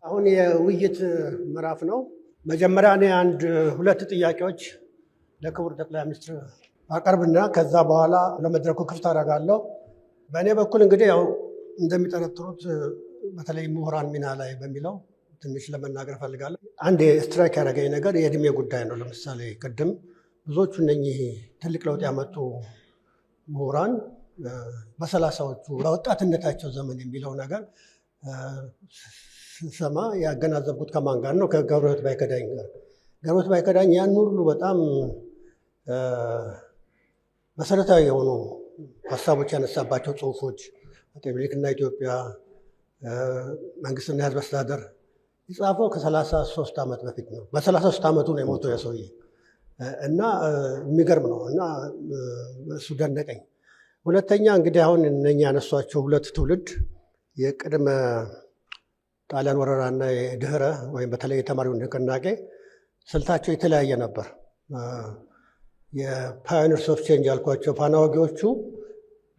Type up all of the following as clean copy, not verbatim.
አሁን የውይይት ምዕራፍ ነው። መጀመሪያ እኔ ሁለት ጥያቄዎች ለክቡር ጠቅላይ ሚኒስትር አቀርብና ከዛ በኋላ ለመድረኩ ክፍት አደርጋለሁ። በእኔ በኩል እንግዲህ ያው እንደሚጠረጥሩት በተለይ ምሁራን ሚና ላይ በሚለው ትንሽ ለመናገር ፈልጋለሁ። አንድ ስትራይክ ያደረገኝ ነገር የእድሜ ጉዳይ ነው። ለምሳሌ ቅድም ብዙዎቹ እነኚህ ትልቅ ለውጥ ያመጡ ምሁራን በሰላሳዎቹ በወጣትነታቸው ዘመን የሚለው ነገር ስሰማ ያገናዘብኩት ከማን ጋር ነው? ከገብረሕይወት ባይከዳኝ ጋር። ገብረሕይወት ባይከዳኝ ያን ሁሉ በጣም መሰረታዊ የሆኑ ሀሳቦች ያነሳባቸው ጽሁፎች አጤ ምኒልክና ኢትዮጵያ፣ መንግስትና የህዝብ አስተዳደር የጻፈው ከ33 ዓመት በፊት ነው። በ33 ዓመቱ ነው የሞተው የሰውዬ እና የሚገርም ነው እና እሱ ደነቀኝ። ሁለተኛ እንግዲህ አሁን እነኛ ያነሷቸው ሁለት ትውልድ የቅድመ ጣሊያን ወረራና የድህረ ወይም በተለይ የተማሪው ንቅናቄ ስልታቸው የተለያየ ነበር። የፓዮኒርስ ኦፍ ቼንጅ ያልኳቸው ፋናዋጊዎቹ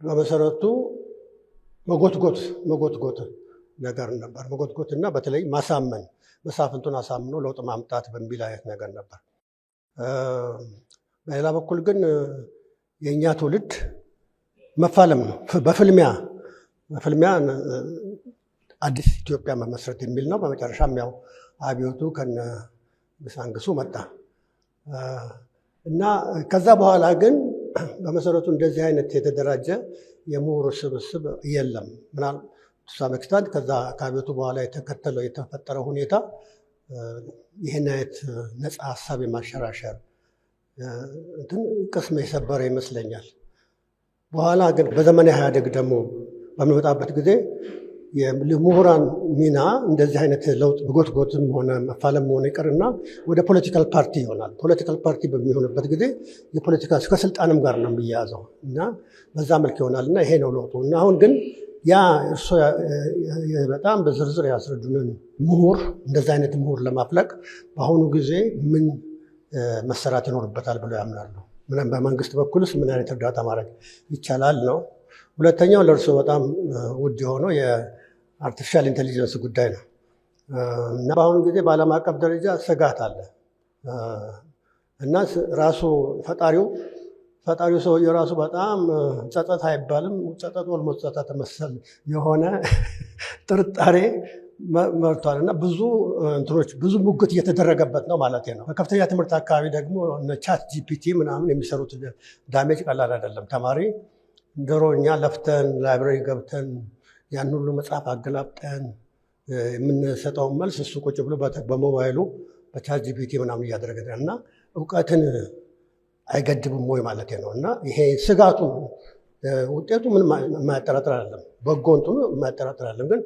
በመሰረቱ መጎትጎት ነገር ነበር። መጎትጎት እና በተለይ ማሳመን፣ መሳፍንቱን አሳምኖ ለውጥ ማምጣት በሚል አይነት ነገር ነበር። በሌላ በኩል ግን የእኛ ትውልድ መፋለም ነው። በፍልሚያ አዲስ ኢትዮጵያ መመስረት የሚል ነው። በመጨረሻም ያው አብዮቱ ከነ ግሳንግሱ መጣ እና ከዛ በኋላ ግን በመሰረቱ እንደዚህ አይነት የተደራጀ የምሁር ስብስብ የለም። ምናልባት ሳመክስታን ከዛ ከአብዮቱ በኋላ የተከተለው የተፈጠረው ሁኔታ ይህን አይነት ነፃ ሀሳብ የማሸራሸር ቅስም የሰበረ ይመስለኛል። በኋላ ግን በዘመነ ኢህአዴግ ደግሞ በሚመጣበት ጊዜ የምሁራን ሚና እንደዚህ አይነት ለውጥ ጎትጎትም ሆነ መፋለም ሆነ ይቀርና ወደ ፖለቲካል ፓርቲ ይሆናል። ፖለቲካል ፓርቲ በሚሆንበት ጊዜ የፖለቲካ ከስልጣንም ጋር ነው የሚያያዘው እና በዛ መልክ ይሆናል እና ይሄ ነው ለውጡ። እና አሁን ግን ያ እርሶ በጣም በዝርዝር ያስረዱንን ምሁር እንደዚህ አይነት ምሁር ለማፍለቅ በአሁኑ ጊዜ ምን መሰራት ይኖርበታል ብለው ያምናሉ? በመንግስት በኩልስ ምን አይነት እርዳታ ማድረግ ይቻላል ነው። ሁለተኛው ለእርሶ በጣም ውድ የሆነው የአርቲፊሻል ኢንቴሊጀንስ ጉዳይ ነው እና በአሁኑ ጊዜ በዓለም አቀፍ ደረጃ ስጋት አለ እና ራሱ ፈጣሪው ሰውዬው ራሱ በጣም ጸጸት አይባልም፣ ጸጸት ወልሞት ጸጸት መሰል የሆነ ጥርጣሬ መርቷል እና ብዙ ሙግት እየተደረገበት ነው ማለት ነው። በከፍተኛ ትምህርት አካባቢ ደግሞ ቻት ጂፒቲ ምናምን የሚሰሩት ዳሜጅ ቀላል አይደለም። ተማሪ ድሮ እኛ ለፍተን ላይብረሪ ገብተን ያን ሁሉ መጽሐፍ አገላብጠን የምንሰጠውን መልስ እሱ ቁጭ ብሎ በሞባይሉ በቻት ጂፒቲ ምናምን እያደረገ እና እውቀትን አይገድብም ወይ ማለት ነው። እና ይሄ ስጋቱ ውጤቱ ምን የማያጠራጥር አይደለም፣ በጎ እንትኑ የማያጠራጥር አይደለም። ግን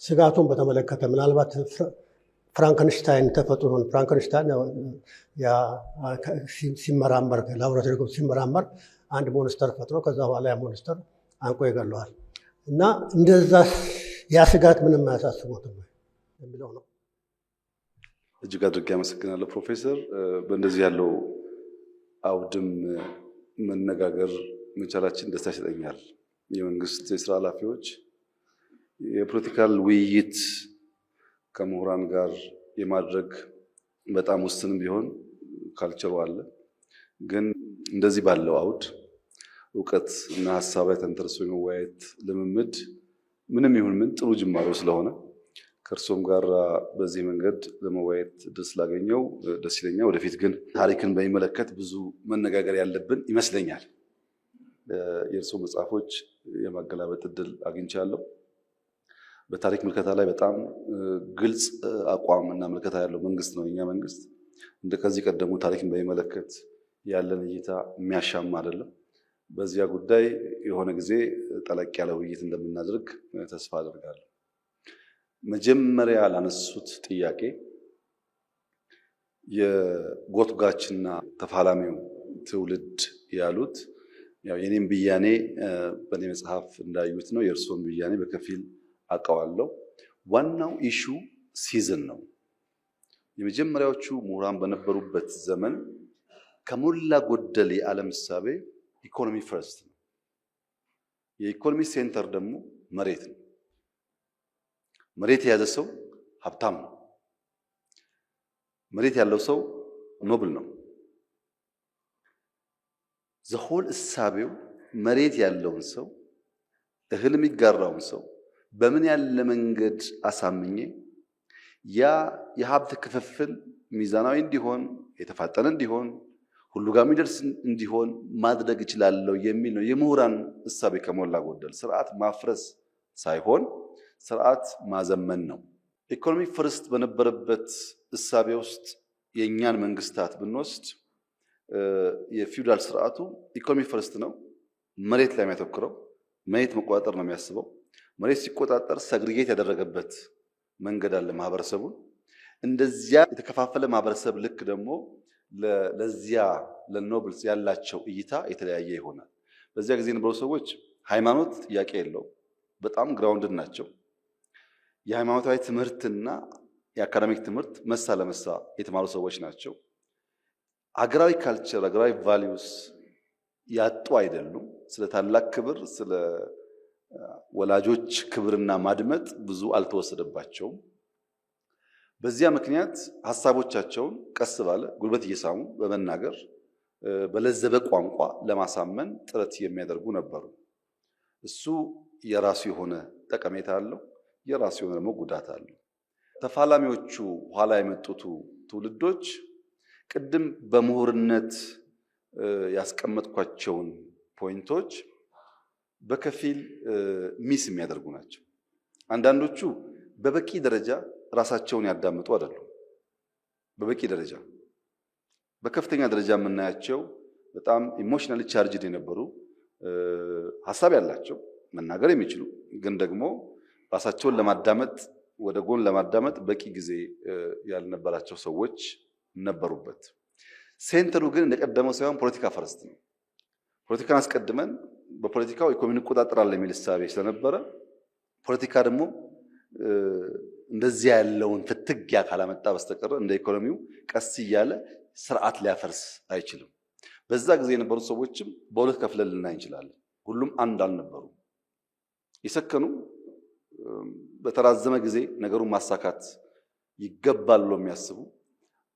ስጋቱን በተመለከተ ምናልባት ፍራንከንሽታይን ተፈጥሮን ፍራንከንሽታይን ሲመራመር ላቦራቶሪ ሲመራመር አንድ ሞንስተር ፈጥሮ ከዛ በኋላ ያ ሞንስተር አንቆ ይገለዋል እና እንደዛ ያ ስጋት ምንም አያሳስቦትም የሚለው ነው። እጅግ አድርጌ አመሰግናለሁ ፕሮፌሰር። በእንደዚህ ያለው አውድም መነጋገር መቻላችን ደስታ ይሰጠኛል። የመንግስት የስራ ኃላፊዎች የፖለቲካል ውይይት ከምሁራን ጋር የማድረግ በጣም ውስንም ቢሆን ካልቸሩ አለ። ግን እንደዚህ ባለው አውድ እውቀት እና ሀሳብ ላይ ተንተርሶ የመወያየት ልምምድ ምንም ይሁን ምን ጥሩ ጅማሮ ስለሆነ ከእርሶም ጋር በዚህ መንገድ ለመወያየት እድል ስላገኘው ደስ ይለኛል። ወደፊት ግን ታሪክን በሚመለከት ብዙ መነጋገር ያለብን ይመስለኛል። የእርሶ መጽሐፎች የማገላበጥ እድል አግኝቻለሁ። በታሪክ ምልከታ ላይ በጣም ግልጽ አቋም እና ምልከታ ያለው መንግስት ነው የኛ መንግስት። እንደከዚህ ቀደሙ ታሪክን በሚመለከት ያለን እይታ የሚያሻማ አይደለም። በዚያ ጉዳይ የሆነ ጊዜ ጠለቅ ያለ ውይይት እንደምናደርግ ተስፋ አደርጋለሁ። መጀመሪያ ላነሱት ጥያቄ የጎትጓችና ተፋላሚው ትውልድ ያሉት ያው የኔም ብያኔ በኔ መጽሐፍ እንዳዩት ነው። የእርሶም ብያኔ በከፊል አውቀዋለሁ። ዋናው ኢሹ ሲዝን ነው። የመጀመሪያዎቹ ምሁራን በነበሩበት ዘመን ከሞላ ጎደል የዓለም እሳቤ ኢኮኖሚ ፈርስት ነው። የኢኮኖሚ ሴንተር ደግሞ መሬት ነው። መሬት የያዘ ሰው ሀብታም ነው። መሬት ያለው ሰው ኖብል ነው። ዘሆል እሳቤው መሬት ያለውን ሰው እህል የሚጋራውን ሰው በምን ያለ መንገድ አሳምኜ ያ የሀብት ክፍፍል ሚዛናዊ እንዲሆን፣ የተፋጠነ እንዲሆን፣ ሁሉ ጋር የሚደርስ እንዲሆን ማድረግ እችላለሁ የሚል ነው የምሁራን እሳቤ። ከሞላ ጎደል ስርዓት ማፍረስ ሳይሆን ስርዓት ማዘመን ነው። ኢኮኖሚ ፈርስት በነበረበት እሳቤ ውስጥ የእኛን መንግስታት ብንወስድ የፊውዳል ስርዓቱ ኢኮኖሚ ፈርስት ነው። መሬት ላይ የሚያተኩረው መሬት መቆጣጠር ነው የሚያስበው። መሬት ሲቆጣጠር ሰግሪጌት ያደረገበት መንገድ አለ ማህበረሰቡን። እንደዚያ የተከፋፈለ ማህበረሰብ ልክ ደግሞ ለዚያ ለኖብልስ ያላቸው እይታ የተለያየ ይሆናል። በዚያ ጊዜ የነበሩ ሰዎች ሃይማኖት ጥያቄ የለው፣ በጣም ግራውንድድ ናቸው። የሃይማኖታዊ ትምህርትና የአካዳሚክ ትምህርት መሳ ለመሳ የተማሩ ሰዎች ናቸው። ሀገራዊ ካልቸር፣ ሀገራዊ ቫሊዩስ ያጡ አይደሉም። ስለ ታላቅ ክብር፣ ስለ ወላጆች ክብርና ማድመጥ ብዙ አልተወሰደባቸውም። በዚያ ምክንያት ሀሳቦቻቸውን ቀስ ባለ ጉልበት እየሳሙ በመናገር በለዘበ ቋንቋ ለማሳመን ጥረት የሚያደርጉ ነበሩ። እሱ የራሱ የሆነ ጠቀሜታ አለው፣ የራሱ የሆነ ደግሞ ጉዳት አለው። ተፋላሚዎቹ ኋላ የመጡት ትውልዶች ቅድም በምሁርነት ያስቀመጥኳቸውን ፖይንቶች በከፊል ሚስ የሚያደርጉ ናቸው። አንዳንዶቹ በበቂ ደረጃ ራሳቸውን ያዳምጡ አይደሉም። በበቂ ደረጃ በከፍተኛ ደረጃ የምናያቸው በጣም ኢሞሽናሊ ቻርጅድ የነበሩ ሀሳብ ያላቸው መናገር የሚችሉ ግን ደግሞ ራሳቸውን ለማዳመጥ ወደ ጎን ለማዳመጥ በቂ ጊዜ ያልነበራቸው ሰዎች ነበሩበት። ሴንተሩ ግን እንደቀደመው ሳይሆን ፖለቲካ ፈርስት ነው። ፖለቲካን አስቀድመን በፖለቲካው ኢኮኖሚ እንቆጣጠራለን የሚል እሳቤ ስለነበረ ፖለቲካ ደግሞ እንደዚያ ያለውን ፍትጊያ ካላመጣ በስተቀር እንደ ኢኮኖሚው ቀስ እያለ ስርዓት ሊያፈርስ አይችልም። በዛ ጊዜ የነበሩት ሰዎችም በሁለት ከፍለን ልናይ እንችላለን። ሁሉም አንድ አልነበሩ። የሰከኑ በተራዘመ ጊዜ ነገሩን ማሳካት ይገባል ብሎ የሚያስቡ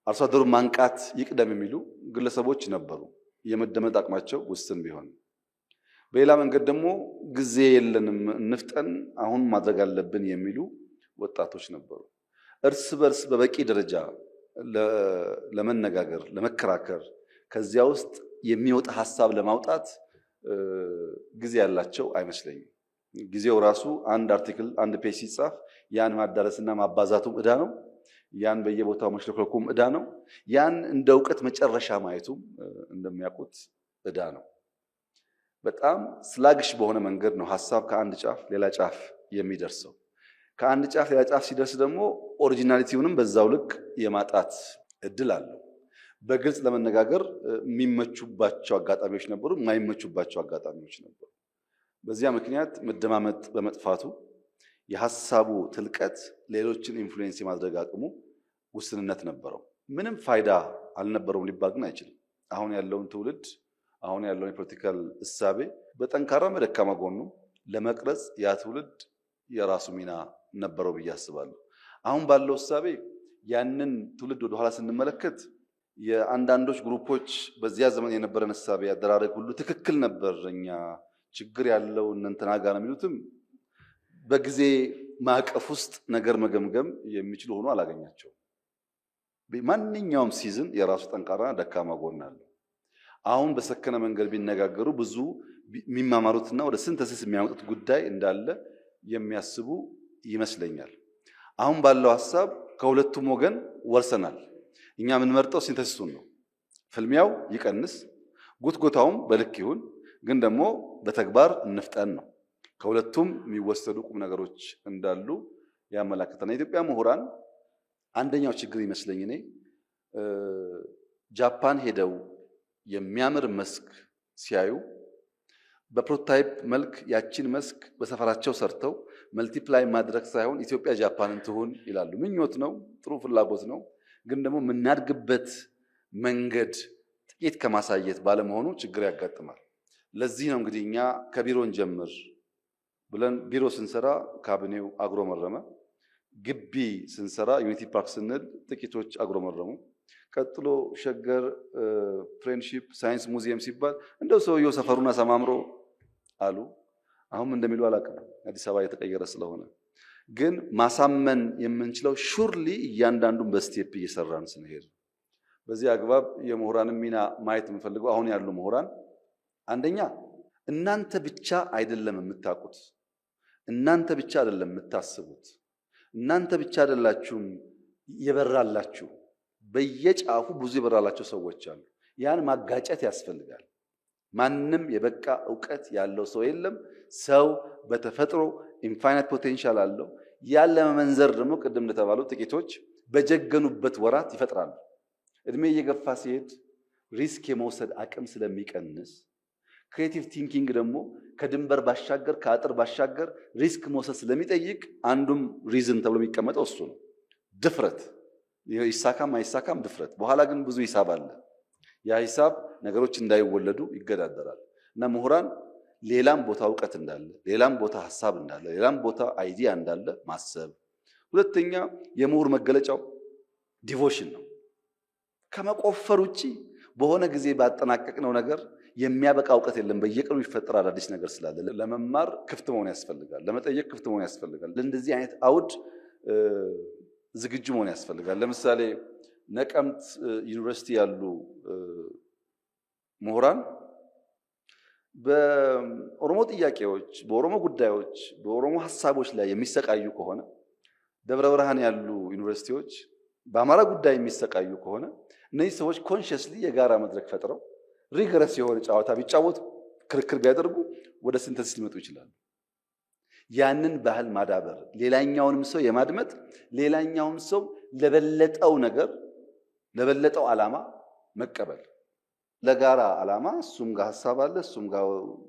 አርሶ አደሩን ማንቃት ይቅደም የሚሉ ግለሰቦች ነበሩ፣ የመደመጥ አቅማቸው ውስን ቢሆን። በሌላ መንገድ ደግሞ ጊዜ የለንም እንፍጠን፣ አሁን ማድረግ አለብን የሚሉ ወጣቶች ነበሩ። እርስ በርስ በበቂ ደረጃ ለመነጋገር ለመከራከር፣ ከዚያ ውስጥ የሚወጣ ሀሳብ ለማውጣት ጊዜ ያላቸው አይመስለኝም። ጊዜው ራሱ አንድ አርቲክል አንድ ፔጅ ሲጻፍ ያን ማዳረስና ማባዛቱም ዕዳ ነው። ያን በየቦታው መሽለክለኩም ዕዳ ነው። ያን እንደ እውቀት መጨረሻ ማየቱም እንደሚያውቁት ዕዳ ነው። በጣም ስላግሽ በሆነ መንገድ ነው ሀሳብ ከአንድ ጫፍ ሌላ ጫፍ የሚደርሰው። ከአንድ ጫፍ ሌላ ጫፍ ሲደርስ ደግሞ ኦሪጂናሊቲውንም በዛው ልክ የማጣት እድል አለው። በግልጽ ለመነጋገር የሚመቹባቸው አጋጣሚዎች ነበሩ፣ የማይመቹባቸው አጋጣሚዎች ነበሩ። በዚያ ምክንያት መደማመጥ በመጥፋቱ የሐሳቡ ትልቀት ሌሎችን ኢንፍሉዌንስ የማድረግ አቅሙ ውስንነት ነበረው። ምንም ፋይዳ አልነበረውም ሊባል ግን አይችልም። አሁን ያለውን ትውልድ አሁን ያለውን የፖለቲካል እሳቤ በጠንካራ በደካማ ጎኑ ለመቅረጽ ያ ትውልድ የራሱ ሚና ነበረው ብዬ አስባለሁ። አሁን ባለው እሳቤ ያንን ትውልድ ወደ ኋላ ስንመለከት የአንዳንዶች ግሩፖች በዚያ ዘመን የነበረን እሳቤ ያደራረግ ሁሉ ትክክል ነበር፣ እኛ ችግር ያለው እንትና ጋር ነው የሚሉትም በጊዜ ማዕቀፍ ውስጥ ነገር መገምገም የሚችሉ ሆኖ አላገኛቸውም። ማንኛውም ሲዝን የራሱ ጠንካራ ደካማ ጎን አለው። አሁን በሰከነ መንገድ ቢነጋገሩ ብዙ የሚማማሩትና ወደ ሲንተሲስ የሚያመጡት ጉዳይ እንዳለ የሚያስቡ ይመስለኛል። አሁን ባለው ሐሳብ ከሁለቱም ወገን ወርሰናል። እኛ የምንመርጠው ሲንተሲሱን ነው። ፍልሚያው ይቀንስ፣ ጉትጎታውም በልክ ይሁን፣ ግን ደግሞ በተግባር እንፍጠን ነው። ከሁለቱም የሚወሰዱ ቁም ነገሮች እንዳሉ ያመላክተናል። የኢትዮጵያ ምሁራን አንደኛው ችግር ይመስለኝ እኔ ጃፓን ሄደው የሚያምር መስክ ሲያዩ በፕሮቶታይፕ መልክ ያቺን መስክ በሰፈራቸው ሰርተው መልቲፕላይ ማድረግ ሳይሆን ኢትዮጵያ ጃፓንን ትሁን ይላሉ። ምኞት ነው፣ ጥሩ ፍላጎት ነው። ግን ደግሞ የምናድግበት መንገድ ጥቂት ከማሳየት ባለመሆኑ ችግር ያጋጥማል። ለዚህ ነው እንግዲህ እኛ ከቢሮን ጀምር ብለን ቢሮ ስንሰራ ካቢኔው አጉረመረመ። ግቢ ስንሰራ ዩኒቲ ፓርክ ስንል ጥቂቶች አጉረመረሙ። ቀጥሎ ሸገር ፍሬንድሺፕ ሳይንስ ሙዚየም ሲባል እንደው ሰውየው ሰፈሩን አሰማምሮ አሉ። አሁን እንደሚሉ አላውቅም፣ አዲስ አበባ የተቀየረ ስለሆነ። ግን ማሳመን የምንችለው ሹርሊ እያንዳንዱን በስቴፕ እየሰራን ስንሄድ። በዚህ አግባብ የምሁራንን ሚና ማየት የምፈልገው አሁን ያሉ ምሁራን አንደኛ እናንተ ብቻ አይደለም የምታውቁት፣ እናንተ ብቻ አይደለም የምታስቡት፣ እናንተ ብቻ አይደላችሁም የበራላችሁ። በየጫፉ ብዙ የበራላቸው ሰዎች አሉ። ያን ማጋጨት ያስፈልጋል። ማንም የበቃ ዕውቀት ያለው ሰው የለም። ሰው በተፈጥሮ ኢንፋይናይት ፖቴንሻል አለው። ያን ለመመንዘር ደግሞ ቅድም እንደተባለው ጥቂቶች በጀገኑበት ወራት ይፈጥራሉ። እድሜ እየገፋ ሲሄድ ሪስክ የመውሰድ አቅም ስለሚቀንስ ክሬቲቭ ቲንኪንግ ደግሞ ከድንበር ባሻገር ከአጥር ባሻገር ሪስክ መውሰድ ስለሚጠይቅ አንዱም ሪዝን ተብሎ የሚቀመጠው እሱ ነው። ድፍረት፣ ይሳካም አይሳካም ድፍረት። በኋላ ግን ብዙ ሂሳብ አለ። ያ ሂሳብ ነገሮች እንዳይወለዱ ይገዳደራል። እና ምሁራን ሌላም ቦታ ዕውቀት እንዳለ፣ ሌላም ቦታ ሐሳብ እንዳለ፣ ሌላም ቦታ አይዲያ እንዳለ ማሰብ። ሁለተኛ የምሁር መገለጫው ዲቮሽን ነው። ከመቆፈር ውጪ በሆነ ጊዜ ባጠናቀቅነው ነገር የሚያበቃ ዕውቀት የለም። በየቀኑ የሚፈጠር አዳዲስ ነገር ስላለ ለመማር ክፍት መሆን ያስፈልጋል። ለመጠየቅ ክፍት መሆን ያስፈልጋል። ለእንደዚህ አይነት አውድ ዝግጁ መሆን ያስፈልጋል። ለምሳሌ ነቀምት ዩኒቨርሲቲ ያሉ ምሁራን በኦሮሞ ጥያቄዎች፣ በኦሮሞ ጉዳዮች፣ በኦሮሞ ሐሳቦች ላይ የሚሰቃዩ ከሆነ ደብረ ብርሃን ያሉ ዩኒቨርሲቲዎች በአማራ ጉዳይ የሚሰቃዩ ከሆነ እነዚህ ሰዎች ኮንሽስሊ የጋራ መድረክ ፈጥረው ሪገረስ የሆነ ጨዋታ ቢጫወቱ፣ ክርክር ቢያደርጉ ወደ ሲንተሲስ ሊመጡ ይችላሉ። ያንን ባህል ማዳበር፣ ሌላኛውንም ሰው የማድመጥ፣ ሌላኛውን ሰው ለበለጠው ነገር ለበለጠው ዓላማ መቀበል። ለጋራ ዓላማ እሱም ጋር ሐሳብ አለ፣ እሱም ጋር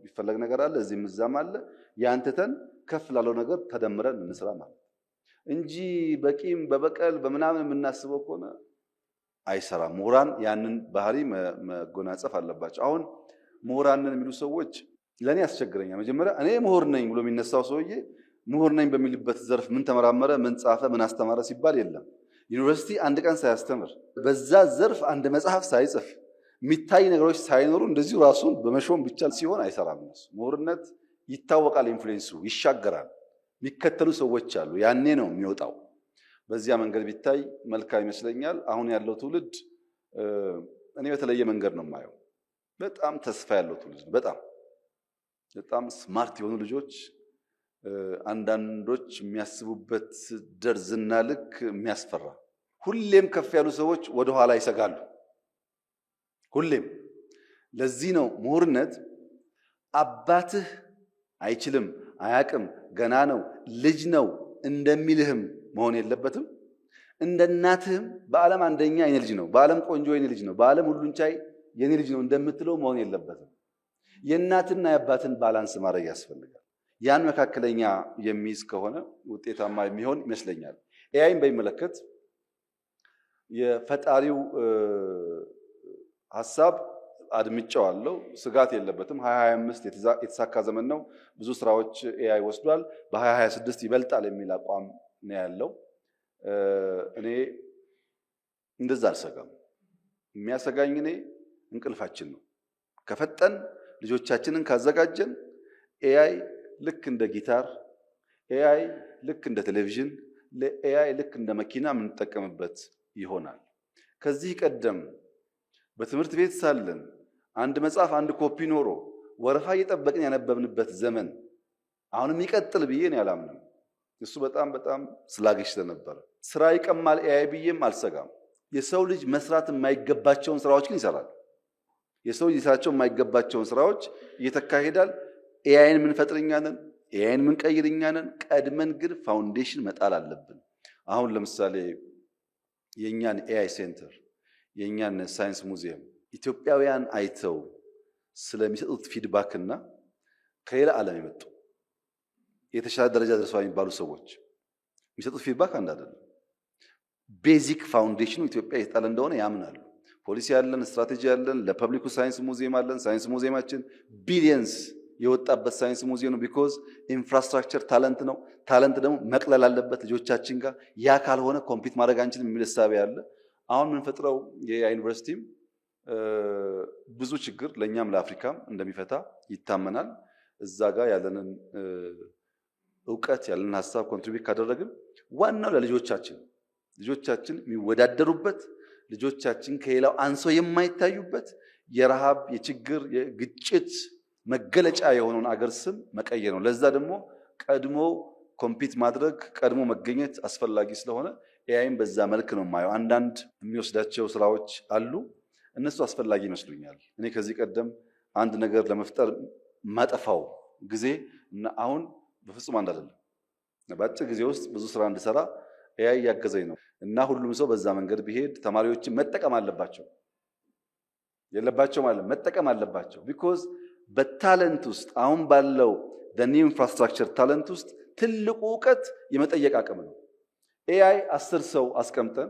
ይፈለግ ነገር አለ፣ እዚህም እዛም አለ። ያንተተን ከፍ ላለው ነገር ተደምረን እንስራ ማለት እንጂ በቂም በበቀል በምናምን የምናስበው ከሆነ አይሰራም። ምሁራን ያንን ባህሪ መጎናጸፍ አለባቸው። አሁን ምሁራንን የሚሉ ሰዎች ለኔ ያስቸግረኛል። መጀመሪያ እኔ ምሁር ነኝ ብሎ የሚነሳው ሰውዬ ምሁር ነኝ በሚልበት ዘርፍ ምን ተመራመረ፣ ምን ጻፈ፣ ምን አስተማረ ሲባል የለም። ዩኒቨርሲቲ አንድ ቀን ሳያስተምር፣ በዛ ዘርፍ አንድ መጽሐፍ ሳይጽፍ፣ የሚታይ ነገሮች ሳይኖሩ እንደዚሁ ራሱን በመሾም ብቻ ሲሆን አይሰራም። እነሱ ምሁርነት ይታወቃል፣ ኢንፍሉዌንሱ ይሻገራል። የሚከተሉ ሰዎች አሉ፣ ያኔ ነው የሚወጣው። በዚያ መንገድ ቢታይ መልካም ይመስለኛል። አሁን ያለው ትውልድ እኔ በተለየ መንገድ ነው የማየው። በጣም ተስፋ ያለው ትውልድ፣ በጣም ስማርት የሆኑ ልጆች፣ አንዳንዶች የሚያስቡበት ደርዝና ልክ የሚያስፈራ። ሁሌም ከፍ ያሉ ሰዎች ወደ ኋላ ይሰጋሉ። ሁሌም። ለዚህ ነው ምሁርነት አባትህ አይችልም፣ አያቅም፣ ገና ነው፣ ልጅ ነው እንደሚልህም መሆን የለበትም። እንደ እናትህም በዓለም አንደኛ የኔ ልጅ ነው፣ በዓለም ቆንጆ የኔ ልጅ ነው፣ በዓለም ሁሉን ቻይ የኔ ልጅ ነው እንደምትለው መሆን የለበትም። የእናትና የአባትን ባላንስ ማድረግ ያስፈልጋል። ያን መካከለኛ የሚይዝ ከሆነ ውጤታማ የሚሆን ይመስለኛል። ኤአይን በሚመለከት የፈጣሪው ሐሳብ አድምጫዋለሁ። ስጋት የለበትም። 2025 የተሳካ ዘመን ነው። ብዙ ስራዎች ኤአይ ወስዷል። በ2026 ይበልጣል የሚል አቋም ነው ያለው። እኔ እንደዛ አልሰጋም። የሚያሰጋኝ እኔ እንቅልፋችን ነው። ከፈጠን ልጆቻችንን ካዘጋጀን ኤአይ ልክ እንደ ጊታር፣ ኤአይ ልክ እንደ ቴሌቪዥን፣ ኤአይ ልክ እንደ መኪና የምንጠቀምበት ይሆናል። ከዚህ ቀደም በትምህርት ቤት ሳለን አንድ መጽሐፍ አንድ ኮፒ ኖሮ ወረፋ እየጠበቅን ያነበብንበት ዘመን አሁንም ይቀጥል ብዬ ነው ያላምንም። እሱ በጣም ስላገሽ ስለነበረ ስራ ይቀማል ኤአይ ብዬም አልሰጋም። የሰው ልጅ መስራት የማይገባቸውን ስራዎች ግን ይሰራል። የሰው ልጅ ሊሰራቸው የማይገባቸውን ስራዎች እየተካሄዳል። ኤአይን የምንፈጥርኛ ነን፣ ኤአይን የምንቀይርኛ ነን። ቀድመን ግን ፋውንዴሽን መጣል አለብን። አሁን ለምሳሌ የእኛን ኤአይ ሴንተር የኛን ሳይንስ ሙዚየም ኢትዮጵያውያን አይተው ስለሚሰጡት ፊድባክ እና ከሌላ ዓለም የመጡ የተሻለ ደረጃ ደርሰዋል የሚባሉ ሰዎች የሚሰጡት ፊድባክ አንድ አይደለም። ቤዚክ ፋውንዴሽኑ ኢትዮጵያ የተጣለ እንደሆነ ያምናሉ። ፖሊሲ ያለን፣ ስትራቴጂ ያለን፣ ለፐብሊኩ ሳይንስ ሙዚየም አለን። ሳይንስ ሙዚየማችን ቢሊየንስ የወጣበት ሳይንስ ሙዚየም ነው። ቢኮዝ ኢንፍራስትራክቸር ታለንት ነው። ታለንት ደግሞ መቅለል አለበት ልጆቻችን ጋር። ያ ካልሆነ ኮምፒት ማድረግ አንችልም የሚል እሳቤ አለ። አሁን የምንፈጥረው የዩኒቨርሲቲም ብዙ ችግር ለእኛም ለአፍሪካም እንደሚፈታ ይታመናል። እዛ ጋር ያለንን እውቀት ያለንን ሀሳብ ኮንትሪቢዩት ካደረግን ዋናው ለልጆቻችን የሚወዳደሩበት ልጆቻችን ከሌላው አንሶ የማይታዩበት የረሃብ የችግር የግጭት መገለጫ የሆነውን አገር ስም መቀየር ነው። ለዛ ደግሞ ቀድሞ ኮምፒት ማድረግ ቀድሞ መገኘት አስፈላጊ ስለሆነ ኤአይም በዛ መልክ ነው የማየው። አንዳንድ የሚወስዳቸው ስራዎች አሉ፣ እነሱ አስፈላጊ ይመስሉኛል። እኔ ከዚህ ቀደም አንድ ነገር ለመፍጠር ማጠፋው ጊዜ እና አሁን በፍጹም አንድ አይደለም። በአጭር ጊዜ ውስጥ ብዙ ስራ እንድሰራ ኤአይ ያገዘኝ ነው እና ሁሉም ሰው በዛ መንገድ ቢሄድ ተማሪዎችን መጠቀም አለባቸው የለባቸው ማለት መጠቀም አለባቸው። ቢኮዝ በታለንት ውስጥ አሁን ባለው ኒው ኢንፍራስትራክቸር ታለንት ውስጥ ትልቁ እውቀት የመጠየቅ አቅም ነው። ኤአይ 10 ሰው አስቀምጠን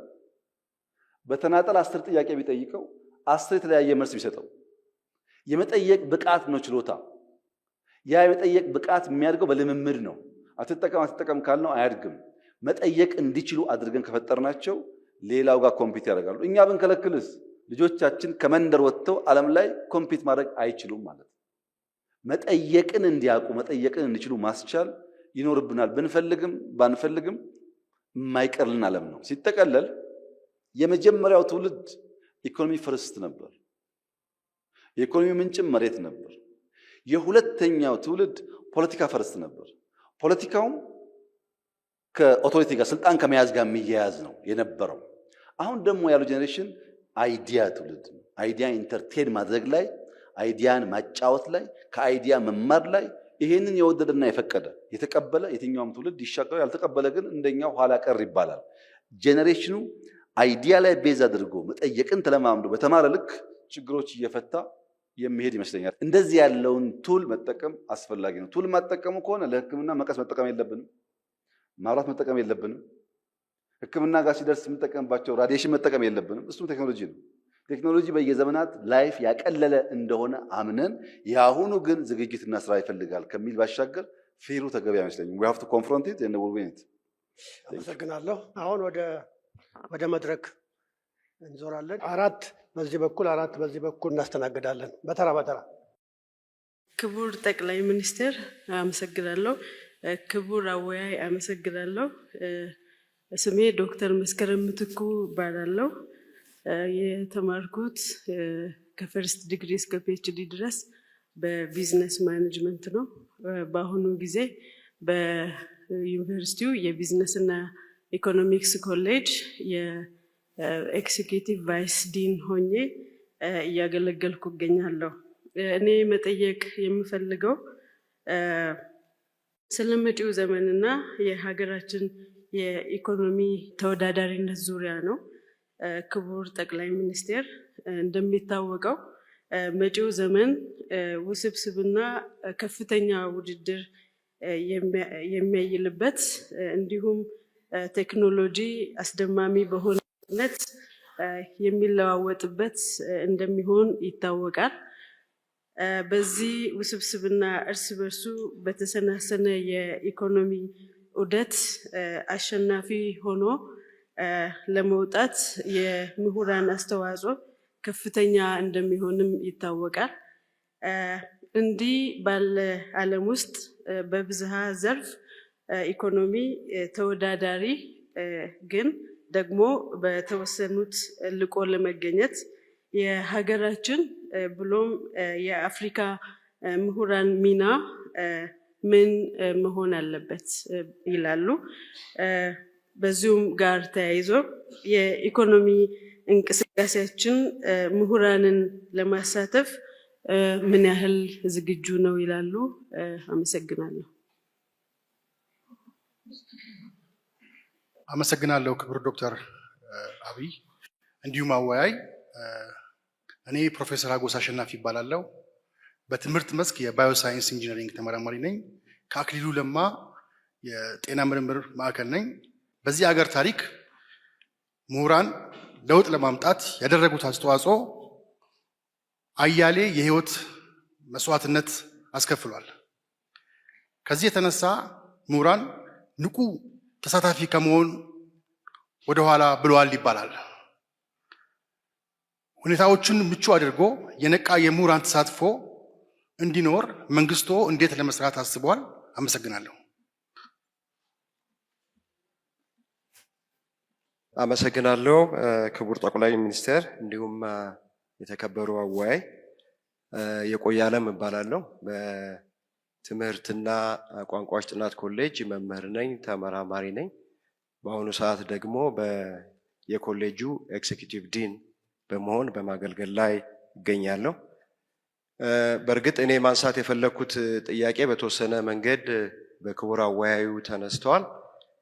በተናጠል 10 ጥያቄ ቢጠይቀው 10 የተለያየ መልስ ቢሰጠው የመጠየቅ ብቃት ነው ችሎታ። ያ የመጠየቅ ብቃት የሚያድገው በልምምድ ነው። አትጠቀም ካልነው አያድግም። መጠየቅ እንዲችሉ አድርገን ከፈጠርናቸው ሌላው ጋር ኮምፒት ያደርጋሉ። እኛ ብንከለክልስ ልጆቻችን ከመንደር ወጥተው ዓለም ላይ ኮምፒት ማድረግ አይችሉም ማለት ነው። መጠየቅን እንዲያውቁ መጠየቅን እንዲችሉ ማስቻል ይኖርብናል። ብንፈልግም ባንፈልግም የማይቀርልን ዓለም ነው። ሲጠቀለል የመጀመሪያው ትውልድ ኢኮኖሚ ፈርስት ነበር። የኢኮኖሚ ምንጭም መሬት ነበር። የሁለተኛው ትውልድ ፖለቲካ ፈርስት ነበር። ፖለቲካውም ከኦቶሪቲ ጋር ስልጣን ከመያዝ ጋር የሚያያዝ ነው የነበረው። አሁን ደግሞ ያለው ጄኔሬሽን አይዲያ ትውልድ ነው። አይዲያ ኢንተርቴን ማድረግ ላይ፣ አይዲያን ማጫወት ላይ፣ ከአይዲያ መማር ላይ ይሄንን የወደደና የፈቀደ የተቀበለ የትኛውም ትውልድ ይሻገራል። ያልተቀበለ ግን እንደኛው ኋላ ቀር ይባላል። ጄኔሬሽኑ አይዲያ ላይ ቤዝ አድርጎ መጠየቅን ተለማምዶ በተማረ ልክ ችግሮች እየፈታ የሚሄድ ይመስለኛል። እንደዚህ ያለውን ቱል መጠቀም አስፈላጊ ነው። ቱል ማጠቀሙ ከሆነ ለሕክምና መቀስ መጠቀም የለብንም፣ ማብራት መጠቀም የለብንም፣ ሕክምና ጋር ሲደርስ የምንጠቀምባቸው ራዲዬሽን መጠቀም የለብንም። እሱም ቴክኖሎጂ ነው። ቴክኖሎጂ በየዘመናት ላይፍ ያቀለለ እንደሆነ አምነን የአሁኑ ግን ዝግጅትና ስራ ይፈልጋል ከሚል ባሻገር ፊሩ ተገቢ አይመስለኝም። we have to confront it and we'll win it። አመሰግናለሁ። አሁን ወደ መድረክ እንዞራለን። 4 በዚህ በኩል 4 በዚህ በኩል እናስተናግዳለን። በተራ ክቡር ጠቅላይ ሚኒስትር አመሰግናለሁ። ክቡር አወያይ አመሰግናለሁ። ስሜ ዶክተር መስከረም ምትኩ እባላለሁ። የተማርኩት ከፈርስት ዲግሪ እስከ ፒኤችዲ ድረስ በቢዝነስ ማኔጅመንት ነው። በአሁኑ ጊዜ በዩኒቨርሲቲው የቢዝነስና ኢኮኖሚክስ ኮሌጅ የኤክሲኪዩቲቭ ቫይስ ዲን ሆኜ እያገለገልኩ እገኛለሁ። እኔ መጠየቅ የምፈልገው ስለ መጪው ዘመንና የሀገራችን የኢኮኖሚ ተወዳዳሪነት ዙሪያ ነው። ክቡር ጠቅላይ ሚኒስቴር፣ እንደሚታወቀው መጪው ዘመን ውስብስብና ከፍተኛ ውድድር የሚያይልበት እንዲሁም ቴክኖሎጂ አስደማሚ በሆነነት የሚለዋወጥበት እንደሚሆን ይታወቃል። በዚህ ውስብስብና እርስ በርሱ በተሰናሰነ የኢኮኖሚ ዑደት አሸናፊ ሆኖ ለመውጣት የምሁራን አስተዋጽኦ ከፍተኛ እንደሚሆንም ይታወቃል። እንዲህ ባለ ዓለም ውስጥ በብዝሃ ዘርፍ ኢኮኖሚ ተወዳዳሪ ግን ደግሞ በተወሰኑት ልቆ ለመገኘት የሀገራችን ብሎም የአፍሪካ ምሁራን ሚና ምን መሆን አለበት ይላሉ? በዚሁም ጋር ተያይዞ የኢኮኖሚ እንቅስቃሴያችን ምሁራንን ለማሳተፍ ምን ያህል ዝግጁ ነው ይላሉ? አመሰግናለሁ። አመሰግናለሁ ክቡር ዶክተር አብይ እንዲሁም አወያይ እኔ ፕሮፌሰር አጎስ አሸናፊ ይባላለሁ። በትምህርት መስክ የባዮሳይንስ ኢንጂነሪንግ ተመራማሪ ነኝ። ከአክሊሉ ለማ የጤና ምርምር ማዕከል ነኝ። በዚህ ሀገር ታሪክ ምሁራን ለውጥ ለማምጣት ያደረጉት አስተዋጽኦ አያሌ የህይወት መስዋዕትነት አስከፍሏል። ከዚህ የተነሳ ምሁራን ንቁ ተሳታፊ ከመሆን ወደኋላ ብለዋል ይባላል። ሁኔታዎችን ምቹ አድርጎ የነቃ የምሁራን ተሳትፎ እንዲኖር መንግስቶ እንዴት ለመስራት አስቧል? አመሰግናለሁ። አመሰግናለሁ ክቡር ጠቅላይ ሚኒስትር፣ እንዲሁም የተከበሩ አወያይ። የቆየ ዓለም እባላለሁ። በትምህርትና ቋንቋዎች ጥናት ኮሌጅ መምህር ነኝ፣ ተመራማሪ ነኝ። በአሁኑ ሰዓት ደግሞ የኮሌጁ ኤክዚኪዩቲቭ ዲን በመሆን በማገልገል ላይ እገኛለሁ። በእርግጥ እኔ ማንሳት የፈለኩት ጥያቄ በተወሰነ መንገድ በክቡር አወያዩ ተነስተዋል፣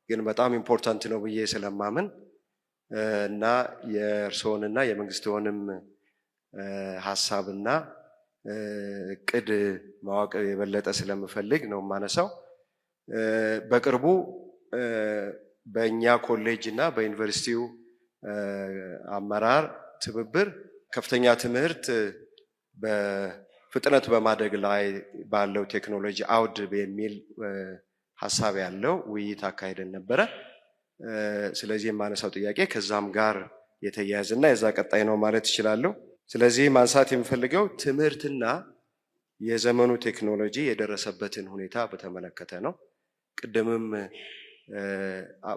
ግን በጣም ኢምፖርታንት ነው ብዬ ስለማምን እና የእርስዎንና የመንግስትዎንም ሀሳብና እቅድ ማወቅ የበለጠ ስለምፈልግ ነው የማነሳው። በቅርቡ በእኛ ኮሌጅ እና በዩኒቨርሲቲው አመራር ትብብር ከፍተኛ ትምህርት በፍጥነት በማደግ ላይ ባለው ቴክኖሎጂ አውድ በሚል ሀሳብ ያለው ውይይት አካሄደን ነበረ። ስለዚህ የማነሳው ጥያቄ ከዛም ጋር የተያያዘና የዛ ቀጣይ ነው ማለት እችላለሁ። ስለዚህ ማንሳት የምፈልገው ትምህርትና የዘመኑ ቴክኖሎጂ የደረሰበትን ሁኔታ በተመለከተ ነው። ቅድምም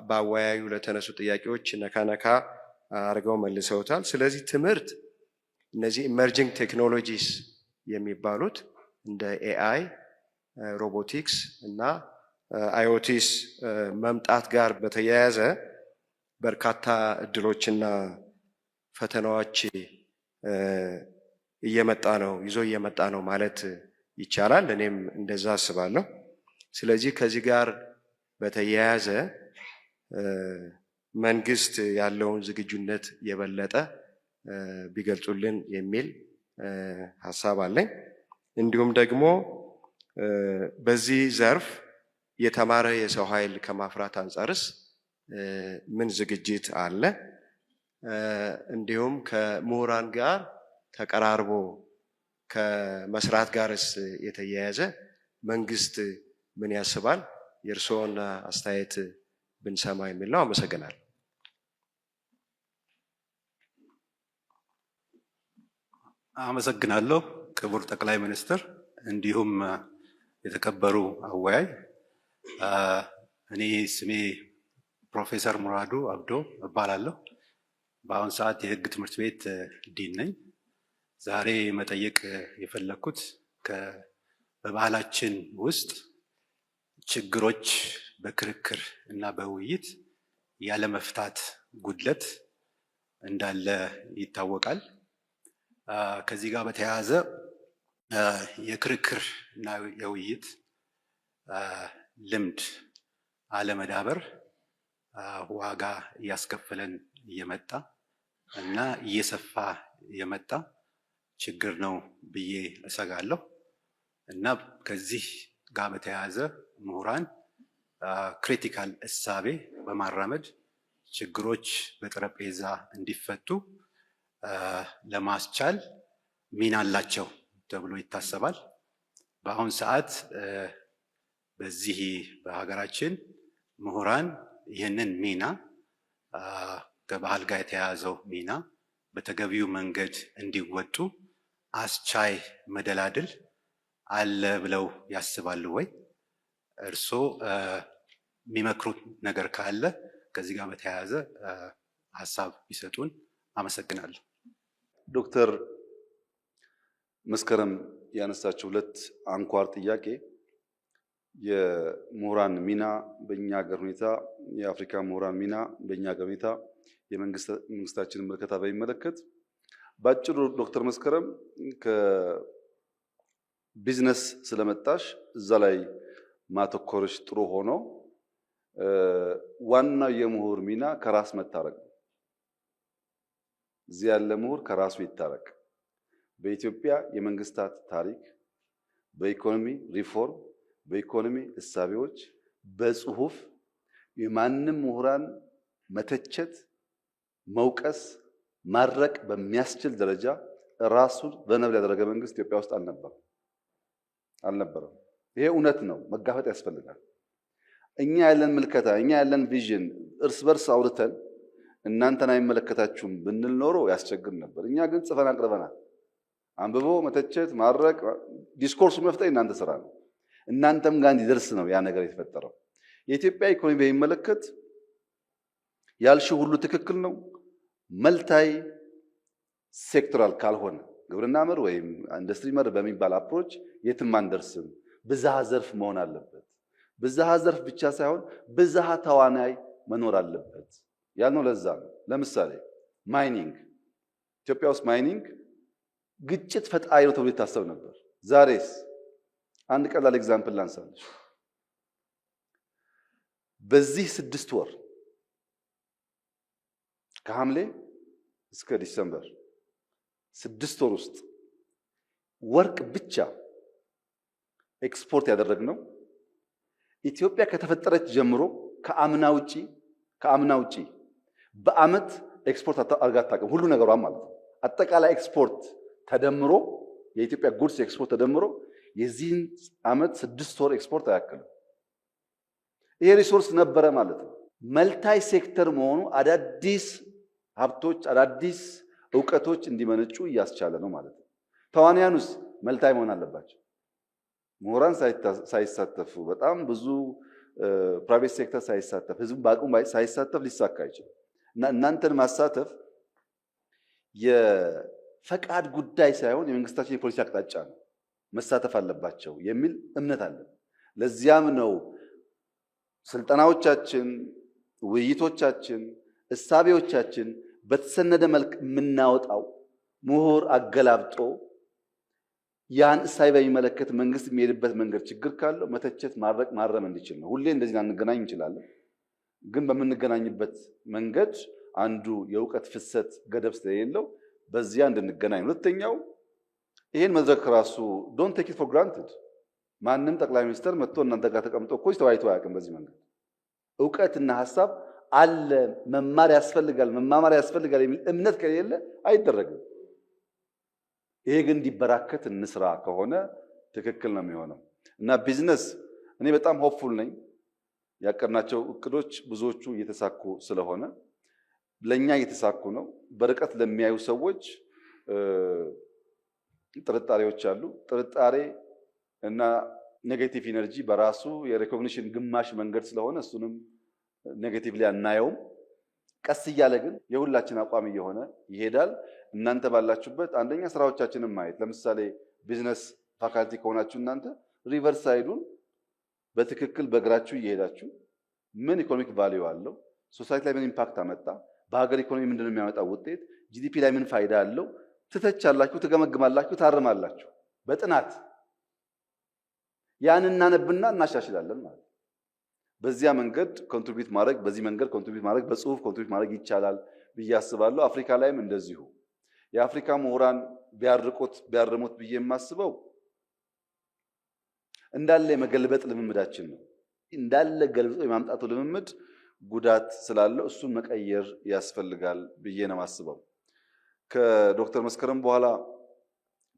በአወያዩ ለተነሱ ጥያቄዎች ነካ አድርገው መልሰውታል። ስለዚህ ትምህርት እነዚህ ኢመርጂንግ ቴክኖሎጂስ የሚባሉት እንደ ኤአይ፣ ሮቦቲክስ እና አይኦቲስ መምጣት ጋር በተያያዘ በርካታ እድሎችና ፈተናዎች ይዞ እየመጣ ነው ማለት ይቻላል። እኔም እንደዛ አስባለሁ። ስለዚህ ከዚህ ጋር በተያያዘ መንግስት ያለውን ዝግጁነት የበለጠ ቢገልጹልን የሚል ሀሳብ አለኝ። እንዲሁም ደግሞ በዚህ ዘርፍ የተማረ የሰው ኃይል ከማፍራት አንጻርስ ምን ዝግጅት አለ? እንዲሁም ከምሁራን ጋር ተቀራርቦ ከመስራት ጋርስ የተያያዘ መንግስት ምን ያስባል? የእርስዎን አስተያየት ብንሰማ የሚል ነው። አመሰግናለሁ። አመሰግናለሁ ክቡር ጠቅላይ ሚኒስትር፣ እንዲሁም የተከበሩ አወያይ። እኔ ስሜ ፕሮፌሰር ሙራዱ አብዶ እባላለሁ። በአሁን ሰዓት የህግ ትምህርት ቤት ዲን ነኝ። ዛሬ መጠየቅ የፈለኩት በባህላችን ውስጥ ችግሮች በክርክር እና በውይይት ያለመፍታት ጉድለት እንዳለ ይታወቃል። ከዚህ ጋር በተያያዘ የክርክር እና የውይይት ልምድ አለመዳበር ዋጋ እያስከፈለን እየመጣ እና እየሰፋ የመጣ ችግር ነው ብዬ እሰጋለሁ እና ከዚህ ጋር በተያያዘ ምሁራን ክሪቲካል እሳቤ በማራመድ ችግሮች በጠረጴዛ እንዲፈቱ ለማስቻል ሚና አላቸው ተብሎ ይታሰባል። በአሁን ሰዓት በዚህ በሀገራችን ምሁራን ይህንን ሚና ከባህል ጋር የተያያዘው ሚና በተገቢው መንገድ እንዲወጡ አስቻይ መደላድል አለ ብለው ያስባሉ ወይ? እርስዎ የሚመክሩት ነገር ካለ ከዚህ ጋር በተያያዘ ሀሳብ ቢሰጡን። አመሰግናለሁ። ዶክተር መስከረም ያነሳቸው ሁለት አንኳር ጥያቄ የምሁራን ሚና በእኛ ሀገር ሁኔታ፣ የአፍሪካ ምሁራን ሚና በእኛ ሀገር ሁኔታ፣ የመንግስታችንን ምልከታ በሚመለከት ባጭሩ ዶክተር መስከረም ከቢዝነስ ስለመጣሽ እዛ ላይ ማተኮርሽ ጥሩ ሆኖ ዋናው የምሁር ሚና ከራስ መታረቅ ነው። እዚህ ያለ ምሁር ከራሱ ይታረቅ። በኢትዮጵያ የመንግስታት ታሪክ በኢኮኖሚ ሪፎርም፣ በኢኮኖሚ እሳቤዎች፣ በጽሁፍ የማንም ምሁራን መተቸት፣ መውቀስ፣ ማድረቅ በሚያስችል ደረጃ ራሱን በነብል ያደረገ መንግስት ኢትዮጵያ ውስጥ አልነበረም። ይሄ እውነት ነው፣ መጋፈጥ ያስፈልጋል። እኛ ያለን ምልከታ፣ እኛ ያለን ቪዥን እርስ በርስ አውርተን እናንተን አይመለከታችሁም ብንል ኖሮ ያስቸግር ነበር። እኛ ግን ጽፈን አቅርበናል። አንብቦ መተቸት፣ ማድረቅ፣ ዲስኮርሱ መፍጠር እናንተ ስራ ነው። እናንተም ጋር እንዲደርስ ነው ያ ነገር የተፈጠረው። የኢትዮጵያ ኢኮኖሚ በሚመለከት ያልሽው ሁሉ ትክክል ነው። መልታይ ሴክቶራል ካልሆነ ግብርና መር ወይም ኢንዱስትሪ መር በሚባል አፕሮች የትም አንደርስም። ብዝሃ ዘርፍ መሆን አለበት። ብዝሃ ዘርፍ ብቻ ሳይሆን ብዝሃ ተዋናይ መኖር አለበት ያልነው ለዛ ነው። ለምሳሌ ማይኒንግ፣ ኢትዮጵያ ውስጥ ማይኒንግ ግጭት ፈጣሪ ነው ተብሎ ይታሰብ ነበር። ዛሬስ አንድ ቀላል ኤግዛምፕል ላንሳለሽ። በዚህ 6 ወር ከሐምሌ እስከ ዲሰምበር 6 ወር ውስጥ ወርቅ ብቻ ኤክስፖርት ያደረግነው ኢትዮጵያ ከተፈጠረች ጀምሮ ከአምና ውጪ በአመት ኤክስፖርት አድርጋ አታውቅም። ሁሉ ነገሯን ማለት ነው። አጠቃላይ ኤክስፖርት ተደምሮ የኢትዮጵያ ጉድስ ኤክስፖርት ተደምሮ የዚህን አመት 6 ወር ኤክስፖርት አያክልም። ይሄ ሪሶርስ ነበረ ማለት ነው። መልታይ ሴክተር መሆኑ አዳዲስ ሀብቶች፣ አዳዲስ እውቀቶች እንዲመነጩ እያስቻለ ነው ማለት ነው። ተዋንያኑስ መልታይ መሆን አለባቸው። ምሁራን ሳይሳተፉ በጣም ብዙ ፕራይቬት ሴክተር ሳይሳተፍ ህዝቡ በአቅሙ ሳይሳተፍ ሊሳካ አይችልም። እና እናንተን ማሳተፍ የፈቃድ ጉዳይ ሳይሆን የመንግስታችን የፖሊሲ አቅጣጫ ነው። መሳተፍ አለባቸው የሚል እምነት አለ። ለዚያም ነው ስልጠናዎቻችን፣ ውይይቶቻችን፣ እሳቤዎቻችን በተሰነደ መልክ የምናወጣው ምሁር አገላብጦ ያን እሳቤ በሚመለከት መንግስት የሚሄድበት መንገድ ችግር ካለው መተቸት፣ ማድረቅ፣ ማረም እንዲችል ነው። ሁሌ እንደዚህ ላንገናኝ እንችላለን፣ ግን በምንገናኝበት መንገድ አንዱ የእውቀት ፍሰት ገደብ ስለሌለው በዚያ እንድንገናኝ። ሁለተኛው ይሄን መድረክ ራሱ ዶንት ቴክ ኢት ፎር ግራንትድ። ማንም ጠቅላይ ሚኒስትር መጥቶ እናንተ ጋር ተቀምጦ እኮ ተወያይቶ አያውቅም። በዚህ መንገድ እውቀትና ሐሳብ አለ፣ መማር ያስፈልጋል፣ መማማር ያስፈልጋል የሚል እምነት ከሌለ አይደረግም። ይሄ ግን እንዲበራከት እንስራ ከሆነ ትክክል ነው የሚሆነው። እና ቢዝነስ እኔ በጣም ሆፕፉል ነኝ። ያቀርናቸው እቅዶች ብዙዎቹ እየተሳኩ ስለሆነ ለኛ እየተሳኩ ነው። በርቀት ለሚያዩ ሰዎች ጥርጣሬዎች አሉ። ጥርጣሬ እና ኔጌቲቭ ኢነርጂ በራሱ የሪኮግኒሽን ግማሽ መንገድ ስለሆነ እሱንም ኔጌቲቭሊ አናየውም። ቀስ እያለ ግን የሁላችን አቋም እየሆነ ይሄዳል። እናንተ ባላችሁበት አንደኛ ስራዎቻችንን ማየት፣ ለምሳሌ ቢዝነስ ፋካልቲ ከሆናችሁ እናንተ ሪቨርስ ሳይዱን በትክክል በእግራችሁ እየሄዳችሁ ምን ኢኮኖሚክ ቫልዩ አለው፣ ሶሳይቲ ላይ ምን ኢምፓክት አመጣ፣ በሀገር ኢኮኖሚ ምንድነው የሚያመጣው ውጤት፣ ጂዲፒ ላይ ምን ፋይዳ አለው፣ ትተቻላችሁ፣ ትገመግማላችሁ፣ ታርማላችሁ በጥናት ያን እናነብና እናሻሽላለን ማለት ነው። በዚያ መንገድ ኮንትሪቢዩት ማድረግ፣ በዚህ መንገድ ኮንትሪቢዩት ማድረግ፣ በጽሁፍ ኮንትሪቢዩት ማድረግ ይቻላል ብዬ አስባለሁ። አፍሪካ ላይም እንደዚሁ የአፍሪካ ምሁራን ቢያርሙት ብዬ የማስበው እንዳለ የመገልበጥ ልምምዳችን ነው። እንዳለ ገልብጦ የማምጣቱ ልምምድ ጉዳት ስላለው እሱን መቀየር ያስፈልጋል ብዬ ነው የማስበው። ከዶክተር መስከረም በኋላ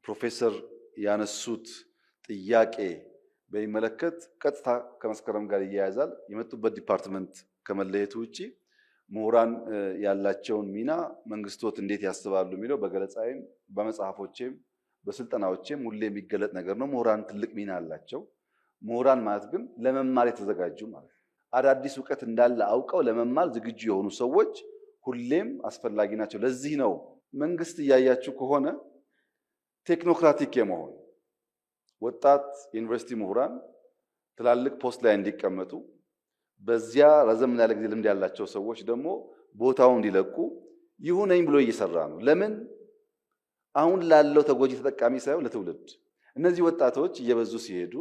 ፕሮፌሰር ያነሱት ጥያቄ በሚመለከት ቀጥታ ከመስከረም ጋር ይያያዛል። የመጡበት ዲፓርትመንት ከመለየቱ ውጪ ምሁራን ያላቸውን ሚና መንግስቶት እንዴት ያስባሉ የሚለው በገለጻዬም በመጽሐፎቼም በስልጠናዎቼም ሁሌ የሚገለጥ ነገር ነው። ምሁራን ትልቅ ሚና አላቸው። ምሁራን ማለት ግን ለመማር የተዘጋጁ ማለት ነው። አዳዲስ እውቀት እንዳለ አውቀው ለመማር ዝግጁ የሆኑ ሰዎች ሁሌም አስፈላጊ ናቸው። ለዚህ ነው መንግስት እያያችሁ ከሆነ ቴክኖክራቲክ የመሆን ወጣት ዩኒቨርሲቲ ምሁራን ትላልቅ ፖስት ላይ እንዲቀመጡ፣ በዚያ ረዘም ያለ ጊዜ ልምድ ያላቸው ሰዎች ደግሞ ቦታውን እንዲለቁ ይሁነኝ ብሎ እየሰራ ነው። ለምን? አሁን ላለው ተጎጂ ተጠቃሚ ሳይሆን ለትውልድ። እነዚህ ወጣቶች እየበዙ ሲሄዱ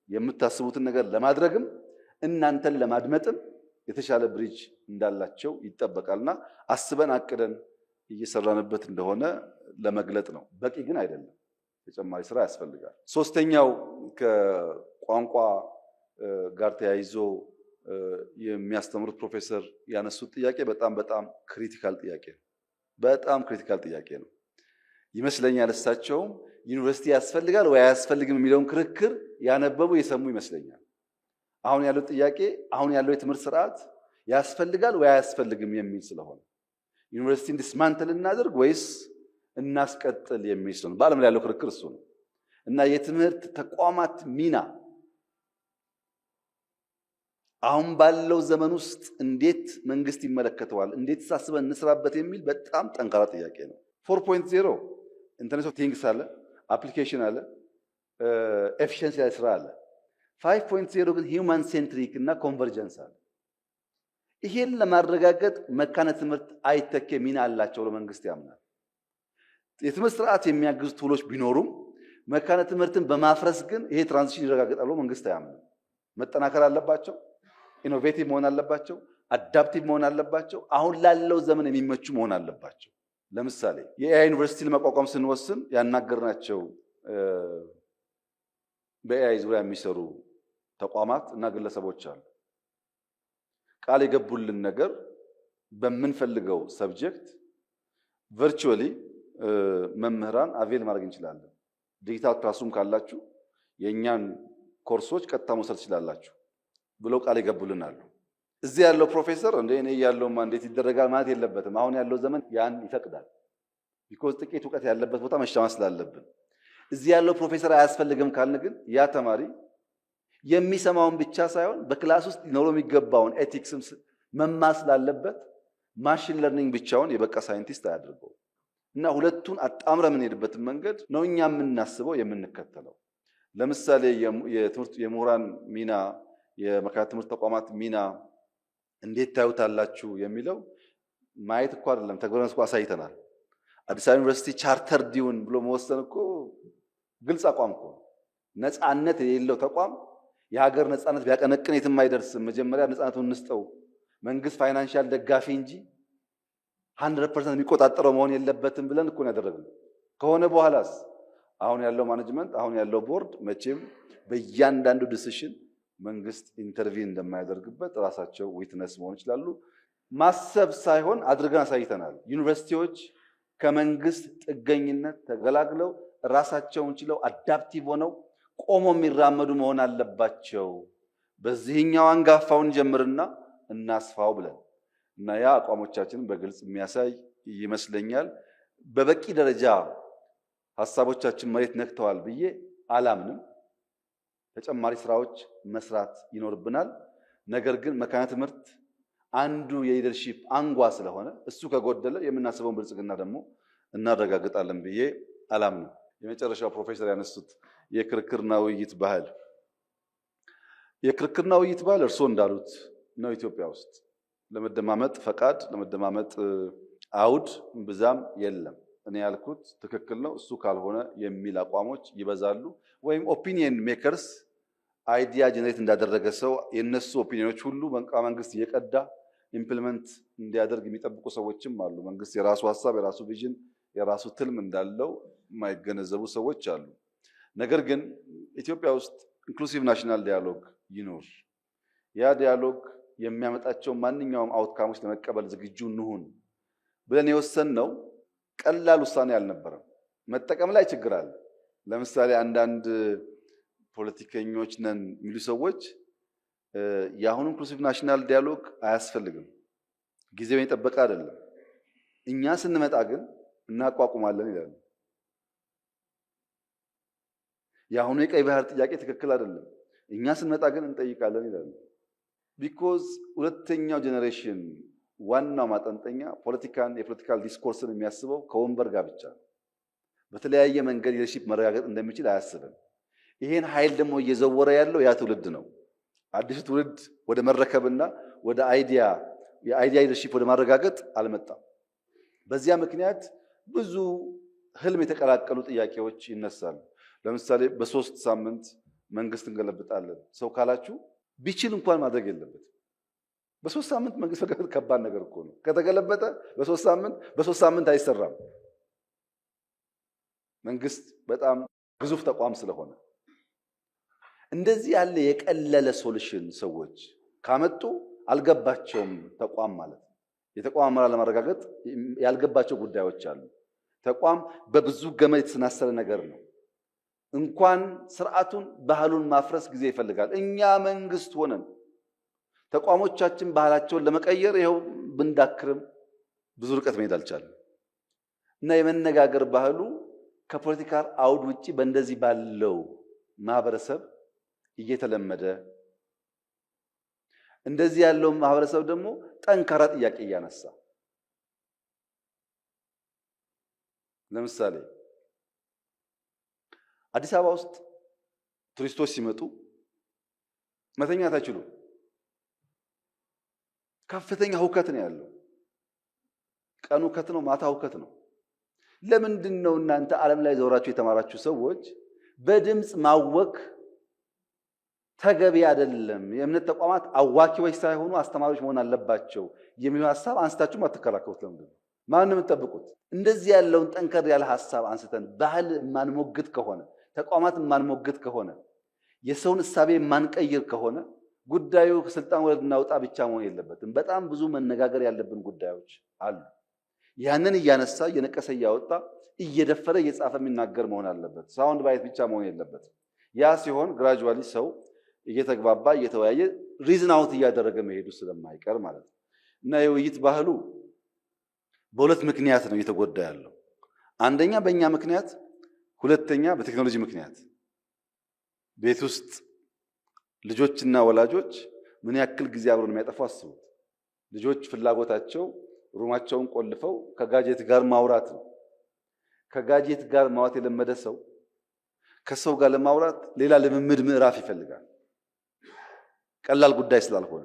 የምታስቡትን ነገር ለማድረግም እናንተን ለማድመጥም የተሻለ ብሪጅ እንዳላቸው ይጠበቃልና አስበን አቅደን እየሰራንበት እንደሆነ ለመግለጥ ነው። በቂ ግን አይደለም። ተጨማሪ ስራ ያስፈልጋል። ሶስተኛው ከቋንቋ ጋር ተያይዞ የሚያስተምሩት ፕሮፌሰር ያነሱት ጥያቄ በጣም ክሪቲካል ጥያቄ ነው። በጣም ክሪቲካል ጥያቄ ነው ይመስለኛል። እሳቸውም ዩኒቨርሲቲ ያስፈልጋል ወይ አያስፈልግም የሚለውን ክርክር ያነበቡ የሰሙ ይመስለኛል። አሁን ያለው ጥያቄ አሁን ያለው የትምህርት ስርዓት ያስፈልጋል ወይ አያስፈልግም የሚል ስለሆነ ዩኒቨርሲቲ ዲስማንትል እናድርግ ወይስ እናስቀጥል የሚል ስለሆነ በዓለም ላይ ያለው ክርክር እሱ ነው እና የትምህርት ተቋማት ሚና አሁን ባለው ዘመን ውስጥ እንዴት መንግስት ይመለከተዋል፣ እንዴት ሳስበን እንስራበት የሚል በጣም ጠንካራ ጥያቄ ነው። 4.0 ኢንተርኔት ኦፍ ቲንግስ አለ፣ አፕሊኬሽን አለ፣ ኤፊሺየንሲ ላይ ስራ አለ። 5.0 ግን ሂውማን ሴንትሪክ እና ኮንቨርጀንስ አለ። ይሄን ለማረጋገጥ መካነ ትምህርት አይተኬ ሚና አላቸው ለመንግስት ያምናል። የትምህርት ስርዓት የሚያግዙ ቱሎች ቢኖሩም መካነ ትምህርትን በማፍረስ ግን ይሄ ትራንዚሽን ይረጋገጣል ብሎ መንግስት አያምንም። መጠናከር አለባቸው፣ ኢኖቬቲቭ መሆን አለባቸው፣ አዳፕቲቭ መሆን አለባቸው፣ አሁን ላለው ዘመን የሚመቹ መሆን አለባቸው። ለምሳሌ የኤአይ ዩኒቨርሲቲ ለማቋቋም ስንወስን ያናገርናቸው በኤአይ ዙሪያ የሚሰሩ ተቋማት እና ግለሰቦች አሉ። ቃል የገቡልን ነገር በምንፈልገው ሰብጀክት ቨርቹዋሊ መምህራን አቬል ማድረግ እንችላለን። ዲጂታል ክላስሩም ካላችሁ የእኛን ኮርሶች ቀጥታ መውሰድ ትችላላችሁ ብለው ቃል ይገቡልን አሉ። እዚህ ያለው ፕሮፌሰር እንደ እኔ ያለውማ እንዴት ይደረጋል ማለት የለበትም። አሁን ያለው ዘመን ያን ይፈቅዳል። ቢኮዝ ጥቂት እውቀት ያለበት ቦታ መሻማት ስላለብን እዚህ ያለው ፕሮፌሰር አያስፈልግም ካልን ግን ያ ተማሪ የሚሰማውን ብቻ ሳይሆን በክላስ ውስጥ ሊኖረው የሚገባውን ኤቲክስም መማር ስላለበት ማሽን ለርኒንግ ብቻውን የበቃ ሳይንቲስት አያደርገው እና ሁለቱን አጣምረ የምንሄድበትን መንገድ ነው እኛ የምናስበው የምንከተለው። ለምሳሌ የምሁራን ሚና የመካነ ትምህርት ተቋማት ሚና እንዴት ታዩታላችሁ የሚለው ማየት እኮ አይደለም ተግባራን እኮ አሳይተናል። አዲስ አበባ ዩኒቨርሲቲ ቻርተር ዲውን ብሎ መወሰን እኮ ግልጽ አቋም እኮ ነፃነት የሌለው ተቋም የሀገር ነፃነት ቢያቀነቅን የትም አይደርስም። መጀመሪያ ነፃነቱን እንስጠው። መንግስት ፋይናንሻል ደጋፊ እንጂ 100% የሚቆጣጠረው መሆን የለበትም ብለን እኮ ነው ያደረግነው። ከሆነ በኋላስ አሁን ያለው ማኔጅመንት አሁን ያለው ቦርድ መቼም በእያንዳንዱ ዲሲሽን መንግስት ኢንተርቪን እንደማያደርግበት ራሳቸው ዊትነስ መሆን ይችላሉ። ማሰብ ሳይሆን አድርገን አሳይተናል። ዩኒቨርሲቲዎች ከመንግስት ጥገኝነት ተገላግለው ራሳቸውን ችለው አዳፕቲቭ ሆነው ቆሞ የሚራመዱ መሆን አለባቸው። በዚህኛው አንጋፋውን ጀምርና እናስፋው ብለን እና ያ አቋሞቻችንን በግልጽ የሚያሳይ ይመስለኛል። በበቂ ደረጃ ሀሳቦቻችን መሬት ነክተዋል ብዬ አላምንም። ተጨማሪ ስራዎች መስራት ይኖርብናል። ነገር ግን መካነ ትምህርት አንዱ የሊደርሺፕ አንጓ ስለሆነ እሱ ከጎደለ የምናስበውን ብልጽግና ደግሞ እናረጋግጣለን ብዬ አላምንም። የመጨረሻው ፕሮፌሰር ያነሱት የክርክርና ውይይት ባህል እርስዎ እንዳሉት ነው። ኢትዮጵያ ውስጥ ለመደማመጥ ፈቃድ ለመደማመጥ አውድ ብዛም የለም። እኔ ያልኩት ትክክል ነው፣ እሱ ካልሆነ የሚል አቋሞች ይበዛሉ። ወይም ኦፒኒየን ሜከርስ አይዲያ ጀነሬት እንዳደረገ ሰው የነሱ ኦፒኒዮኖች ሁሉ መንግስት እየቀዳ ኢምፕሊመንት እንዲያደርግ የሚጠብቁ ሰዎችም አሉ። መንግስት የራሱ ሀሳብ፣ የራሱ ቪዥን፣ የራሱ ትልም እንዳለው የማይገነዘቡ ሰዎች አሉ። ነገር ግን ኢትዮጵያ ውስጥ ኢንክሉሲቭ ናሽናል ዲያሎግ ይኖር። ያ ዲያሎግ የሚያመጣቸው ማንኛውም አውትካሞች ለመቀበል ዝግጁ እንሁን ብለን የወሰንነው ቀላል ውሳኔ አልነበረም። መጠቀም ላይ ችግር አለ። ለምሳሌ አንዳንድ ፖለቲከኞች ነን የሚሉ ሰዎች የአሁኑ ኢንክሉሲቭ ናሽናል ዲያሎግ አያስፈልግም፣ ጊዜውን የጠበቀ አይደለም፣ እኛ ስንመጣ ግን እናቋቁማለን ይላሉ። የአሁኑ የቀይ ባህር ጥያቄ ትክክል አይደለም፣ እኛ ስንመጣ ግን እንጠይቃለን ይላሉ። ቢኮዝ ሁለተኛው ጄኔሬሽን ዋናው ማጠንጠኛ ፖለቲካን የፖለቲካል ዲስኮርስን የሚያስበው ከወንበር ጋር ብቻ ነው። በተለያየ መንገድ ሊደርሺፕ መረጋገጥ እንደሚችል አያስብም። ይሄን ኃይል ደግሞ እየዘወረ ያለው ያ ትውልድ ነው። አዲሱ ትውልድ ወደ መረከብና ወደ የአይዲያ ሊደርሺፕ ወደ ማረጋገጥ አልመጣም። በዚያ ምክንያት ብዙ ህልም የተቀላቀሉ ጥያቄዎች ይነሳሉ። ለምሳሌ በ3 ሳምንት መንግስት እንገለብጣለን ሰው ካላችሁ ቢችል እንኳን ማድረግ የለበትም። በ3 ሳምንት መንግስት መገልበጥ ከባድ ነገር እኮ ነው። ከተገለበጠ በ3 ሳምንት አይሰራም። መንግስት በጣም ግዙፍ ተቋም ስለሆነ እንደዚህ ያለ የቀለለ ሶሉሽን ሰዎች ካመጡ አልገባቸውም ተቋም ማለት ነው። የተቋም አመራር ለማረጋገጥ ያልገባቸው ጉዳዮች አሉ። ተቋም በብዙ ገመድ የተሰናሰለ ነገር ነው። እንኳን ስርዓቱን ባህሉን ማፍረስ ጊዜ ይፈልጋል። እኛ መንግስት ሆነን ተቋሞቻችን ባህላቸውን ለመቀየር ይኸው ብንዳክርም ብዙ ርቀት መሄድ አልቻለም እና የመነጋገር ባህሉ ከፖለቲካ አውድ ውጪ በእንደዚህ ባለው ማህበረሰብ እየተለመደ እንደዚህ ያለው ማህበረሰብ ደግሞ ጠንካራ ጥያቄ እያነሳ ለምሳሌ አዲስ አበባ ውስጥ ቱሪስቶች ሲመጡ መተኛት አይችሉም። ከፍተኛ ሁከት ነው ያለው። ቀኑ ሁከት ነው፣ ማታ ሁከት ነው። ለምንድን ነው እናንተ ዓለም ላይ ዘውራችሁ የተማራችሁ ሰዎች በድምፅ ማወክ ተገቢ አይደለም፣ የእምነት ተቋማት አዋኪዎች ሳይሆኑ አስተማሪዎች መሆን አለባቸው የሚለው ሐሳብ አንስታችሁ ማትከራከሩት ለምንድን ነው? ማንንም ተጠብቁት። እንደዚህ ያለውን ጠንከር ያለ ሐሳብ አንስተን ባህል ማንሞግት ከሆነ ተቋማት ማንሞግት ከሆነ የሰውን እሳቤ ማንቀይር ከሆነ ጉዳዩ ከስልጣን ወለድና ውጣ ብቻ መሆን የለበትም። በጣም ብዙ መነጋገር ያለብን ጉዳዮች አሉ። ያንን እያነሳ እየነቀሰ እያወጣ እየደፈረ እየጻፈ የሚናገር መሆን አለበት። ሳውንድ ባይት ብቻ መሆን የለበትም። ያ ሲሆን ግራጁዋሊ ሰው እየተግባባ እየተወያየ ሪዝን አውት እያደረገ መሄዱ ስለማይቀር ማለት ነው። እና የውይይት ባህሉ በሁለት ምክንያት ነው እየተጎዳ ያለው። አንደኛ በእኛ ምክንያት፣ ሁለተኛ በቴክኖሎጂ ምክንያት። ቤት ውስጥ ልጆችና ወላጆች ምን ያክል ጊዜ አብረው የሚያጠፉ አስቡት። ልጆች ፍላጎታቸው ሩማቸውን ቆልፈው ከጋጀት ጋር ማውራት ነው። ከጋጀት ጋር ማውራት የለመደ ሰው ከሰው ጋር ለማውራት ሌላ ልምምድ ምዕራፍ ይፈልጋል። ቀላል ጉዳይ ስላልሆነ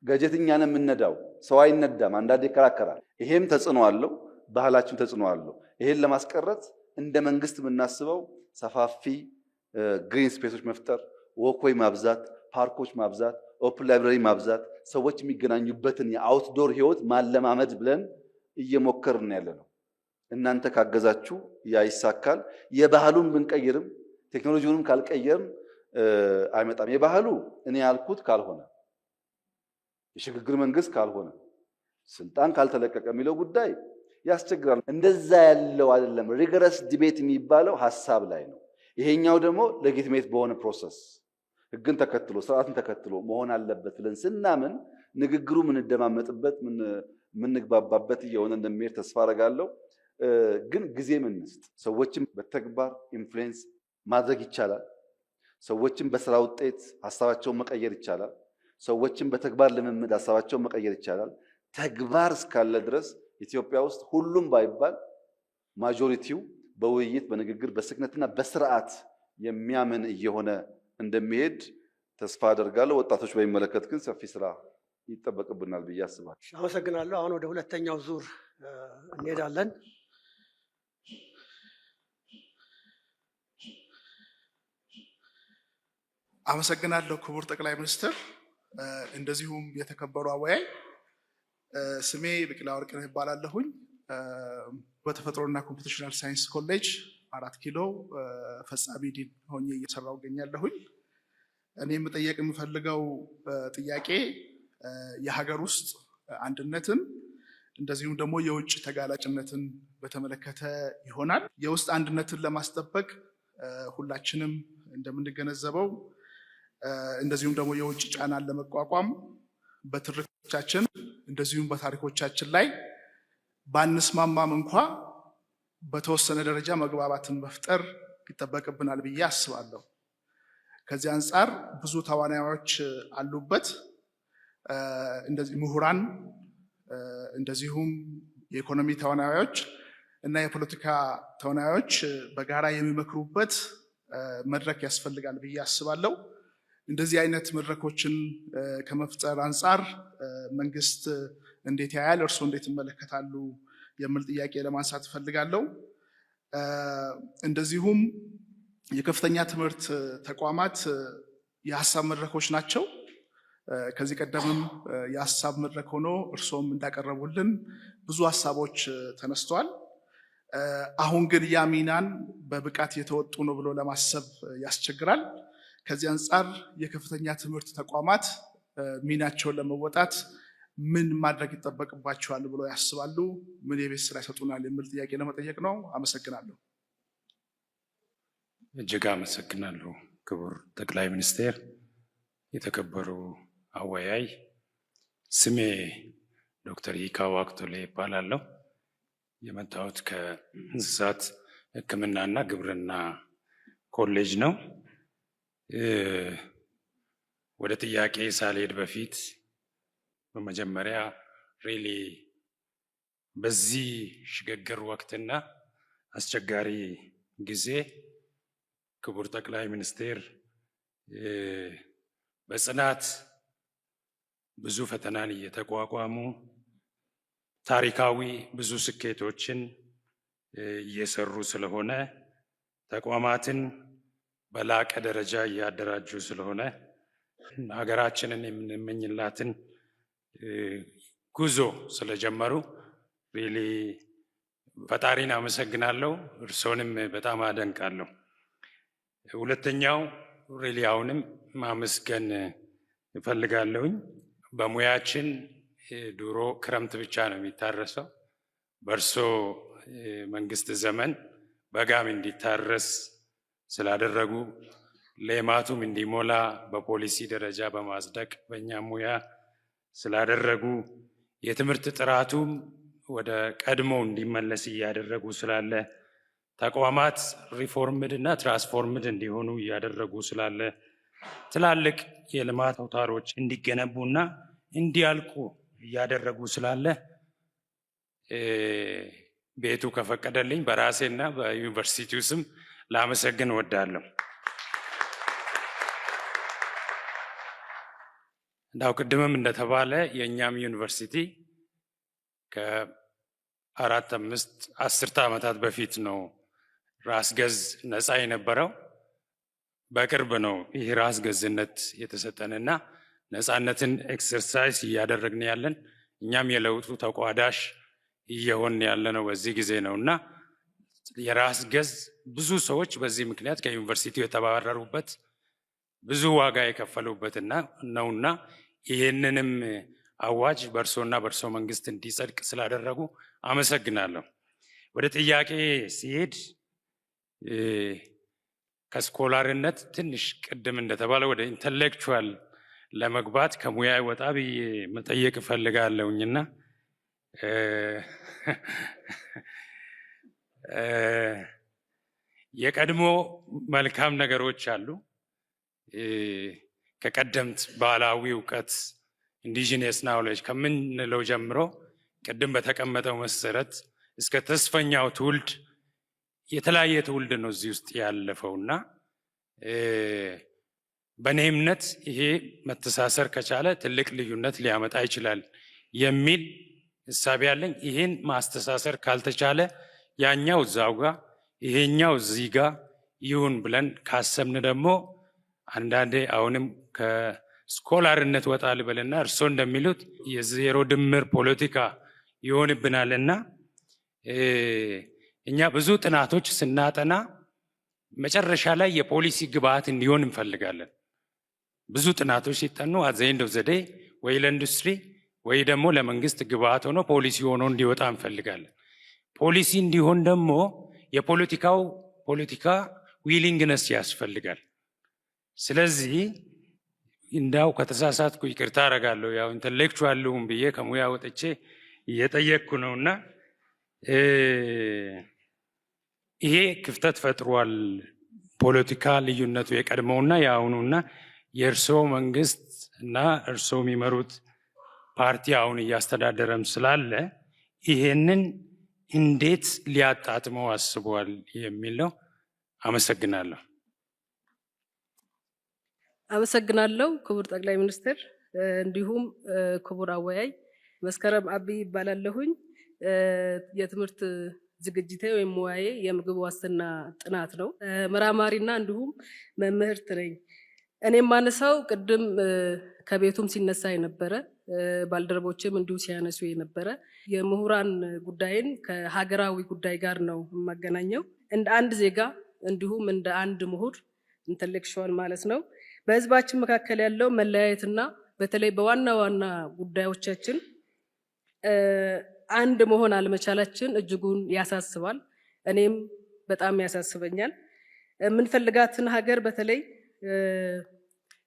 ጋጀትኛ ነው የምንነዳው፣ ሰው አይነዳም። አንዳንዴ ይከራከራል። ይሄም ተጽዕኖ አለው፣ ባህላችን ተጽዕኖ አለው። ይሄን ለማስቀረት እንደ መንግስት የምናስበው ሰፋፊ ግሪን ስፔሶች መፍጠር፣ ወክዌይ ማብዛት፣ ፓርኮች ማብዛት፣ ኦፕን ላይብረሪ ማብዛት፣ ሰዎች የሚገናኙበትን የአውትዶር ህይወት ማለማመድ ብለን እየሞከርን ያለ ነው። እናንተ ካገዛችሁ ያ ይሳካል። የባህሉን ብንቀይርም ቴክኖሎጂውንም ካልቀየርን አይመጣም። የባህሉ እኔ ያልኩት ካልሆነ የሽግግር መንግስት ካልሆነ ስልጣን ካልተለቀቀ የሚለው ጉዳይ ያስቸግራል። እንደዛ ያለው አይደለም። ሪገረስ ዲቤት የሚባለው ሐሳብ ላይ ነው። ይሄኛው ደግሞ ሌጂቲሜት በሆነ ፕሮሰስ ህግን ተከትሎ ስርዓትን ተከትሎ መሆን አለበት ብለን ስናምን ንግግሩ ምንደማመጥበት ምንግባባበት እየሆነ እንደሚሄድ ተስፋ አደርጋለሁ። ግን ጊዜ እንስጥ። ሰዎችን በተግባር ኢንፍሉዌንስ ማድረግ ይቻላል። ሰዎችን በስራ ውጤት ሐሳባቸውን መቀየር ይቻላል። ሰዎችን በተግባር ልምምድ ሐሳባቸውን መቀየር ይቻላል። ተግባር እስካለ ድረስ ኢትዮጵያ ውስጥ ሁሉም ባይባል ማጆሪቲው በውይይት በንግግር በስክነትና በስርዓት የሚያምን እየሆነ እንደሚሄድ ተስፋ አደርጋለሁ። ወጣቶች በሚመለከት ግን ሰፊ ስራ ይጠበቅብናል ብዬ አስባለሁ። አመሰግናለሁ። አሁን ወደ ሁለተኛው ዙር እንሄዳለን። አመሰግናለሁ ክቡር ጠቅላይ ሚኒስትር፣ እንደዚሁም የተከበሩ አወያይ። ስሜ ብቅላ ወርቅነህ ይባላለሁኝ። በተፈጥሮና ኮምፒውቴሽናል ሳይንስ ኮሌጅ 4 ኪሎ ፈጻሚ ዲን ሆኜ እየሰራሁ እገኛለሁኝ። እኔ መጠየቅ የምፈልገው ጥያቄ የሀገር ውስጥ አንድነትን እንደዚሁም ደግሞ የውጭ ተጋላጭነትን በተመለከተ ይሆናል። የውስጥ አንድነትን ለማስጠበቅ ሁላችንም እንደምንገነዘበው እንደዚሁም ደግሞ የውጭ ጫናን ለመቋቋም በትርክቶቻችን እንደዚሁም በታሪኮቻችን ላይ ባንስማማም እንኳ በተወሰነ ደረጃ መግባባትን መፍጠር ይጠበቅብናል ብዬ አስባለሁ። ከዚህ አንጻር ብዙ ተዋናዮች አሉበት። እንደዚህ ምሁራን፣ እንደዚሁም የኢኮኖሚ ተዋናዮች እና የፖለቲካ ተዋናዮች በጋራ የሚመክሩበት መድረክ ያስፈልጋል ብዬ አስባለሁ። እንደዚህ አይነት መድረኮችን ከመፍጠር አንጻር መንግስት እንዴት ያያል፣ እርስዎ እንዴት ይመለከታሉ የሚል ጥያቄ ለማንሳት እፈልጋለሁ። እንደዚሁም የከፍተኛ ትምህርት ተቋማት የሀሳብ መድረኮች ናቸው። ከዚህ ቀደምም የሀሳብ መድረክ ሆኖ እርሶም እንዳቀረቡልን ብዙ ሀሳቦች ተነስተዋል። አሁን ግን ያ ሚናን በብቃት የተወጡ ነው ብሎ ለማሰብ ያስቸግራል። ከዚህ አንጻር የከፍተኛ ትምህርት ተቋማት ሚናቸውን ለመወጣት ምን ማድረግ ይጠበቅባቸዋል ብሎ ያስባሉ? ምን የቤት ስራ ይሰጡናል የሚል ጥያቄ ለመጠየቅ ነው። አመሰግናለሁ። እጅግ አመሰግናለሁ ክቡር ጠቅላይ ሚኒስቴር። የተከበሩ አወያይ፣ ስሜ ዶክተር ሂካው አክቶሌ ይባላለሁ። የመጣሁት ከእንስሳት ሕክምናና ግብርና ኮሌጅ ነው። ወደ ጥያቄ ሳልሄድ በፊት በመጀመሪያ ሪሊ በዚህ ሽግግር ወቅትና አስቸጋሪ ጊዜ ክቡር ጠቅላይ ሚኒስቴር በጽናት ብዙ ፈተናን እየተቋቋሙ ታሪካዊ ብዙ ስኬቶችን እየሰሩ ስለሆነ ተቋማትን በላቀ ደረጃ እያደራጁ ስለሆነ ሀገራችንን የምንመኝላትን ጉዞ ስለጀመሩ ሪሊ ፈጣሪን አመሰግናለሁ። እርሶንም በጣም አደንቃለሁ። ሁለተኛው ሪሊ አሁንም ማመስገን እፈልጋለሁኝ። በሙያችን ድሮ ክረምት ብቻ ነው የሚታረሰው። በእርሶ መንግስት ዘመን በጋም እንዲታረስ ስላደረጉ ሌማቱም እንዲሞላ በፖሊሲ ደረጃ በማጽደቅ በእኛ ሙያ ስላደረጉ የትምህርት ጥራቱም ወደ ቀድሞ እንዲመለስ እያደረጉ ስላለ ተቋማት ሪፎርምድ እና ትራንስፎርምድ እንዲሆኑ እያደረጉ ስላለ ትላልቅ የልማት አውታሮች እንዲገነቡና እንዲያልቁ እያደረጉ ስላለ ቤቱ ከፈቀደልኝ በራሴና በዩኒቨርሲቲው ስም ላመሰግን እወዳለሁ። እንዳው ቅድምም እንደተባለ የእኛም ዩኒቨርሲቲ ከ4 5 10 ዓመታት በፊት ነው ራስ ገዝ ነፃ የነበረው። በቅርብ ነው ይህ ራስ ገዝነት የተሰጠንና ነፃነትን ኤክሰርሳይዝ እያደረግን ያለን እኛም የለውጡ ተቋዳሽ እየሆን ያለ ነው በዚህ ጊዜ ነውና የራስ ገዝ ብዙ ሰዎች በዚህ ምክንያት ከዩኒቨርሲቲው የተባረሩበት ብዙ ዋጋ የከፈሉበትና ነውና ይህንንም አዋጅ በእርሶና በእርሶ መንግስት እንዲጸድቅ ስላደረጉ አመሰግናለሁ። ወደ ጥያቄ ሲሄድ ከስኮላርነት ትንሽ ቅድም እንደተባለ ወደ ኢንተሌክቹዋል ለመግባት ከሙያ ወጣ ብዬ መጠየቅ እፈልጋለሁኝና የቀድሞ መልካም ነገሮች አሉ። ከቀደምት ባህላዊ እውቀት ኢንዲጂነስ ናውሌጅ ከምንለው ጀምሮ ቅድም በተቀመጠው መሰረት እስከ ተስፈኛው ትውልድ የተለያየ ትውልድ ነው እዚህ ውስጥ ያለፈውና በእኔ እምነት ይሄ መተሳሰር ከቻለ ትልቅ ልዩነት ሊያመጣ ይችላል የሚል እሳቤ ያለኝ። ይሄን ማስተሳሰር ካልተቻለ ያኛው እዛው ጋር ይሄኛው እዚህ ጋር ይሁን ብለን ካሰብን ደግሞ አንዳንዴ አሁንም ከስኮላርነት ወጣ ልበልና እርሶ እንደሚሉት የዜሮ ድምር ፖለቲካ ይሆንብናልና እኛ ብዙ ጥናቶች ስናጠና መጨረሻ ላይ የፖሊሲ ግብዓት እንዲሆን እንፈልጋለን። ብዙ ጥናቶች ሲጠኑ አዘይንዶ ዘዴ ወይ ለኢንዱስትሪ ወይ ደግሞ ለመንግስት ግብዓት ሆኖ ፖሊሲ ሆኖ እንዲወጣ እንፈልጋለን። ፖሊሲ እንዲሆን ደግሞ የፖለቲካው ፖለቲካ ዊሊንግነስ ያስፈልጋል። ስለዚህ እንዳው ከተሳሳትኩ ይቅርታ አደርጋለሁ። ያው ኢንተሌክቹዋልም ብዬ ከሙያ ወጥቼ እየጠየቅኩ ነውና ይሄ ክፍተት ፈጥሯል። ፖለቲካ ልዩነቱ የቀድሞውና የአሁኑና የእርሶ መንግስት እና እርሶ የሚመሩት ፓርቲ አሁን እያስተዳደረም ስላለ ይሄንን እንዴት ሊያጣጥመው አስቧል የሚል ነው። አመሰግናለሁ። አመሰግናለሁ ክቡር ጠቅላይ ሚኒስትር፣ እንዲሁም ክቡር አወያይ። መስከረም አብይ ይባላለሁኝ። የትምህርት ዝግጅቴ ወይም ሙያዬ የምግብ ዋስትና ጥናት ነው። መራማሪና እንዲሁም መምህርት ነኝ። እኔም ማነሳው ቅድም ከቤቱም ሲነሳ የነበረ ባልደረቦችም እንዲሁ ሲያነሱ የነበረ የምሁራን ጉዳይን ከሀገራዊ ጉዳይ ጋር ነው የማገናኘው። እንደ አንድ ዜጋ እንዲሁም እንደ አንድ ምሁር ኢንተሌክቹዋል ማለት ነው በህዝባችን መካከል ያለው መለያየትና በተለይ በዋና ዋና ጉዳዮቻችን አንድ መሆን አለመቻላችን እጅጉን ያሳስባል። እኔም በጣም ያሳስበኛል። የምንፈልጋትን ሀገር በተለይ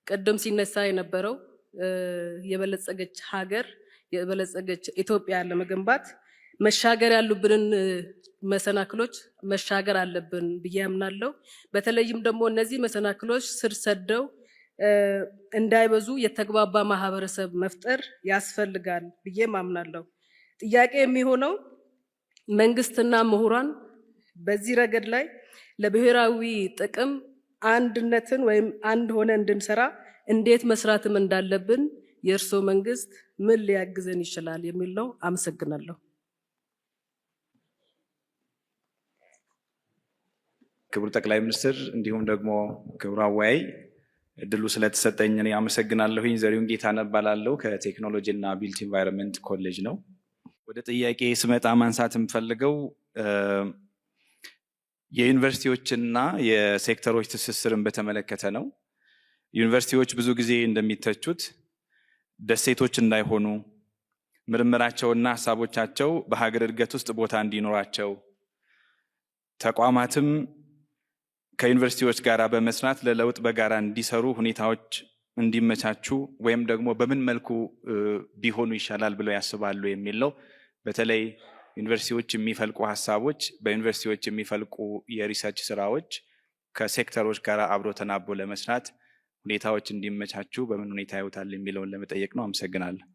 ቅድም ሲነሳ የነበረው የበለጸገች ሀገር የበለጸገች ኢትዮጵያ ለመገንባት መሻገር ያሉብንን መሰናክሎች መሻገር አለብን ብዬ አምናለሁ። በተለይም ደግሞ እነዚህ መሰናክሎች ስር ሰደው እንዳይበዙ የተግባባ ማህበረሰብ መፍጠር ያስፈልጋል ብዬ አምናለሁ። ጥያቄ የሚሆነው መንግስትና ምሁራን በዚህ ረገድ ላይ ለብሔራዊ ጥቅም አንድነትን ወይም አንድ ሆነ እንድንሰራ እንዴት መስራትም እንዳለብን የእርሶ መንግስት ምን ሊያግዘን ይችላል የሚል ነው። አመሰግናለሁ። ክቡር ጠቅላይ ሚኒስትር እንዲሁም ደግሞ ክቡር አወያይ እድሉ ስለተሰጠኝ እኔ አመሰግናለሁኝ። ዘሪሁን ጌታነህ እባላለሁ ከቴክኖሎጂ እና ቢልት ኢንቫይሮንመንት ኮሌጅ ነው። ወደ ጥያቄ ስመጣ ማንሳት የምፈልገው የዩኒቨርሲቲዎችና የሴክተሮች ትስስርን በተመለከተ ነው። ዩኒቨርሲቲዎች ብዙ ጊዜ እንደሚተቹት ደሴቶች እንዳይሆኑ ምርምራቸውና ሀሳቦቻቸው በሀገር እድገት ውስጥ ቦታ እንዲኖራቸው ተቋማትም ከዩኒቨርሲቲዎች ጋር በመስራት ለለውጥ በጋራ እንዲሰሩ ሁኔታዎች እንዲመቻቹ ወይም ደግሞ በምን መልኩ ቢሆኑ ይሻላል ብለው ያስባሉ የሚል ነው። በተለይ ዩኒቨርሲቲዎች የሚፈልቁ ሀሳቦች በዩኒቨርሲቲዎች የሚፈልቁ የሪሰርች ስራዎች ከሴክተሮች ጋር አብሮ ተናቦ ለመስራት ሁኔታዎች እንዲመቻቹ በምን ሁኔታ ያዩታል የሚለውን ለመጠየቅ ነው። አመሰግናለሁ።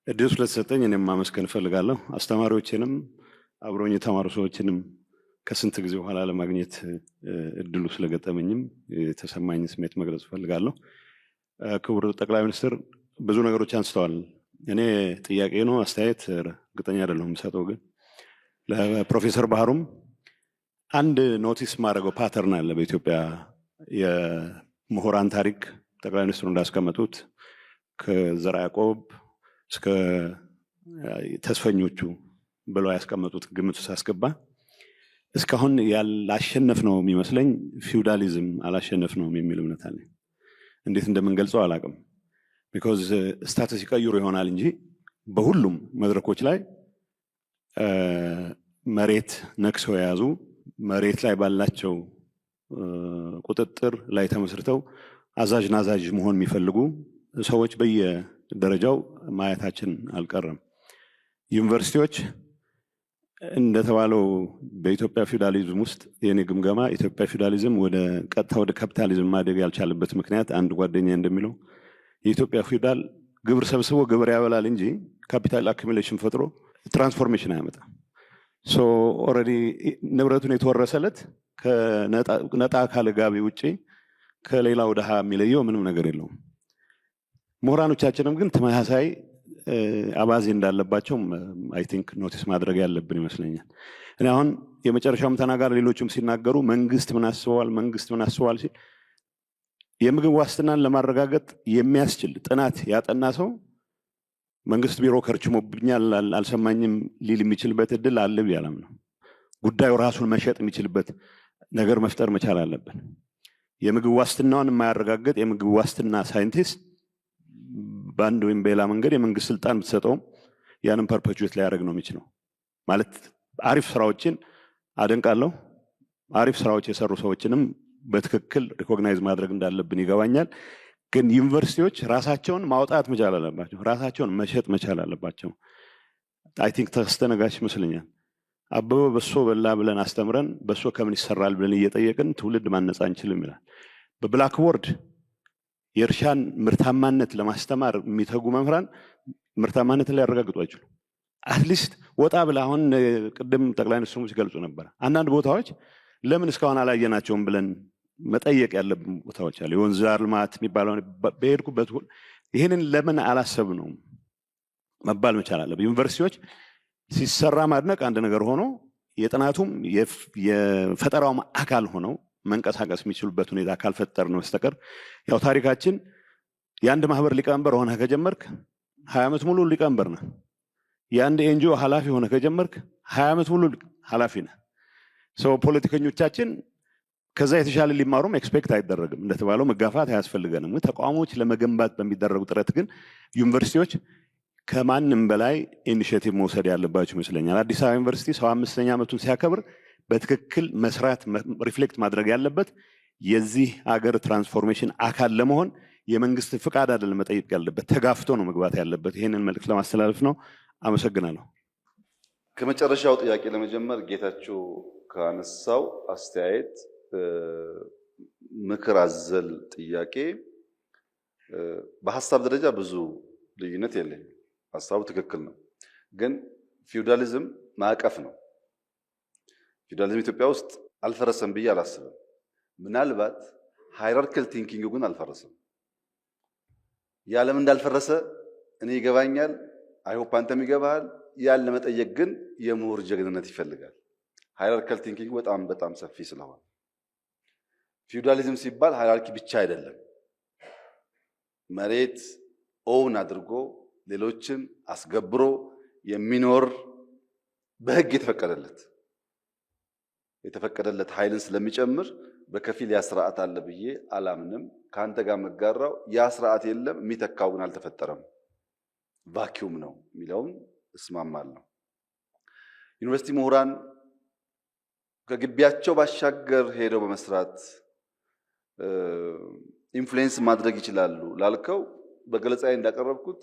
እድሉ ስለተሰጠኝ እኔም ማመስገን እፈልጋለሁ። አስተማሪዎችንም አብሮኝ የተማሩ ሰዎችንም ከስንት ጊዜ በኋላ ለማግኘት እድሉ ስለገጠመኝም የተሰማኝ ስሜት መግለጽ እፈልጋለሁ። ክቡር ጠቅላይ ሚኒስትር ብዙ ነገሮች አንስተዋል። እኔ ጥያቄ ነው አስተያየት እርግጠኛ አይደለሁም የምሰጠው፣ ግን ለፕሮፌሰር ባህሩም አንድ ኖቲስ ማድረገው ፓተርን አለ በኢትዮጵያ የምሁራን ታሪክ። ጠቅላይ ሚኒስትሩ እንዳስቀመጡት ከዘርዓ ያዕቆብ እስከ ተስፈኞቹ ብለው ያስቀመጡት ግምት ውስጥ አስገባ እስካሁን ያላሸነፍ ነው የሚመስለኝ ፊውዳሊዝም አላሸነፍ ነው የሚል እምነት አለ። እንዴት እንደምንገልጸው አላውቅም። ቢኮዝ ስታተስ ይቀይሩ ይሆናል እንጂ በሁሉም መድረኮች ላይ መሬት ነክሰው የያዙ መሬት ላይ ባላቸው ቁጥጥር ላይ ተመስርተው አዛዥ ናዛዥ መሆን የሚፈልጉ ሰዎች በየደረጃው ማየታችን አልቀረም። ዩኒቨርሲቲዎች እንደተባለው በኢትዮጵያ ፊውዳሊዝም ውስጥ የኔ ግምገማ ኢትዮጵያ ፊውዳሊዝም ወደ ቀጥታ ወደ ካፒታሊዝም ማደግ ያልቻለበት ምክንያት አንድ ጓደኛ እንደሚለው የኢትዮጵያ ፊውዳል ግብር ሰብስቦ ግብር ያበላል እንጂ ካፒታል አኩሙሌሽን ፈጥሮ ትራንስፎርሜሽን አያመጣም። ሶ ኦልሬዲ ንብረቱን የተወረሰለት ከነጣ ካለ ጋቢ ውጪ ከሌላው ድሃ የሚለየው ምንም ነገር የለውም። ምሁራኖቻችንም ግን ተመሳሳይ አባዜ እንዳለባቸው አይ ቲንክ ኖቲስ ማድረግ ያለብን ይመስለኛል። እኔ አሁን የመጨረሻውም ተናጋሪ ሌሎችም ሲናገሩ መንግስት ምን አስበዋል ሲል የምግብ ዋስትናን ለማረጋገጥ የሚያስችል ጥናት ያጠና ሰው መንግስት ቢሮ ከርችሞብኛል አልሰማኝም ሊል የሚችልበት እድል አለ ብዬ አላምንም። ጉዳዩ ራሱን መሸጥ የሚችልበት ነገር መፍጠር መቻል አለብን። የምግብ ዋስትናውን የማያረጋግጥ የምግብ ዋስትና ሳይንቲስት በአንድ ወይም በሌላ መንገድ የመንግስት ስልጣን ብትሰጠውም ያንን ፐርፔቹዌት ሊያደርግ ነው የሚችለው። ማለት አሪፍ ስራዎችን አደንቃለሁ። አሪፍ ስራዎች የሰሩ ሰዎችንም በትክክል ሪኮግናይዝ ማድረግ እንዳለብን ይገባኛል። ግን ዩኒቨርሲቲዎች ራሳቸውን ማውጣት መቻል አለባቸው። ራሳቸውን መሸጥ መቻል አለባቸው። አይ ቲንክ ተስተነጋሽ ይመስለኛል። አበበ በሶ በላ ብለን አስተምረን በሶ ከምን ይሰራል ብለን እየጠየቅን ትውልድ ማነጽ አንችልም ይላል። በብላክቦርድ የእርሻን ምርታማነት ለማስተማር የሚተጉ መምህራን ምርታማነትን ሊያረጋግጡ አይችሉም። አትሊስት ወጣ ብላ አሁን ቅድም ጠቅላይ ሚኒስትሩ ሲገልጹ ነበር አንዳንድ ቦታዎች ለምን እስካሁን አላየናቸውም ብለን መጠየቅ ያለብን ቦታዎች አሉ። የወንዝ ዳር ልማት የሚባለው በሄድኩበት ይህንን ለምን አላሰብነውም መባል መቻል አለብን። ዩኒቨርሲቲዎች ሲሰራ ማድነቅ አንድ ነገር ሆኖ የጥናቱም የፈጠራውም አካል ሆነው መንቀሳቀስ የሚችሉበት ሁኔታ ካልፈጠር ነው በስተቀር ያው ታሪካችን የአንድ ማህበር ሊቀመንበር ሆነ ከጀመርክ 20 ዓመት ሙሉ ሊቀመንበር ነህ። የአንድ ኤንጂኦ ኃላፊ ሆነ ከጀመርክ 20 ዓመት ሙሉ ኃላፊ ነህ። ፖለቲከኞቻችን ከዛ የተሻለ ሊማሩም ኤክስፔክት አይደረግም። እንደተባለው መጋፋት አያስፈልገንም። ተቋሞች ለመገንባት በሚደረጉ ጥረት ግን ዩኒቨርሲቲዎች ከማንም በላይ ኢኒሼቲቭ መውሰድ ያለባቸው ይመስለኛል። አዲስ አበባ ዩኒቨርሲቲ 75ኛ ዓመቱን ሲያከብር በትክክል መስራት ሪፍሌክት ማድረግ ያለበት የዚህ አገር ትራንስፎርሜሽን አካል ለመሆን የመንግስት ፍቃድ አይደለም መጠየቅ ያለበት፣ ተጋፍቶ ነው መግባት ያለበት። ይሄንን መልእክት ለማስተላለፍ ነው። አመሰግናለሁ። ከመጨረሻው ጥያቄ ለመጀመር ጌታቸው ካነሳው አስተያየት ምክር አዘል ጥያቄ በሐሳብ ደረጃ ብዙ ልዩነት የለኝም። ሐሳቡ ትክክል ነው። ግን ፊውዳሊዝም ማዕቀፍ ነው። ፊውዳሊዝም ኢትዮጵያ ውስጥ አልፈረሰም ብዬ አላስብም። ምናልባት ሃይራርኪካል ቲንኪንግ ግን አልፈረሰም። ያለም እንዳልፈረሰ እኔ ይገባኛል፣ አይሆፕ አንተም ይገባሃል። ያን ለመጠየቅ ግን የምሁር ጀግንነት ይፈልጋል። ሃይራርኪካል ቲንኪንግ በጣም ሰፊ ስለሆነ ፊውዳሊዝም ሲባል ሃይራርኪ ብቻ አይደለም። መሬት ኦውን አድርጎ ሌሎችን አስገብሮ የሚኖር በህግ የተፈቀደለት ኃይልን ስለሚጨምር በከፊል ያ ስርዓት አለ ብዬ አላምንም። ከአንተ ጋር መጋራው ያ ስርዓት የለም፣ የሚተካው ግን አልተፈጠረም፣ ቫኪዩም ነው የሚለውን እስማማለሁ። ዩኒቨርሲቲ ምሁራን ከግቢያቸው ባሻገር ሄደው በመስራት ኢንፍሉዌንስ ማድረግ ይችላሉ ላልከው በገለጻዬ እንዳቀረብኩት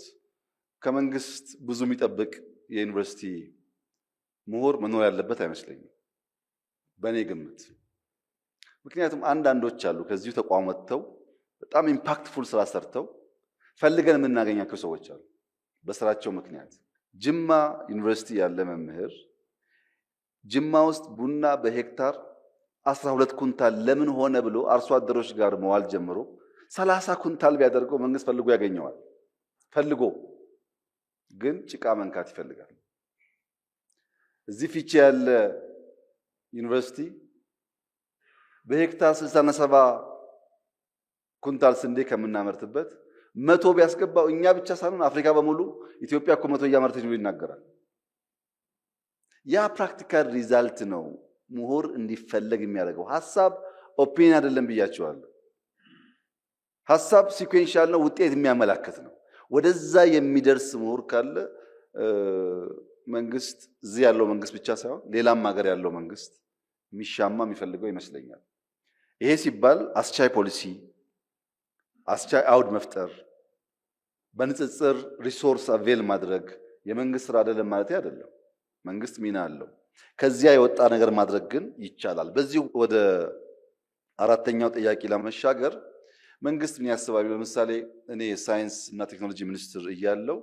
ከመንግስት ብዙ የሚጠብቅ የዩኒቨርሲቲ ምሁር መኖር ያለበት አይመስለኝም በእኔ ግምት። ምክንያቱም አንዳንዶች አሉ ከዚሁ ተቋም ወጥተው በጣም ኢምፓክትፉል ስራ ሰርተው ፈልገን የምናገኛቸው ሰዎች አሉ በስራቸው ምክንያት። ጅማ ዩኒቨርሲቲ ያለ መምህር ጅማ ውስጥ ቡና በሄክታር 12 ኩንታል ለምን ሆነ ብሎ አርሶ አደሮች ጋር መዋል ጀምሮ 30 ኩንታል ቢያደርገው መንግስት ፈልጎ ያገኘዋል። ፈልጎ ግን ጭቃ መንካት ይፈልጋል። እዚህ ፊቼ ያለ ዩኒቨርሲቲ በሄክታር 60-70 ኩንታል ስንዴ ከምናመርትበት 100 ቢያስገባው እኛ ብቻ ሳይሆን አፍሪካ በሙሉ ኢትዮጵያ እኮ 100 እያመረተች ነው ይናገራል። ያ ፕራክቲካል ሪዛልት ነው ምሁር እንዲፈለግ የሚያደርገው። ሐሳብ ኦፒኒየን አይደለም ብያቸዋለሁ። ሐሳብ ሲኩዌንሻል ነው፣ ውጤት የሚያመላክት ነው። ወደዛ የሚደርስ ምሁር ካለ መንግስት እዚህ ያለው መንግስት ብቻ ሳይሆን ሌላም ሀገር ያለው መንግስት የሚሻማ የሚፈልገው ይመስለኛል። ይሄ ሲባል አስቻይ ፖሊሲ፣ አስቻይ አውድ መፍጠር፣ በንጽጽር ሪሶርስ አቬል ማድረግ የመንግስት ስራ አይደለም ማለት አይደለም። መንግስት ሚና አለው። ከዚያ የወጣ ነገር ማድረግ ግን ይቻላል። በዚህ ወደ አራተኛው ጥያቄ ለመሻገር መንግስት ምን ያስባል? ለምሳሌ እኔ ሳይንስ እና ቴክኖሎጂ ሚኒስትር እያለው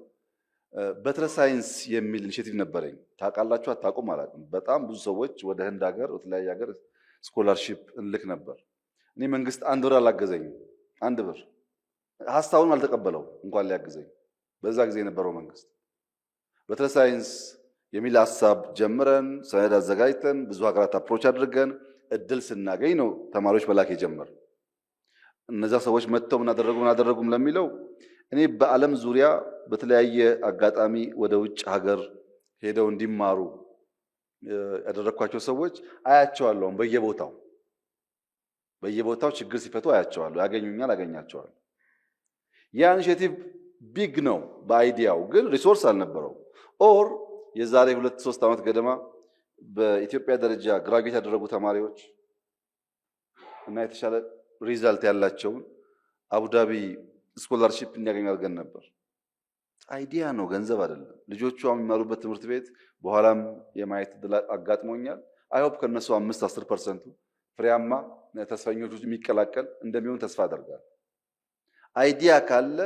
በትረ ሳይንስ የሚል ኢኒሼቲቭ ነበረኝ። ታውቃላችሁ አታውቁም አላውቅም። በጣም ብዙ ሰዎች ወደ ህንድ ሀገር ወደ ሀገር ስኮላርሺፕ እንልክ ነበር። እኔ መንግስት 1 ብር አላገዘኝም። 1 ብር ሀሳቡን አልተቀበለው እንኳን ሊያግዘኝ። በዛ ጊዜ የነበረው መንግስት በትረ ሳይንስ የሚል ሀሳብ ጀምረን ሰነድ አዘጋጅተን ብዙ ሀገራት አፕሮች አድርገን እድል ስናገኝ ነው ተማሪዎች በላክ የጀመር። እነዛ ሰዎች መጥተው ምን አደረጉም ለሚለው እኔ በዓለም ዙሪያ በተለያየ አጋጣሚ ወደ ውጭ ሀገር ሄደው እንዲማሩ ያደረኳቸው ሰዎች አያቸዋለሁ። በየቦታው ችግር ሲፈቱ አያቸዋለሁ። ያገኙኛል፣ አገኛቸዋለሁ። ያ ኢኒሼቲቭ ቢግ ነው በአይዲያው፣ ግን ሪሶርስ አልነበረው። ኦር የዛሬ 2-3 ዓመት ገደማ በኢትዮጵያ ደረጃ ግራጁዌት ያደረጉ ተማሪዎች እና የተሻለ ሪዛልት ያላቸውን አቡዳቢ ስኮላርሺፕ እንዲያገኙ አድርገን ነበር። አይዲያ ነው፣ ገንዘብ አይደለም። ልጆቹ የሚማሩበት ትምህርት ቤት በኋላም የማየት ዕድል አጋጥሞኛል። አይሆፕ ከነሱ 5-10% ፍሬያማ ተስፈኞች የሚቀላቀል እንደሚሆን ተስፋ አደርጋለሁ። አይዲያ ካለ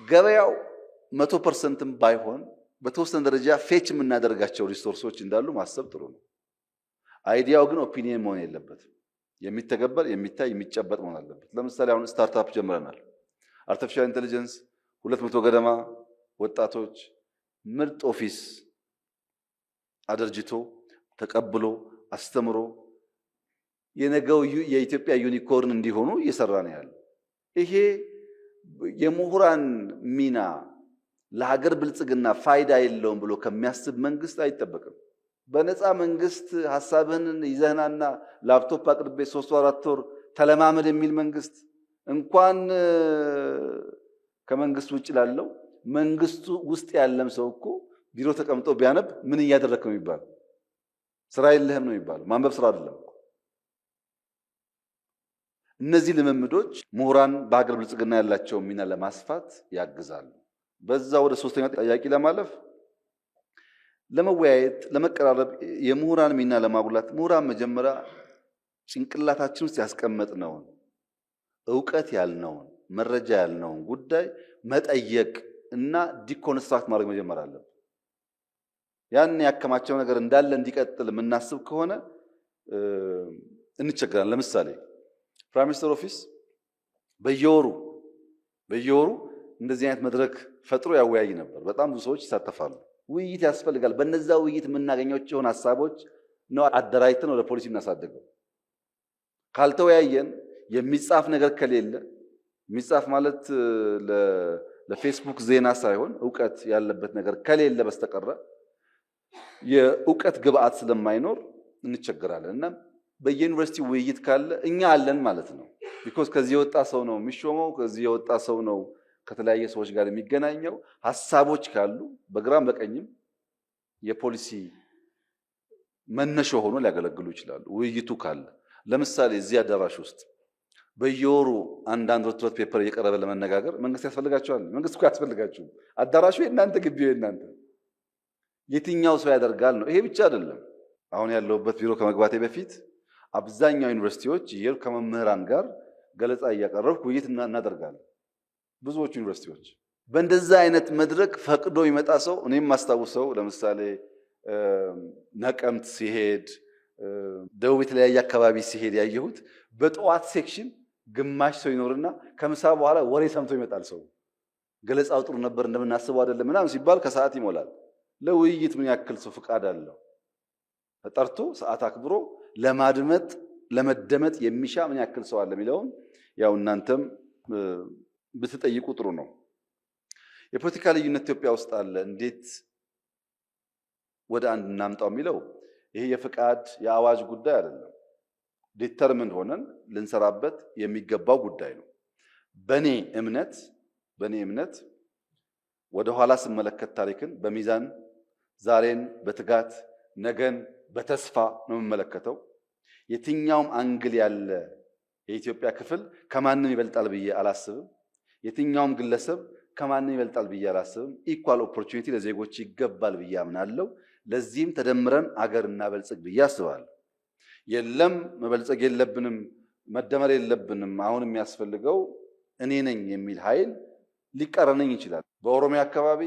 ገበያው 100%ም ባይሆን በተወሰነ ደረጃ ፌች የምናደርጋቸው ሪሶርሶች እንዳሉ ማሰብ ጥሩ ነው። አይዲያው ግን ኦፒኒየን መሆን የለበትም። የሚተገበር፣ የሚታይ፣ የሚጨበጥ መሆን አለበት። ለምሳሌ አሁን ስታርታፕ ጀምረናል። አርቲፊሻል ኢንተለጀንስ 200 ገደማ ወጣቶች ምርጥ ኦፊስ አደርጅቶ ተቀብሎ አስተምሮ የነገው የኢትዮጵያ ዩኒኮርን እንዲሆኑ እየሰራ ነው ያለው። ይሄ የምሁራን ሚና ለሀገር ብልጽግና ፋይዳ የለውም ብሎ ከሚያስብ መንግስት አይጠበቅም። በነፃ መንግስት ሐሳብህን ይዘህናና ላፕቶፕ አቅርቤ 3 ወር 4 ወር ተለማመድ የሚል መንግስት እንኳን ከመንግስት ውጭ ላለው መንግስቱ ውስጥ ያለም ሰው እኮ ቢሮ ተቀምጦ ቢያነብ ምን እያደረክ ነው የሚባለው? ስራ የለህም ነው የሚባለው። ማንበብ ስራ አይደለም። እነዚህ ልምምዶች ምሁራን በሀገር ብልጽግና ያላቸው ሚና ለማስፋት ያግዛሉ። በዛ ወደ ሶስተኛው ጥያቄ ለማለፍ ለመወያየት ለመቀራረብ የምሁራን ሚና ለማጉላት ምሁራን መጀመሪያ ጭንቅላታችን ውስጥ ያስቀመጥነውን ዕውቀት ያልነውን መረጃ ያልነውን ጉዳይ መጠየቅ እና ዲኮንስትራክት ማድረግ መጀመር አለብን። ያን ያከማቸው ነገር እንዳለ እንዲቀጥል የምናስብ ከሆነ እንቸገራለን። ለምሳሌ ፕራይም ሚኒስተር ኦፊስ በየወሩ እንደዚህ አይነት መድረክ ፈጥሮ ያወያይ ነበር። በጣም ብዙ ሰዎች ይሳተፋሉ። ውይይት ያስፈልጋል። በነዛ ውይይት የምናገኛቸውን ሐሳቦች ነው አደራጅተን ወደ ፖሊሲ እናሳድገው። ካልተወያየን የሚጻፍ ነገር ከሌለ የሚጻፍ ማለት ለፌስቡክ ዜና ሳይሆን ዕውቀት ያለበት ነገር ከሌለ በስተቀረ የዕውቀት ግብአት ስለማይኖር እንቸገራለን። እና በየዩኒቨርሲቲ ውይይት ካለ እኛ አለን ማለት ነው። ቢኮዝ ከዚህ የወጣ ሰው ነው የሚሾመው፣ ከዚህ የወጣ ሰው ነው ከተለያየ ሰዎች ጋር የሚገናኘው። ሐሳቦች ካሉ በግራም በቀኝም የፖሊሲ መነሾ ሆኖ ሊያገለግሉ ይችላሉ። ውይይቱ ካለ ለምሳሌ እዚህ አዳራሽ ውስጥ በየወሩ አንዳንድ ሁለት ፔፐር እየቀረበ ለመነጋገር መንግስት ያስፈልጋቸዋል። መንግስት እኮ ያስፈልጋችሁ። አዳራሹ የእናንተ ግቢው የእናንተ። የትኛው ሰው ያደርጋል ነው። ይሄ ብቻ አይደለም። አሁን ያለሁበት ቢሮ ከመግባቴ በፊት አብዛኛው ዩኒቨርሲቲዎች እየሄድኩ ከመምህራን ጋር ገለጻ እያቀረብኩ ውይይት እናደርጋለን። ብዙዎቹ ዩኒቨርሲቲዎች በእንደዛ አይነት መድረክ ፈቅዶ ይመጣ ሰው እኔም ማስታውሰው ለምሳሌ ነቀምት ሲሄድ፣ ደቡብ የተለያየ አካባቢ ሲሄድ ያየሁት በጠዋት ሴክሽን ግማሽ ሰው ይኖርና ከምሳ በኋላ ወሬ ሰምቶ ይመጣል። ሰው ገለጻው ጥሩ ነበር እንደምናስበው አይደለም ምናምን ሲባል ከሰዓት ይሞላል። ለውይይት ምን ያክል ሰው ፍቃድ አለው? ተጠርቶ ሰዓት አክብሮ ለማድመጥ ለመደመጥ የሚሻ ምን ያክል ሰው አለ የሚለውን ያው እናንተም ብትጠይቁ ጥሩ ነው። የፖለቲካ ልዩነት ኢትዮጵያ ውስጥ አለ፣ እንዴት ወደ አንድ እናምጣው የሚለው ይሄ የፍቃድ የአዋጅ ጉዳይ አይደለም። ዲተርሚንድ ሆነን ልንሰራበት የሚገባው ጉዳይ ነው። በኔ እምነት ወደ ኋላ ስመለከት ታሪክን በሚዛን ዛሬን በትጋት ነገን በተስፋ ነው የምመለከተው። የትኛውም አንግል ያለ የኢትዮጵያ ክፍል ከማንም ይበልጣል ብዬ አላስብም። የትኛውም ግለሰብ ከማንም ይበልጣል ብዬ አላስብም። ኢኳል ኦፖርቹኒቲ ለዜጎች ይገባል ብዬ አምናለሁ። ለዚህም ተደምረን አገር እናበልጽግ ብዬ አስባለሁ። የለም መበልጸግ የለብንም መደመር የለብንም አሁን የሚያስፈልገው እኔ ነኝ የሚል ኃይል ሊቀረነኝ ይችላል። በኦሮሚያ አካባቢ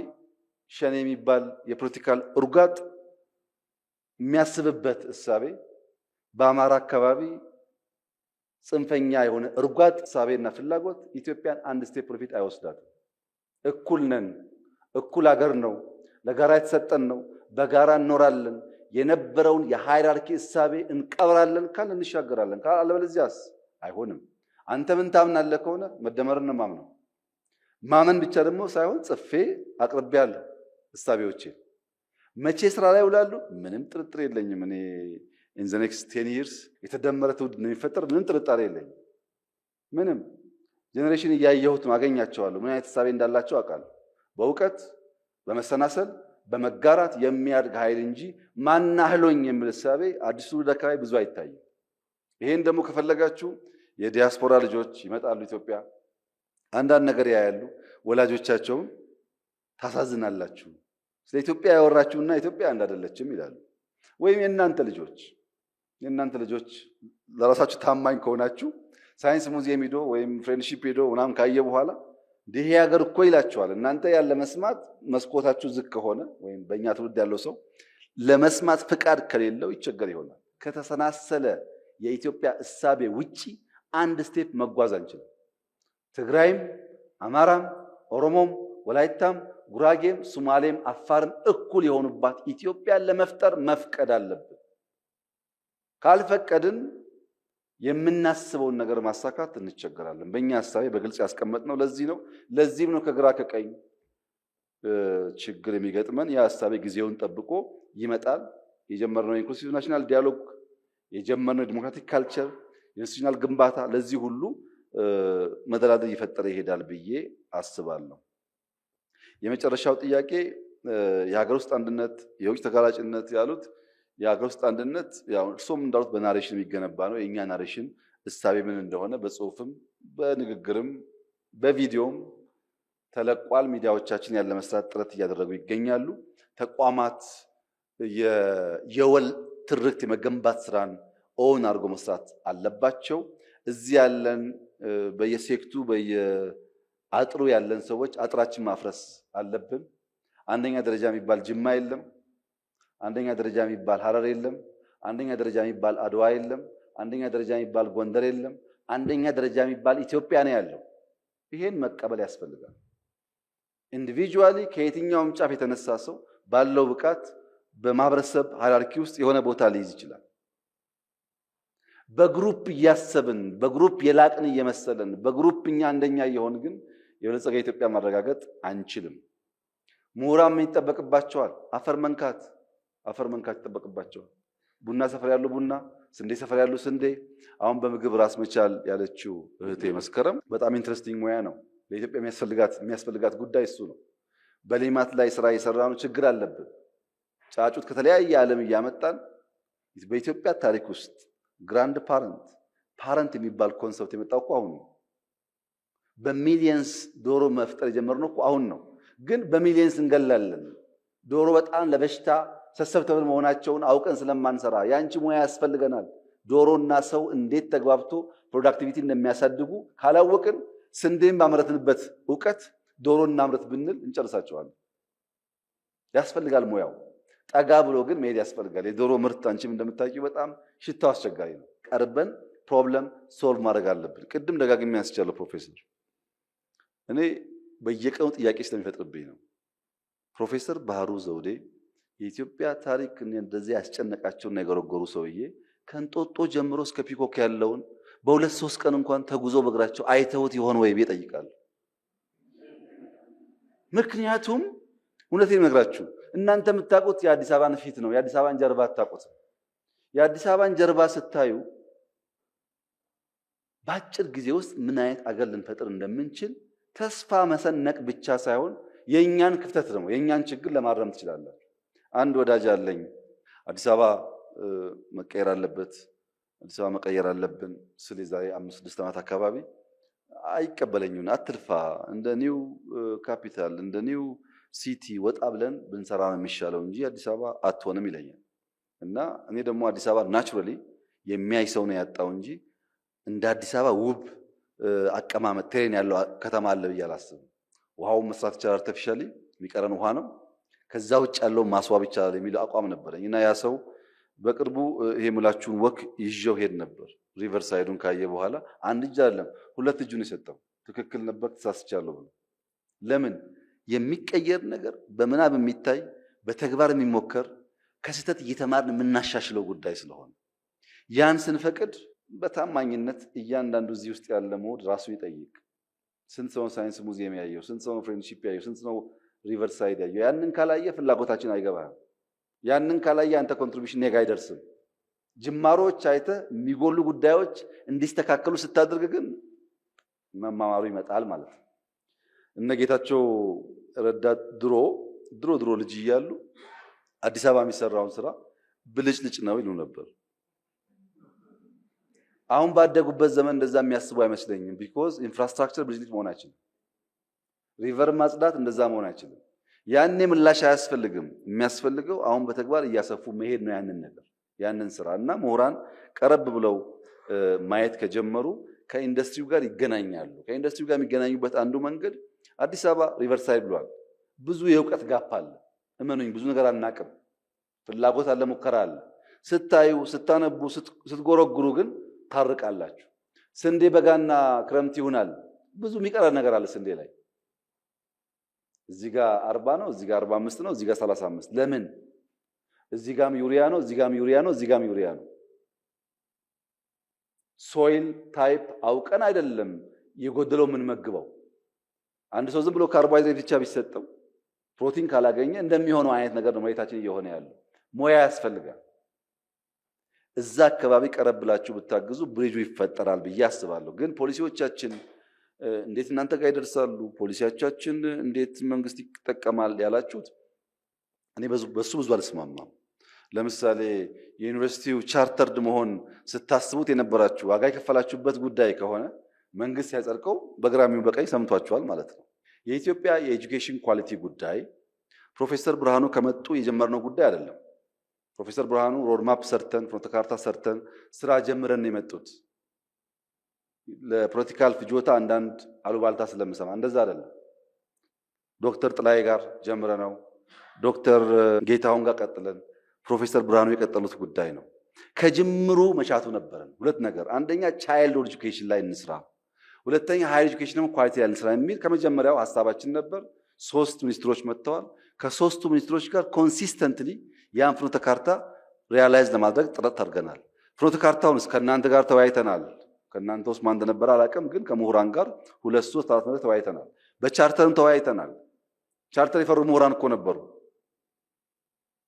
ሸኔ የሚባል የፖለቲካል እርጋጥ የሚያስብበት እሳቤ፣ በአማራ አካባቢ ጽንፈኛ የሆነ እርጋጥ እሳቤና ፍላጎት ኢትዮጵያን አንድ ስቴፕ ወደፊት አይወስዳትም። እኩል ነን፣ እኩል ሀገር ነው፣ ለጋራ የተሰጠን ነው፣ በጋራ እንኖራለን። የነበረውን የሃይራርኪ እሳቤ እንቀብራለን ካል እንሻገራለን። አለበለዚያስ አይሆንም። አንተ ምን ታምናለህ ከሆነ መደመርን ነው ማምነው። ማመን ብቻ ደግሞ ሳይሆን ጽፌ አቅርቤያለሁ እሳቤዎቼ። መቼ ስራ ላይ ውላሉ? ምንም ጥርጥር የለኝም። እኔ in the next 10 years የተደመረ ትውልድ እንደሚፈጠር ምንም ጥርጣሬ የለኝም። ምንም ጄኔሬሽን እያየሁት አገኛቸዋለሁ። ምን አይነት እሳቤ እንዳላቸው አውቃለሁ። በእውቀት በመሰናሰል በመጋራት የሚያድግ ኃይል እንጂ ማናህሎኝ የሚል እሳቤ አዲሱ ትውልድ አካባቢ ብዙ አይታይም። ይሄን ደግሞ ከፈለጋችሁ የዲያስፖራ ልጆች ይመጣሉ ኢትዮጵያ፣ አንዳንድ ነገር ያያሉ። ወላጆቻቸውን ታሳዝናላችሁ፣ ስለ ኢትዮጵያ ያወራችሁና ኢትዮጵያ አንድ አይደለችም ይላሉ። ወይም የእናንተ ልጆች ለራሳችሁ ታማኝ ከሆናችሁ ሳይንስ ሙዚየም ሄዶ ወይም ፍሬንድሺፕ ሄዶ ምናምን ካየ በኋላ ይሄ ሀገር እኮ ይላችኋል። እናንተ ያለ መስማት መስኮታችሁ ዝቅ ከሆነ ወይም በእኛ ትውልድ ያለው ሰው ለመስማት ፍቃድ ከሌለው ይቸገር ይሆናል። ከተሰናሰለ የኢትዮጵያ እሳቤ ውጪ አንድ ስቴፕ መጓዝ አንችልም። ትግራይም፣ አማራም፣ ኦሮሞም፣ ወላይታም፣ ጉራጌም፣ ሶማሌም፣ አፋርም እኩል የሆኑባት ኢትዮጵያን ለመፍጠር መፍቀድ አለብን። ካልፈቀድን የምናስበውን ነገር ማሳካት እንቸገራለን። በእኛ ሐሳቤ በግልጽ ያስቀመጥነው ለዚህ ነው። ለዚህም ነው ከግራ ከቀኝ ችግር የሚገጥመን። የሐሳቤ ጊዜውን ጠብቆ ይመጣል። የጀመርነው ኢንክሉሲቭ ናሽናል ዲያሎግ፣ የጀመርነው ዲሞክራቲክ ካልቸር፣ የኢንስቲትዩሽናል ግንባታ ለዚህ ሁሉ መደላደል እየፈጠረ ይሄዳል ብዬ አስባለሁ። የመጨረሻው ጥያቄ የሀገር ውስጥ አንድነት፣ የውጭ ተጋላጭነት ያሉት የሀገር ውስጥ አንድነት ያው እርሶም እንዳሉት በናሬሽን የሚገነባ ነው። የእኛ ናሬሽን እሳቤ ምን እንደሆነ በጽሁፍም በንግግርም በቪዲዮም ተለቋል። ሚዲያዎቻችን ያለ መስራት ጥረት እያደረጉ ይገኛሉ። ተቋማት የወል ትርክት የመገንባት ስራን ኦን አድርጎ መስራት አለባቸው። እዚህ ያለን በየሴክቱ በየአጥሩ ያለን ሰዎች አጥራችን ማፍረስ አለብን። አንደኛ ደረጃ የሚባል ጅማ የለም። አንደኛ ደረጃ የሚባል ሐረር የለም። አንደኛ ደረጃ የሚባል አድዋ የለም። አንደኛ ደረጃ የሚባል ጎንደር የለም። አንደኛ ደረጃ የሚባል ኢትዮጵያ ነው ያለው። ይሄን መቀበል ያስፈልጋል። ኢንዲቪጁዋሊ ከየትኛውም ጫፍ የተነሳ ሰው ባለው ብቃት በማህበረሰብ ሃይራርኪ ውስጥ የሆነ ቦታ ሊይዝ ይችላል። በግሩፕ እያሰብን በግሩፕ የላቅን እየመሰለን በግሩፕ እኛ አንደኛ እየሆን ግን የበለጸገ ኢትዮጵያ ማረጋገጥ አንችልም። ምሁራን ምን ይጠበቅባቸዋል? አፈር መንካት ይጠበቅባቸዋል። ቡና ሰፈር ያሉ ቡና፣ ስንዴ ሰፈር ያሉ ስንዴ። አሁን በምግብ ራስ መቻል ያለችው እህቴ መስከረም በጣም ኢንትረስቲንግ ሙያ ነው። ለኢትዮጵያ የሚያስፈልጋት ጉዳይ እሱ ነው። በሌማት ላይ ስራ እየሰራ ነው። ችግር አለብን። ጫጩት ከተለያየ ዓለም እያመጣን በኢትዮጵያ ታሪክ ውስጥ ግራንድ ፓረንት የሚባል ኮንሰፕት የመጣው እኮ አሁን ነው። በሚሊየንስ ዶሮ መፍጠር የጀመርነው እኮ አሁን ነው። ግን በሚሊየንስ እንገላለን። ዶሮ በጣም ለበሽታ ሰሰብተብል መሆናቸውን አውቀን ስለማንሰራ ያንቺ ሙያ ያስፈልገናል። ዶሮና ሰው እንዴት ተግባብቶ ፕሮዳክቲቪቲ እንደሚያሳድጉ ካላወቅን ስንዴን ባመረትንበት እውቀት ዶሮና አምረት ብንል እንጨርሳቸዋለን። ያስፈልጋል ሙያው። ጠጋ ብሎ ግን መሄድ ያስፈልጋል። የዶሮ ምርት አንቺም እንደምታውቂው በጣም ሽታው አስቸጋሪ ነው። ቀርበን ፕሮብለም ሶልቭ ማድረግ አለብን። ቅድም ደጋግሜ ያስቻለው ፕሮፌሰር እኔ በየቀኑ ጥያቄ ስለሚፈጥርብኝ ነው። ፕሮፌሰር ባህሩ ዘውዴ የኢትዮጵያ ታሪክ እንደዚህ ያስጨነቃቸውና የገረገሩ ሰውዬ ከእንጦጦ ጀምሮ እስከ ፒኮክ ያለውን በሁለት ሶስት ቀን እንኳን ተጉዞ በእግራቸው አይተውት ይሆን ወይ ብዬ እጠይቃለሁ። ምክንያቱም እውነቴን እነግራችሁ እናንተ የምታውቁት የአዲስ አበባን ፊት ነው፣ የአዲስ አበባን ጀርባ አታውቁትም። የአዲስ አበባን ጀርባ ስታዩ በአጭር ጊዜ ውስጥ ምን አይነት አገር ልንፈጥር እንደምንችል ተስፋ መሰነቅ ብቻ ሳይሆን የእኛን ክፍተት ነው የእኛን ችግር ለማረም ትችላላችሁ። አንድ ወዳጅ አለኝ አዲስ አበባ መቀየር አለበት፣ አዲስ አበባ መቀየር አለብን ስለ ዛሬ 5-6 ዓመት አካባቢ አይቀበለኝም። አትልፋ፣ እንደ ኒው ካፒታል እንደ ኒው ሲቲ ወጣ ብለን ብንሰራ ነው የሚሻለው እንጂ አዲስ አበባ አትሆንም ይለኛል። እና እኔ ደግሞ አዲስ አበባ ናቹራሊ የሚያይ ሰው ነው ያጣው እንጂ እንደ አዲስ አበባ ውብ አቀማመጥ ቴሬን ያለው ከተማ አለ ብዬ አላስብም። ውሃውን መስራት ይቻላል፣ አርቲፊሻሊ የሚቀረን ውሃ ነው። ከዛ ውጭ ያለው ማስዋብ ይቻላል የሚለው አቋም ነበረኝ እና ያ ሰው በቅርቡ ይሄ ሙላችሁን ወክ ይዤው ሄድ ነበር። ሪቨር ሳይዱን ካየ በኋላ አንድ እጅ አይደለም 2 እጁን የሰጠው ትክክል ነበር ተሳስቻለሁ ብሎ። ለምን የሚቀየር ነገር በምናብ የሚታይ በተግባር የሚሞከር ከስህተት እየተማርን የምናሻሽለው ጉዳይ ስለሆነ ያን ስንፈቅድ በታማኝነት እያንዳንዱ እዚህ ውስጥ ያለ ሞድ ራሱን ይጠይቅ። ስንት ሰው ሳይንስ ሙዚየም ያየው፣ ስንት ሰው ፍሬንድሺፕ ያየው፣ ስንት ሰው ሪቨር ሳይድ ያየው። ያንን ካላየ ፍላጎታችን አይገባም። ያንን ካላየ አንተ ኮንትሪቢዩሽን ኔጋ አይደርስም። ጅማሮች አይተ የሚጎሉ ጉዳዮች እንዲስተካከሉ ስታደርግ ግን መማማሩ ይመጣል ማለት ነው። እነ ጌታቸው ረዳት ድሮ ልጅ እያሉ አዲስ አበባ የሚሰራውን ስራ ብልጭልጭ ነው ይሉ ነበር። አሁን ባደጉበት ዘመን እንደዛ የሚያስቡ አይመስለኝም። ቢኮዝ ኢንፍራስትራክቸር ብልጭልጭ መሆን አይችልም። ሪቨር ማጽዳት እንደዛ መሆን አይችልም። ያኔ ምላሽ አያስፈልግም። የሚያስፈልገው አሁን በተግባር እያሰፉ መሄድ ነው ያንን ነገር ያንን ስራ እና ምሁራን ቀረብ ብለው ማየት ከጀመሩ ከኢንዱስትሪው ጋር ይገናኛሉ። ከኢንዱስትሪው ጋር የሚገናኙበት አንዱ መንገድ አዲስ አበባ ሪቨርሳይድ ብሏል። ብዙ የእውቀት ጋፕ አለ። እመኑኝ፣ ብዙ ነገር አናቅም። ፍላጎት አለ፣ ሙከራ አለ። ስታዩ፣ ስታነቡ፣ ስትጎረጉሩ ግን ታርቃላችሁ። ስንዴ በጋና ክረምት ይሆናል። ብዙ የሚቀረ ነገር አለ ስንዴ ላይ። እዚህ ጋር 40 ነው፣ እዚህ ጋር 45 ነው፣ እዚህ ጋር 35። ለምን? እዚህ ጋርም ዩሪያ ነው፣ እዚህ ጋርም ዩሪያ ነው፣ እዚህ ጋርም ዩሪያ ነው። ሶይል ታይፕ አውቀን አይደለም የጎደለው የምንመግበው። አንድ ሰው ዝም ብሎ ካርቦሃይድሬት ብቻ ቢሰጠው ፕሮቲን ካላገኘ እንደሚሆነው አይነት ነገር ነው መሬታችን እየሆነ ያለው። ሙያ ያስፈልጋል። እዛ አካባቢ ቀረብ ብላችሁ ብታግዙ ብሪጁ ይፈጠራል ብዬ አስባለሁ። ግን ፖሊሲዎቻችን እንዴት እናንተ ጋር ይደርሳሉ፣ ፖሊሲዎቻችን እንዴት መንግስት ይጠቀማል ያላችሁት እኔ በሱ ብዙ አልስማማም። ለምሳሌ የዩኒቨርሲቲው ቻርተርድ መሆን ስታስቡት የነበራችሁ ዋጋ የከፈላችሁበት ጉዳይ ከሆነ መንግስት ያጸድቀው በግራሚው በቀኝ ሰምቷችኋል ማለት ነው። የኢትዮጵያ የኤጁኬሽን ኳሊቲ ጉዳይ ፕሮፌሰር ብርሃኑ ከመጡ የጀመርነው ጉዳይ አይደለም። ፕሮፌሰር ብርሃኑ ሮድማፕ ሰርተን ፍኖተ ካርታ ሰርተን ስራ ጀምረን የመጡት ለፖለቲካል ፍጆታ አንዳንድ አሉባልታ ስለምሰማ እንደዛ አይደለም። ዶክተር ጥላዬ ጋር ጀምረ ነው፣ ዶክተር ጌታሁን ጋር ቀጥለን ፕሮፌሰር ብርሃኑ የቀጠሉት ጉዳይ ነው። ከጅምሩ መሻቱ ነበረን። ሁለት ነገር፣ አንደኛ ቻይልድ ኤጁኬሽን ላይ እንስራ፣ ሁለተኛ ሃይር ኤጁኬሽን ደግሞ ኳሊቲ ላይ እንስራ የሚል ከመጀመሪያው ሀሳባችን ነበር። 3 ሚኒስትሮች መጥተዋል። ከ3ቱ ሚኒስትሮች ጋር ኮንሲስተንትሊ ያን ፍኖተ ካርታ ሪያላይዝ ለማድረግ ጥረት አድርገናል። ፍኖተ ካርታውንስ ከእናንተ ጋር ተወያይተናል። ከእናንተ ውስጥ ማን እንደነበረ አላውቅም፣ ግን ከምሁራን ጋር 2 3 4 ነገር ተወያይተናል። በቻርተርም ተወያይተናል። ቻርተር የፈሩ ምሁራን እኮ ነበሩ።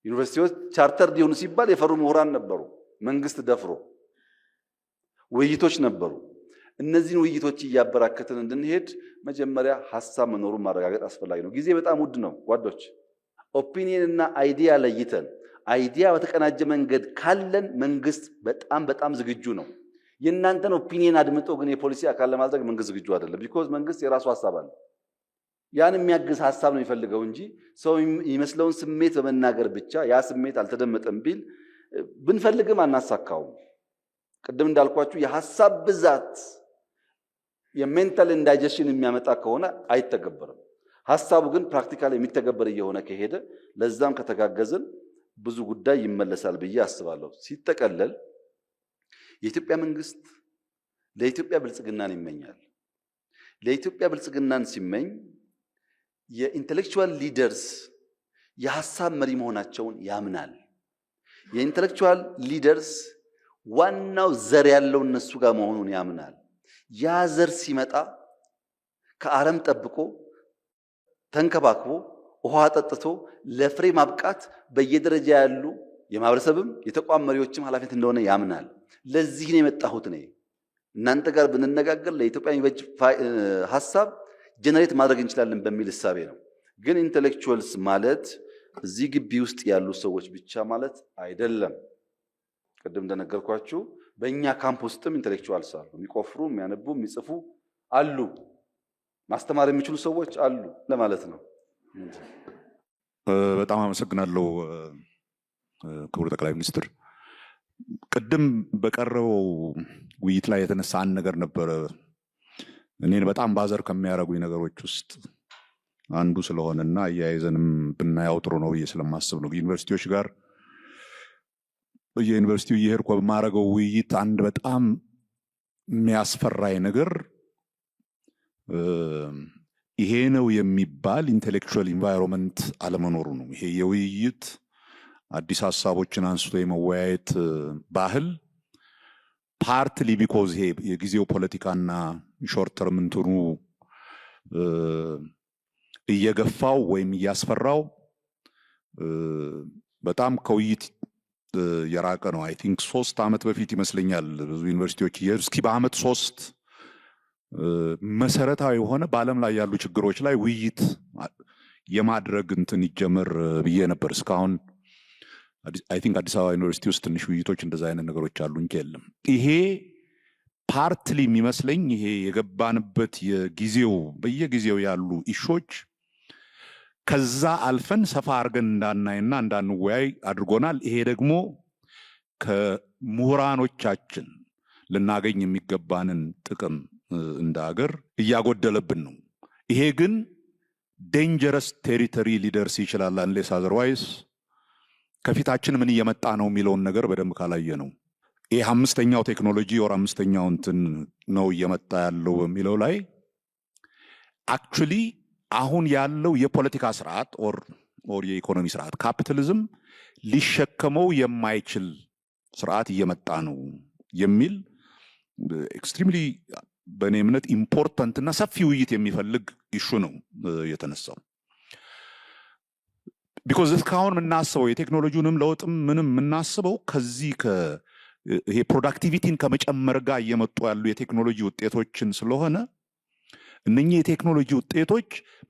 ዩኒቨርሲቲዎች ቻርተር ሊሆኑ ሲባል የፈሩ ምሁራን ነበሩ። መንግስት ደፍሮ ውይይቶች ነበሩ። እነዚህን ውይይቶች እያበራከትን እንድንሄድ መጀመሪያ ሀሳብ መኖሩን ማረጋገጥ አስፈላጊ ነው። ጊዜ በጣም ውድ ነው ጓዶች። ኦፒኒየን እና አይዲያ ለይተን አይዲያ በተቀናጀ መንገድ ካለን መንግስት በጣም ዝግጁ ነው። የእናንተን ኦፒኒየን አድምጦ ግን የፖሊሲ አካል ለማድረግ መንግስት ዝግጁ አይደለም። ቢኮዝ መንግስት የራሱ ሀሳብ አለ። ያን የሚያግዝ ሀሳብ ነው የሚፈልገው እንጂ ሰው የሚመስለውን ስሜት በመናገር ብቻ ያ ስሜት አልተደመጠም ቢል ብንፈልግም አናሳካውም። ቅድም እንዳልኳችሁ የሀሳብ ብዛት የሜንታል ኢንዳይጀሽን የሚያመጣ ከሆነ አይተገበርም። ሀሳቡ ግን ፕራክቲካል የሚተገበር እየሆነ ከሄደ ለዛም ከተጋገዝን ብዙ ጉዳይ ይመለሳል ብዬ አስባለሁ። ሲጠቀለል የኢትዮጵያ መንግስት ለኢትዮጵያ ብልጽግናን ይመኛል። ለኢትዮጵያ ብልጽግናን ሲመኝ የኢንተሌክቹዋል ሊደርስ የሀሳብ መሪ መሆናቸውን ያምናል። የኢንተሌክቹዋል ሊደርስ ዋናው ዘር ያለው እነሱ ጋር መሆኑን ያምናል። ያ ዘር ሲመጣ ከአረም ጠብቆ ተንከባክቦ ውሃ ጠጥቶ ለፍሬ ማብቃት በየደረጃ ያሉ የማህበረሰብም የተቋም መሪዎችም ኃላፊነት እንደሆነ ያምናል። ለዚህ ነው የመጣሁት እኔ። እናንተ ጋር ብንነጋገር ለኢትዮጵያ የሚበጅ ሀሳብ ጀነሬት ማድረግ እንችላለን በሚል እሳቤ ነው። ግን ኢንተሌክቹዋልስ ማለት እዚህ ግቢ ውስጥ ያሉ ሰዎች ብቻ ማለት አይደለም። ቅድም እንደነገርኳችሁ በእኛ ካምፕ ውስጥም ኢንተሌክቹዋልስ አሉ። የሚቆፍሩ፣ የሚያነቡ፣ የሚጽፉ አሉ። ማስተማር የሚችሉ ሰዎች አሉ ለማለት ነው። በጣም አመሰግናለሁ ክቡር ጠቅላይ ሚኒስትር። ቅድም በቀረበው ውይይት ላይ የተነሳ አንድ ነገር ነበረ እኔን በጣም ባዘር ከሚያደርጉኝ ነገሮች ውስጥ አንዱ ስለሆነና አያይዘንም ብናየው ጥሩ ነው ብዬ ስለማስብ ነው። ዩኒቨርሲቲዎች ጋር በየዩኒቨርሲቲው እየሄድኩ በማደርገው ውይይት አንድ በጣም የሚያስፈራኝ ነገር ይሄ ነው የሚባል ኢንቴሌክቹዋል ኢንቫይሮንመንት አለመኖሩ ነው። ይሄ የውይይት አዲስ ሀሳቦችን አንስቶ የመወያየት ባህል ፓርትሊ ቢኮዝ ይሄ የጊዜው ፖለቲካና ሾርት ተርም እንትኑ እየገፋው ወይም እያስፈራው በጣም ከውይይት የራቀ ነው። አይ ቲንክ 3 ዓመት በፊት ይመስለኛል ብዙ ዩኒቨርሲቲዎች እስኪ በአመት 3 መሰረታዊ የሆነ በዓለም ላይ ያሉ ችግሮች ላይ ውይይት የማድረግ እንትን ይጀመር ብዬ ነበር። እስካሁን አይ ቲንክ አዲስ አበባ ዩኒቨርሲቲ ውስጥ ትንሽ ውይይቶች እንደዛ አይነት ነገሮች አሉ እንጂ የለም። ይሄ ፓርትሊ የሚመስለኝ ይሄ የገባንበት የጊዜው በየጊዜው ያሉ ኢሾች ከዛ አልፈን ሰፋ አድርገን እንዳናይና እንዳንወያይ አድርጎናል። ይሄ ደግሞ ከምሁራኖቻችን ልናገኝ የሚገባንን ጥቅም እንደ ሀገር እያጎደለብን ነው። ይሄ ግን ዴንጀረስ ቴሪቶሪ ሊደርስ ይችላል አንሌስ አዘርዋይስ ከፊታችን ምን እየመጣ ነው የሚለውን ነገር በደንብ ካላየ ነው። ይሄ 5ኛው ቴክኖሎጂ ወር 5ኛው እንትን ነው እየመጣ ያለው በሚለው ላይ አክቹሊ አሁን ያለው የፖለቲካ ስርዓት ኦር የኢኮኖሚ ስርዓት ካፒታሊዝም ሊሸከመው የማይችል ስርዓት እየመጣ ነው የሚል ኤክስትሪምሊ በእኔ እምነት ኢምፖርታንት እና ሰፊ ውይይት የሚፈልግ ኢሹ ነው የተነሳው። ቢኮዝ እስካሁን የምናስበው የቴክኖሎጂውንም ለውጥም ምንም የምናስበው ከዚህ ይሄ ፕሮዳክቲቪቲን ከመጨመር ጋር እየመጡ ያሉ የቴክኖሎጂ ውጤቶችን ስለሆነ እነኚህ የቴክኖሎጂ ውጤቶች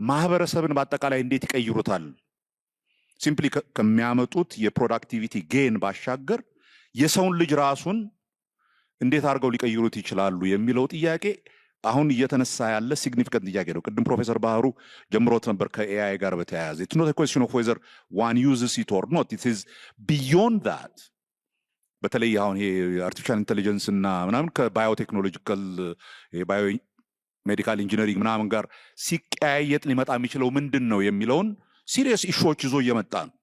ማህበረሰብን በአጠቃላይ እንዴት ይቀይሩታል ሲምፕሊ ከሚያመጡት የፕሮዳክቲቪቲ ጌን ባሻገር የሰውን ልጅ ራሱን እንዴት አድርገው ሊቀይሩት ይችላሉ የሚለው ጥያቄ አሁን እየተነሳ ያለ ሲግኒፊካንት ጥያቄ ነው። ቅድም ፕሮፌሰር ባህሩ ጀምሮት ነበር ከኤአይ ጋር በተያያዘ it's not a question of whether one uses it or not, it is beyond that። በተለይ አሁን ይሄ አርቲፊሻል ኢንተለጀንስ እና ምናምን ከባዮቴክኖሎጂካል ባዮ ሜዲካል ኢንጂነሪንግ ምናምን ጋር ሲቀያየጥ ሊመጣ የሚችለው ምንድን ነው የሚለውን ሲሪየስ ኢሹዎች ይዞ እየመጣ ነው።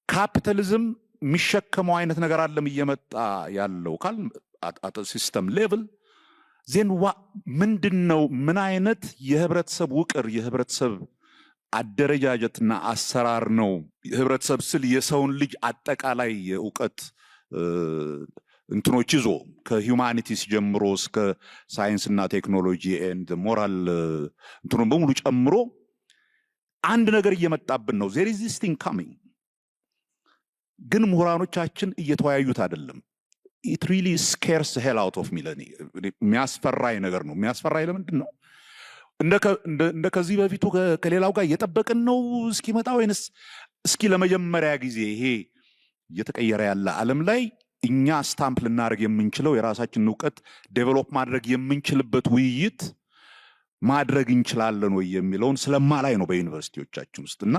ካፒታሊዝም የሚሸከመው አይነት ነገር አለም እየመጣ ያለው ካል አት ሲስተም ሌቭል ዜን ምንድን ነው ምን አይነት የህብረተሰብ ውቅር የህብረተሰብ አደረጃጀትና አሰራር ነው? ህብረተሰብ ስል የሰውን ልጅ አጠቃላይ የእውቀት እንትኖች ይዞ ከሂውማኒቲስ ጀምሮ እስከ ሳይንስና ቴክኖሎጂ ኤንድ ሞራል እንትኑን በሙሉ ጨምሮ አንድ ነገር እየመጣብን ነው። there is this thing coming። ግን ምሁራኖቻችን እየተወያዩት አይደለም። it really scares the hell out of me። የሚያስፈራኝ ነገር ነው። የሚያስፈራኝ ለምንድን ነው? እንደ ከዚህ በፊቱ ከሌላው ጋር እየጠበቅን ነው እስኪመጣ ወይንስ እስኪ ለመጀመሪያ ጊዜ ይሄ እየተቀየረ ያለ ዓለም ላይ እኛ ስታምፕ ልናደርግ የምንችለው የራሳችንን እውቀት ዴቨሎፕ ማድረግ የምንችልበት ውይይት ማድረግ እንችላለን ወይ የሚለውን ስለማላይ ነው በዩኒቨርሲቲዎቻችን ውስጥ። እና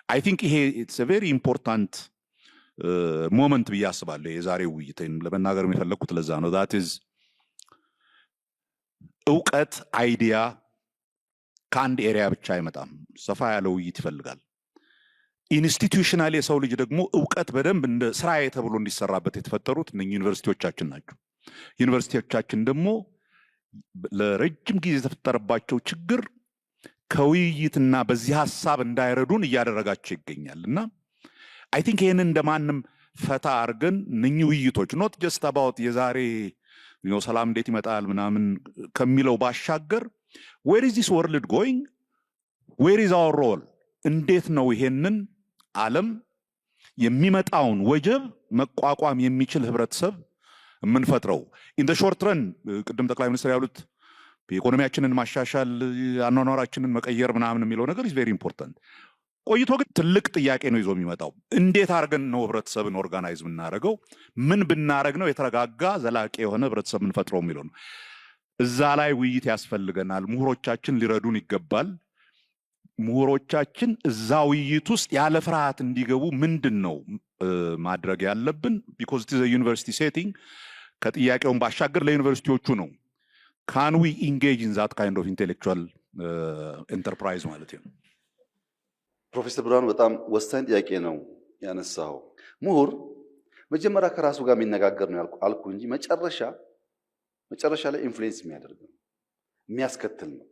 አይ ቲንክ ይሄ ኢትስ አ ቬሪ ኢምፖርታንት ሞመንት ብዬ አስባለሁ። የዛሬው ውይይትን ለመናገር የሚፈለግኩት ለዛ ነው። ዛት ኢዝ እውቀት አይዲያ ከአንድ ኤሪያ ብቻ አይመጣም። ሰፋ ያለ ውይይት ይፈልጋል። ኢንስቲትዩሽናል የሰው ልጅ ደግሞ እውቀት በደንብ እንደ ስራዬ ተብሎ እንዲሰራበት የተፈጠሩት እነኚህ ዩኒቨርሲቲዎቻችን ናቸው። ዩኒቨርሲቲዎቻችን ደግሞ ለረጅም ጊዜ የተፈጠረባቸው ችግር ከውይይትና በዚህ ሐሳብ እንዳይረዱን እያደረጋቸው ይገኛል። እና አይ ቲንክ ይሄንን እንደማንም ፈታ አድርገን እነኚህ ውይይቶች ኖት ጀስት አባውት የዛሬ ሰላም እንዴት ይመጣል ምናምን ከሚለው ባሻገር where is this world going? where is our role? እንዴት ነው ይሄንን ዓለም የሚመጣውን ወጀብ መቋቋም የሚችል ህብረተሰብ የምንፈጥረው? in the short run ቅድም ጠቅላይ ሚኒስትር ያሉት ኢኮኖሚያችንን ማሻሻል አኗኗራችንን መቀየር ምናምን የሚለው ነገር is very important። ቆይቶ ግን ትልቅ ጥያቄ ነው ይዞ የሚመጣው። እንዴት አድርገን ነው ህብረተሰብን ኦርጋናይዝ የምናደርገው? ምን ብናደርግ ነው የተረጋጋ ዘላቂ የሆነ ህብረተሰብ የምንፈጥረው የሚለው ነው። እዛ ላይ ውይይት ያስፈልገናል። ምሁሮቻችን ሊረዱን ይገባል። ምሁሮቻችን እዛ ውይይት ውስጥ ያለ ፍርሃት እንዲገቡ ምንድን ነው ማድረግ ያለብን? ቢኮዝ ኢት ኢዝ አ ዩኒቨርሲቲ ሴቲንግ። ከጥያቄውን ባሻገር ለዩኒቨርሲቲዎቹ ነው ካን ዊ ኢንጌጅ ኢን ዛት ካይንድ ኦፍ ኢንቴሌክቹዋል ኤንተርፕራይዝ ማለት ነው። ፕሮፌሰር ብርሃኑ በጣም ወሳኝ ጥያቄ ነው ያነሳው። ምሁር መጀመሪያ ከራሱ ጋር የሚነጋገር ነው አልኩ እንጂ መጨረሻ ላይ ኢንፍሉዌንስ የሚያደርግ ነው የሚያስከትል ነው።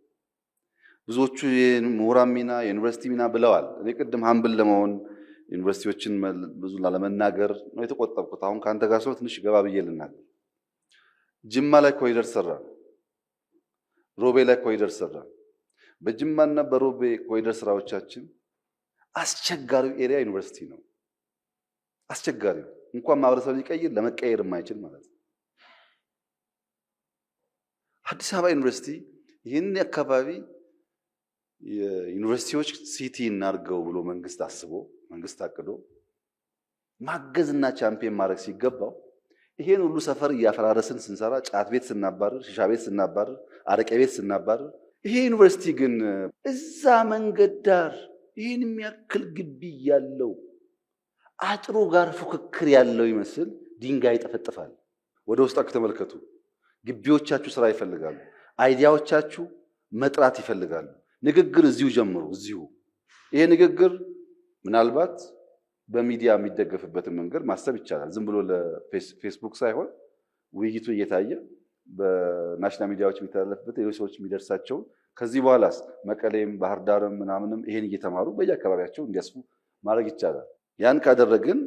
ብዙዎቹ የምሁራን ሚና የዩኒቨርሲቲ ሚና ብለዋል። እኔ ቅድም ሀምብል ለመሆን ዩኒቨርሲቲዎችን ብዙ ላለመናገር ነው የተቆጠብኩት። አሁን ከአንተ ጋር ሰው ትንሽ ገባ ብዬ ልናገር። ጅማ ላይ ኮሪደር ሰራ፣ ሮቤ ላይ ኮሪደር ሰራ። በጅማና በሮቤ ኮሪደር ስራዎቻችን አስቸጋሪው ኤሪያ ዩኒቨርሲቲ ነው። አስቸጋሪው እንኳን ማህበረሰብ ሊቀይር ለመቀየር የማይችል ማለት ነው። አዲስ አበባ ዩኒቨርሲቲ ይህን አካባቢ የዩኒቨርሲቲዎች ሲቲ እናርገው ብሎ መንግስት አስቦ መንግስት አቅዶ ማገዝና ቻምፒየን ማድረግ ሲገባው ይሄን ሁሉ ሰፈር እያፈራረስን ስንሰራ ጫት ቤት ስናባረር፣ ሺሻ ቤት ስናባረር፣ አረቄ ቤት ስናባረር፣ ይሄ ዩኒቨርሲቲ ግን እዛ መንገድ ዳር ይህን የሚያክል ግቢ ያለው አጥሩ ጋር ፉክክር ያለው ይመስል ድንጋይ ይጠፈጥፋል። ወደ ውስጣችሁ ተመልከቱ። ግቢዎቻችሁ ስራ ይፈልጋሉ። አይዲያዎቻችሁ መጥራት ይፈልጋሉ። ንግግር እዚሁ ጀምሩ። እዚሁ ይሄ ንግግር ምናልባት በሚዲያ የሚደገፍበትን መንገድ ማሰብ ይቻላል። ዝም ብሎ ለፌስቡክ ሳይሆን ውይይቱ እየታየ በናሽናል ሚዲያዎች የሚተላለፍበት ሌሎች ሰዎች የሚደርሳቸውን ከዚህ በኋላስ መቀሌም ባህር ዳርም ምናምንም ይሄን እየተማሩ በየአካባቢያቸው እንዲያስቡ ማድረግ ይቻላል። ያን ካደረግን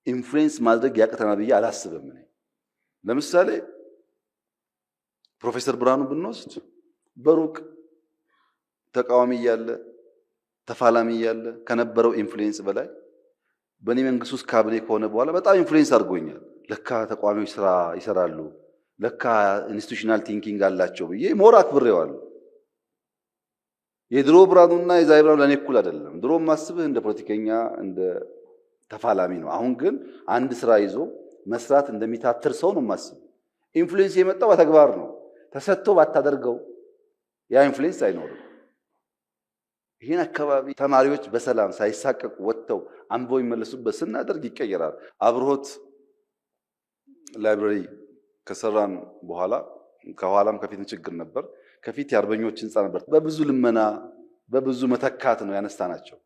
ኢንፍሉዌንስ ማድረግ ያቅተናል ብዬ አላስብም። ለምሳሌ ፕሮፌሰር ብርሃኑ ብንወስድ በሩቅ ተቃዋሚ እያለ ተፋላሚ እያለ ከነበረው ኢንፍሉዌንስ በላይ በእኔ መንግስት ውስጥ ካቢኔ ከሆነ በኋላ በጣም ኢንፍሉዌንስ አድርጎኛል። ለካ ተቃዋሚዎች ስራ ይሰራሉ፣ ለካ ኢንስቲቱሽናል ቲንኪንግ አላቸው ብዬ ሞር አክብሬዋለሁ። የድሮ ብርሃኑና የዛሬ ብርሃኑ ለእኔ እኩል አይደለም። ድሮ ማስብህ እንደ ፖለቲከኛ እንደ ተፋላሚ ነው። አሁን ግን አንድ ስራ ይዞ መስራት እንደሚታትር ሰው ነው ማስብ። ኢንፍሉዌንስ የመጣው በተግባር ነው። ተሰጥቶ ባታደርገው ያ ኢንፍሉዌንስ አይኖርም። ይህን አካባቢ ተማሪዎች በሰላም ሳይሳቀቁ ወጥተው አንብበው ይመለሱበት ስናደርግ ይቀየራል። አብርሆት ላይብረሪ ከሰራን በኋላ ከኋላም ከፊት ችግር ነበር። ከፊት የአርበኞች ህንፃ ነበር። በብዙ ልመና በብዙ መተካት ነው ያነሳናቸው።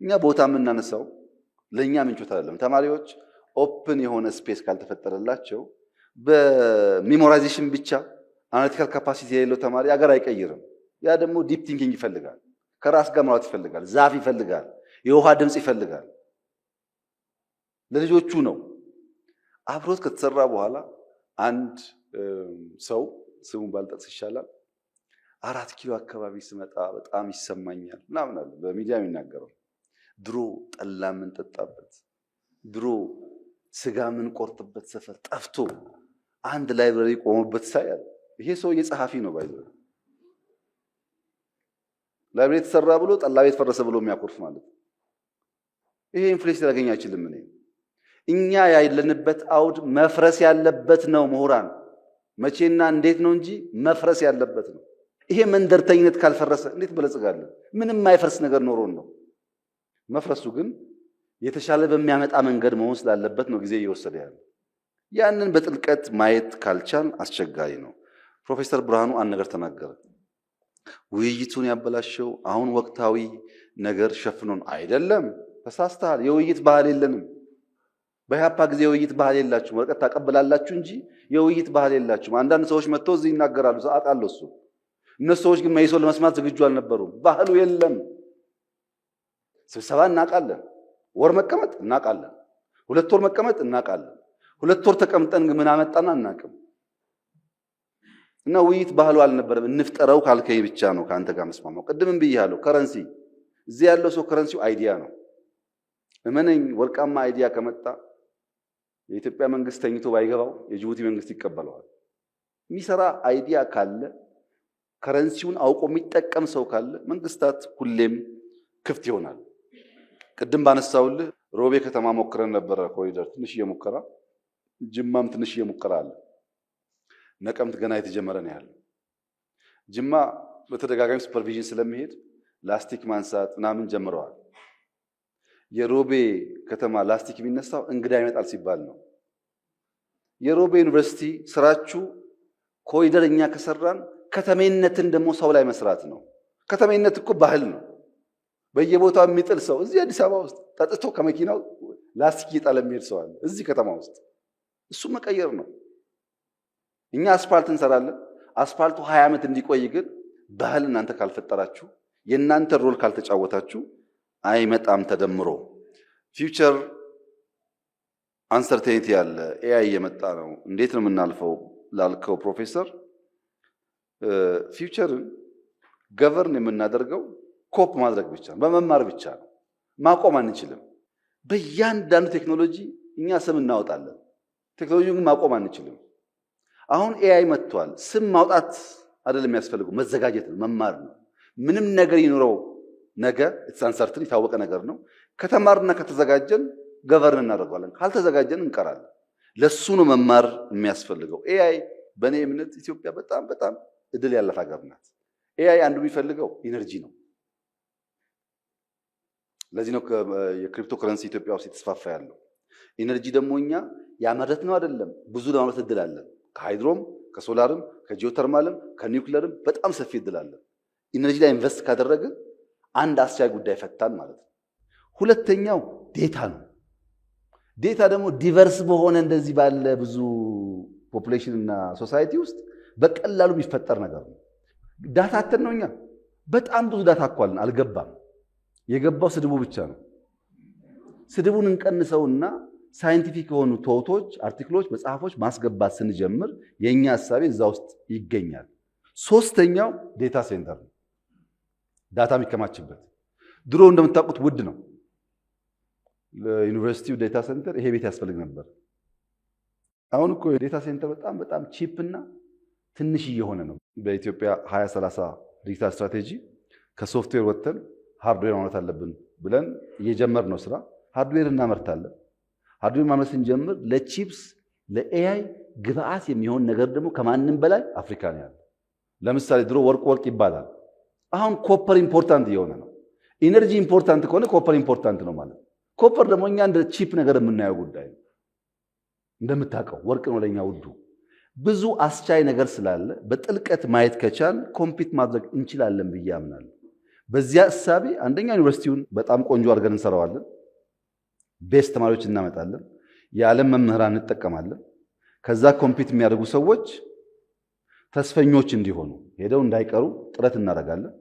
እኛ ቦታ የምናነሳው ለእኛ ምንጮት አይደለም። ተማሪዎች ኦፕን የሆነ ስፔስ ካልተፈጠረላቸው በሜሞራይዜሽን ብቻ አናሊቲካል ካፓሲቲ የሌለው ተማሪ አገር አይቀይርም። ያ ደግሞ ዲፕ ቲንኪንግ ይፈልጋል። ከራስ ጋር ማውራት ይፈልጋል። ዛፍ ይፈልጋል። የውሃ ድምፅ ይፈልጋል። ለልጆቹ ነው። አብሮት ከተሰራ በኋላ አንድ ሰው ስሙን ባልጠቅስ ይሻላል 4 ኪሎ አካባቢ ስመጣ በጣም ይሰማኛል ምናምን አለ። በሚዲያ የሚናገረው ድሮ ጠላ የምንጠጣበት ድሮ ስጋ የምንቆርጥበት ሰፈር ጠፍቶ አንድ ላይብረሪ ቆሞበት ሳያል ይሄ ሰውዬ ጸሐፊ ነው ባይዘ ላይብረሪ ተሰራ ብሎ ጠላ ቤት ፈረሰ ብሎ የሚያኮርፍ ማለት ነው። ይሄ ኢንፍሉዌንስ ሊያገኝ አይችልም። እኛ ያለንበት አውድ መፍረስ ያለበት ነው። ምሁራን መቼና እንዴት ነው እንጂ መፍረስ ያለበት ነው። ይሄ መንደርተኝነት ካልፈረሰ እንዴት በለጽጋለን? ምንም የማይፈርስ ነገር ኖሮን ነው። መፍረሱ ግን የተሻለ በሚያመጣ መንገድ መሆን ስላለበት ነው ጊዜ እየወሰደ ያለ። ያንን በጥልቀት ማየት ካልቻል አስቸጋሪ ነው። ፕሮፌሰር ብርሃኑ አንድ ነገር ተናገረ። ውይይቱን ያበላሸው አሁን ወቅታዊ ነገር ሸፍኖን አይደለም። ተሳስተሃል። የውይይት ባህል የለንም። በኢህአፓ ጊዜ የውይይት ባህል የላችሁም። ወረቀት ታቀብላላችሁ እንጂ የውይይት ባህል የላችሁም። አንዳንድ ሰዎች መጥተው እዚህ ይናገራሉ። አውቃለሁ እሱ። እነሱ ሰዎች ግን መይሶን ለመስማት ዝግጁ አልነበሩም። ባህሉ የለም። ስብሰባ እናውቃለን። ወር መቀመጥ እናውቃለን። 2 ወር መቀመጥ እናውቃለን። 2 ወር ተቀምጠን ምን አመጣና አናውቅም። እና ውይይት ባህሉ አልነበረም። እንፍጠረው ካልከይ ብቻ ነው ከአንተ ጋር መስማማው። ቅድምም ብያለሁ። ከረንሲ እዚህ ያለው ሰው ከረንሲው አይዲያ ነው። እመነኝ፣ ወርቃማ አይዲያ ከመጣ የኢትዮጵያ መንግስት ተኝቶ ባይገባው የጅቡቲ መንግስት ይቀበለዋል። የሚሰራ አይዲያ ካለ ከረንሲውን አውቆ የሚጠቀም ሰው ካለ መንግስታት ሁሌም ክፍት ይሆናል። ቅድም ባነሳውልህ ሮቤ ከተማ ሞክረን ነበረ ኮሪደር፣ ትንሽዬ ሙከራ። ጅማም ትንሽዬ ሙከራ አለ። ነቀምት ገና የተጀመረ ነው ያለው። ጅማ በተደጋጋሚ ሱፐርቪዥን ስለሚሄድ ላስቲክ ማንሳት ምናምን ጀምረዋል። የሮቤ ከተማ ላስቲክ የሚነሳው እንግዳ ይመጣል ሲባል ነው። የሮቤ ዩኒቨርሲቲ ስራችሁ ኮሪደር እኛ ከሰራን ከተሜነትን ደግሞ ሰው ላይ መስራት ነው። ከተሜነት እኮ ባህል ነው። በየቦታው የሚጥል ሰው እዚህ አዲስ አበባ ውስጥ ጠጥቶ ከመኪናው ላስቲክ እየጣለ የሚሄድ ሰው አለ እዚህ ከተማ ውስጥ። እሱ መቀየር ነው። እኛ አስፋልት እንሰራለን። አስፋልቱ 20 ዓመት እንዲቆይ ግን ባህል እናንተ ካልፈጠራችሁ፣ የእናንተ ሮል ካልተጫወታችሁ አይመጣም ተደምሮ። ፊውቸር አንሰርቴኒቲ ያለ ኤአይ እየመጣ ነው። እንዴት ነው የምናልፈው ላልከው ፕሮፌሰር፣ ፊውቸርን ገቨርን የምናደርገው ኮፕ ማድረግ ብቻ ነው፣ በመማር ብቻ ነው። ማቆም አንችልም። በእያንዳንዱ ቴክኖሎጂ እኛ ስም እናወጣለን። ቴክኖሎጂውን ግን ማቆም አንችልም። አሁን ኤአይ መጥቷል። ስም ማውጣት አይደለም የሚያስፈልገው፣ መዘጋጀት ነው፣ መማር ነው። ምንም ነገር ይኖረው ነገ አንሰርትን የታወቀ ነገር ነው። ከተማርና ከተዘጋጀን ገቨርን እናደርገዋለን፣ ካልተዘጋጀን እንቀራለን። ለሱ ነው መማር የሚያስፈልገው። ኤአይ በእኔ እምነት ኢትዮጵያ በጣም በጣም እድል ያላት ሀገር ናት። ኤአይ አንዱ የሚፈልገው ኢነርጂ ነው። ለዚህ ነው የክሪፕቶ ከረንሲ ኢትዮጵያ ውስጥ የተስፋፋ ያለው። ኢነርጂ ደግሞ እኛ ያመረት ነው አይደለም፣ ብዙ ለማምረት እድል አለን። ከሃይድሮም፣ ከሶላርም፣ ከጂኦተርማልም፣ ከኒውክለርም በጣም ሰፊ እድል አለን። ኢነርጂ ላይ ኢንቨስት ካደረግን አንድ አስቻይ ጉዳይ ፈታን ማለት ነው። ሁለተኛው ዴታ ነው። ዴታ ደግሞ ዲቨርስ በሆነ እንደዚህ ባለ ብዙ ፖፑሌሽን እና ሶሳይቲ ውስጥ በቀላሉ የሚፈጠር ነገር ነው። ዳታ አተን ነው። እኛ በጣም ብዙ ዳታ አኳልን አልገባም። የገባው ስድቡ ብቻ ነው። ስድቡን እንቀንሰውና ሳይንቲፊክ የሆኑ ቶቶች፣ አርቲክሎች፣ መጽሐፎች ማስገባት ስንጀምር የኛ ሐሳቤ እዛ ውስጥ ይገኛል። ሶስተኛው ዴታ ሴንተር ነው። ዳታ የሚከማችበት ድሮ እንደምታውቁት ውድ ነው። ለዩኒቨርሲቲው ዴታ ሴንተር ይሄ ቤት ያስፈልግ ነበር። አሁን እኮ ዴታ ሴንተር በጣም በጣም ቺፕ እና ትንሽ እየሆነ ነው። በኢትዮጵያ 2030 ዲጂታል ስትራቴጂ ከሶፍትዌር ወጥተን ሃርድዌር ማምረት አለብን ብለን እየጀመርነው ስራ ሃርድዌር እናመርታለን። ሃርድዌር ማምረት ስንጀምር ለቺፕስ ለኤአይ ግብአት የሚሆን ነገር ደግሞ ከማንም በላይ አፍሪካ ነው ያለው። ለምሳሌ ድሮ ወርቅ ይባላል። አሁን ኮፐር ኢምፖርታንት እየሆነ ነው። ኢነርጂ ኢምፖርታንት ከሆነ ኮፐር ኢምፖርታንት ነው ማለት ነው። ኮፐር ደግሞ እኛ እንደ ቺፕ ነገር የምናየው ጉዳይ ነው። እንደምታውቀው ወርቅ ነው ለኛ ውዱ። ብዙ አስቻይ ነገር ስላለ በጥልቀት ማየት ከቻል ኮምፒት ማድረግ እንችላለን ብዬ አምናለሁ። በዚያ እሳቤ አንደኛ ዩኒቨርሲቲውን በጣም ቆንጆ አድርገን እንሰራዋለን። ቤስት ተማሪዎች እናመጣለን። የዓለም መምህራን እንጠቀማለን። ከዛ ኮምፒት የሚያደርጉ ሰዎች ተስፈኞች እንዲሆኑ ሄደው እንዳይቀሩ ጥረት እናደርጋለን።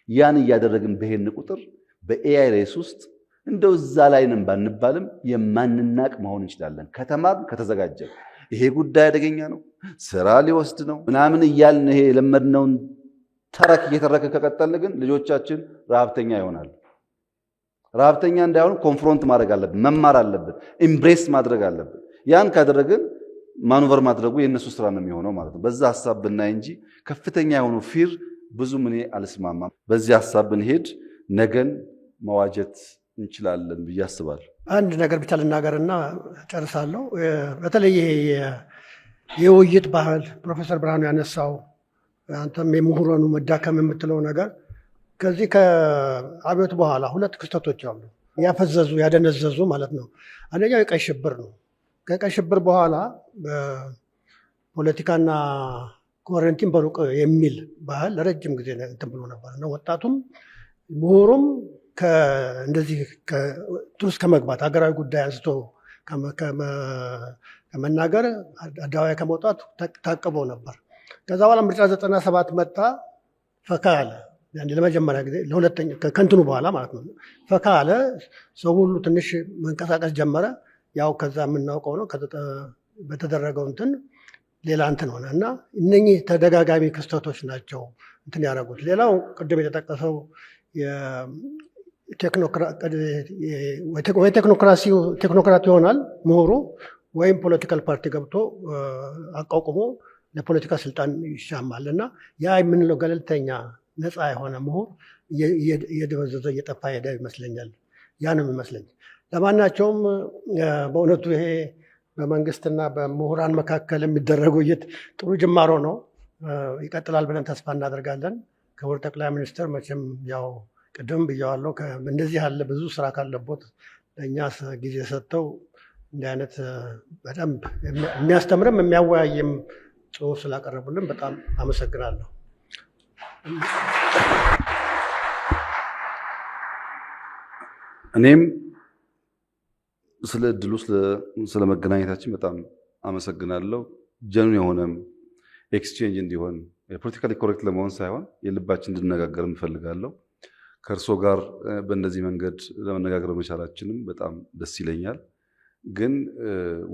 ያን እያደረግን በሄን ቁጥር በኤአይ ሬስ ውስጥ እንደው እዛ ላይ ነን ባንባልም የማንናቅ መሆን እንችላለን። ከተማርን ከተዘጋጀን። ይሄ ጉዳይ አደገኛ ነው፣ ስራ ሊወስድ ነው ምናምን እያልን ይሄ የለመድነውን ተረክ እየተረከ ከቀጠልን ግን ልጆቻችን ረሃብተኛ ይሆናሉ። ረሃብተኛ እንዳይሆኑ ኮንፍሮንት ማድረግ አለብን፣ መማር አለብን፣ ኢምብሬስ ማድረግ አለብን። ያን ካደረግን ማኑቨር ማድረጉ የእነሱ ስራ ነው የሚሆነው ማለት ነው። በዛ ሐሳብ ብናይ እንጂ ከፍተኛ የሆኑ ፊር ብዙም እኔ አልስማማም። በዚህ ሐሳብ ብንሄድ ነገን መዋጀት እንችላለን ብዬ አስባለሁ። አንድ ነገር ብቻ ልናገርና ጨርሳለሁ። በተለይ ይሄ የውይይት ባህል ፕሮፌሰር ብርሃኑ ያነሳው አንተም የምሁራኑ መዳከም የምትለው ነገር ከዚህ ከአብዮት በኋላ ሁለት ክስተቶች አሉ፣ ያፈዘዙ ያደነዘዙ ማለት ነው። አንደኛው የቀይ ሽብር ነው። ከቀይ ሽብር በኋላ ፖለቲካና ኮረንቲን በሩቅ የሚል ባህል ለረጅም ጊዜ እንትን ብሎ ነበር እና ወጣቱም ምሁሩም እንደዚህ ውስጥ ከመግባት ሀገራዊ ጉዳይ አንስቶ ከመናገር አደባባይ ከመውጣት ታቅቦ ነበር። ከዛ በኋላ ምርጫ 97 መጣ፣ ፈካ አለ። ለመጀመሪያ ጊዜ ለሁለተኛ ከእንትኑ በኋላ ማለት ነው ፈካ አለ። ሰው ሁሉ ትንሽ መንቀሳቀስ ጀመረ። ያው ከዛ የምናውቀው ነው በተደረገው እንትን ሌላ እንትን ሆነ እና እነኚህ ተደጋጋሚ ክስተቶች ናቸው እንትን ያደረጉት። ሌላው ቅድም የተጠቀሰው ቴክኖክራት ይሆናል ምሁሩ ወይም ፖለቲካል ፓርቲ ገብቶ አቋቁሞ ለፖለቲካ ስልጣን ይሻማል እና ያ የምንለው ገለልተኛ ነፃ የሆነ ምሁር እየደበዘዘ እየጠፋ ሄደ ይመስለኛል። ያ ነው የሚመስለኝ። ለማናቸውም በእውነቱ ይሄ በመንግስትና በምሁራን መካከል የሚደረግ ውይይት ጥሩ ጅማሮ ነው። ይቀጥላል ብለን ተስፋ እናደርጋለን። ክቡር ጠቅላይ ሚኒስትር መቼም ያው ቅድም ብያዋለሁ እንደዚህ ያለ ብዙ ስራ ካለቦት ለእኛ ጊዜ ሰጥተው እንዲህ አይነት በደንብ የሚያስተምርም የሚያወያይም ጽሁፍ ስላቀረቡልን በጣም አመሰግናለሁ። እኔም ስለ እድሉ ስለ መገናኘታችን በጣም አመሰግናለሁ። ጀኑን የሆነም ኤክስቼንጅ እንዲሆን የፖለቲካሊ ኮሬክት ለመሆን ሳይሆን የልባችን እንድነጋገር እንፈልጋለሁ። ከእርሶ ጋር በእንደዚህ መንገድ ለመነጋገር መቻላችንም በጣም ደስ ይለኛል። ግን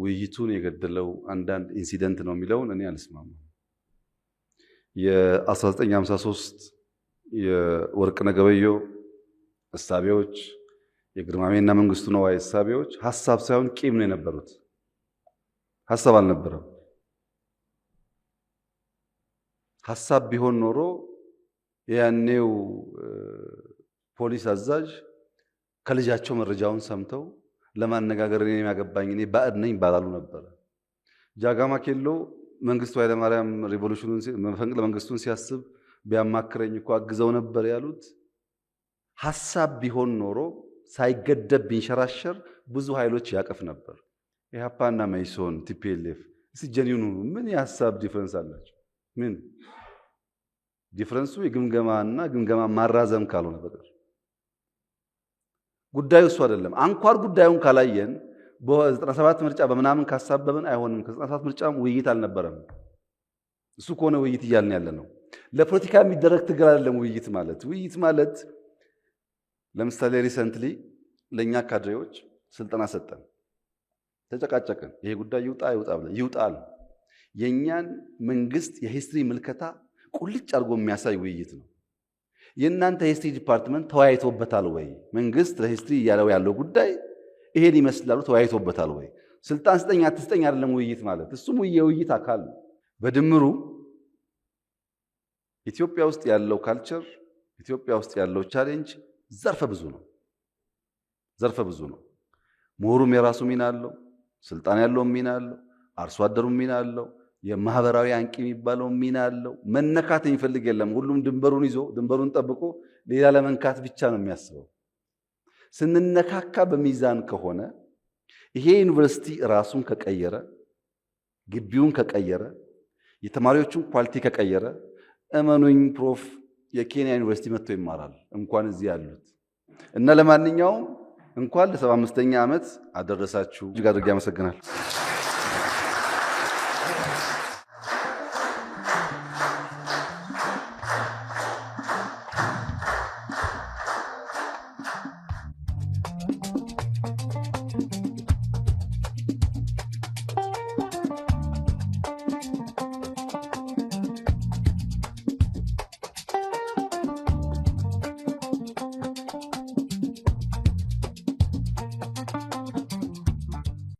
ውይይቱን የገደለው አንዳንድ ኢንሲደንት ነው የሚለውን እኔ አልስማማም። የ1953 የወርቅነህ ገበየሁ እሳቤዎች፣ የግርማሜና መንግስቱ ነዋይ እሳቤዎች ሀሳብ ሳይሆን ቂም ነው የነበሩት። ሀሳብ አልነበረም። ሀሳብ ቢሆን ኖሮ ያኔው ፖሊስ አዛዥ ከልጃቸው መረጃውን ሰምተው ለማነጋገር እኔ የሚያገባኝ እኔ ባዕድ ነኝ ባላሉ ነበር። ጃጋማ ኬሎ መንግስቱ ኃይለማርያም ሪቮሉሽኑን መፈንቅለ መንግስቱን ሲያስብ ቢያማክረኝ እኮ አግዘው ነበር ያሉት። ሀሳብ ቢሆን ኖሮ ሳይገደብ ቢንሸራሸር ብዙ ኃይሎች ያቀፍ ነበር። ኢህአፓና መኢሶን ቲፒኤልኤፍ ሲጀኒኑ ምን የሀሳብ ዲፍረንስ አላቸው? ምን ዲፍረንሱ የግምገማና ግምገማ ማራዘም ካልሆነ በቀር ጉዳዩ እሱ አይደለም። አንኳር ጉዳዩን ካላየን በ97 ምርጫ በምናምን ካሳበብን አይሆንም። ከ97 ምርጫም ውይይት አልነበረም። እሱ ከሆነ ውይይት እያልን ያለ ነው። ለፖለቲካ የሚደረግ ትግል አይደለም ውይይት ማለት ለምሳሌ ሪሰንትሊ ለኛ ካድሬዎች ስልጠና ሰጠን። ተጨቃጨቅን። ይሄ ጉዳይ ይውጣ ይውጣ ብለን ይውጣል። የኛን መንግስት የሂስትሪ ምልከታ ቁልጭ አድርጎ የሚያሳይ ውይይት ነው። የእናንተ ሂስትሪ ዲፓርትመንት ተወያይቶበታል ወይ? መንግስት ለሂስትሪ እያለው ያለው ጉዳይ ይሄን ይመስላሉ ተወያይቶበታል ወይ? ስልጣን ስጠኝ አትስጠኝ አይደለም ውይይት ማለት፣ እሱም የውይይት አካል ነው። በድምሩ ኢትዮጵያ ውስጥ ያለው ካልቸር፣ ኢትዮጵያ ውስጥ ያለው ቻሌንጅ ዘርፈ ብዙ ነው። ዘርፈ ብዙ ነው። ምሁሩም የራሱ ሚና አለው፣ ስልጣን ያለው ሚና አለው፣ አርሶ አደሩም ሚና አለው፣ የማህበራዊ አንቂ የሚባለው ሚና አለው። መነካት የሚፈልግ የለም። ሁሉም ድንበሩን ይዞ ድንበሩን ጠብቆ ሌላ ለመንካት ብቻ ነው የሚያስበው። ስንነካካ በሚዛን ከሆነ ይሄ ዩኒቨርሲቲ ራሱን ከቀየረ፣ ግቢውን ከቀየረ፣ የተማሪዎቹን ኳሊቲ ከቀየረ፣ እመኑኝ ፕሮፍ የኬንያ ዩኒቨርሲቲ መጥቶ ይማራል እንኳን እዚህ ያሉት እና ለማንኛውም እንኳን ለ75ኛ ዓመት አደረሳችሁ። እጅግ አድርጌ አመሰግናለሁ።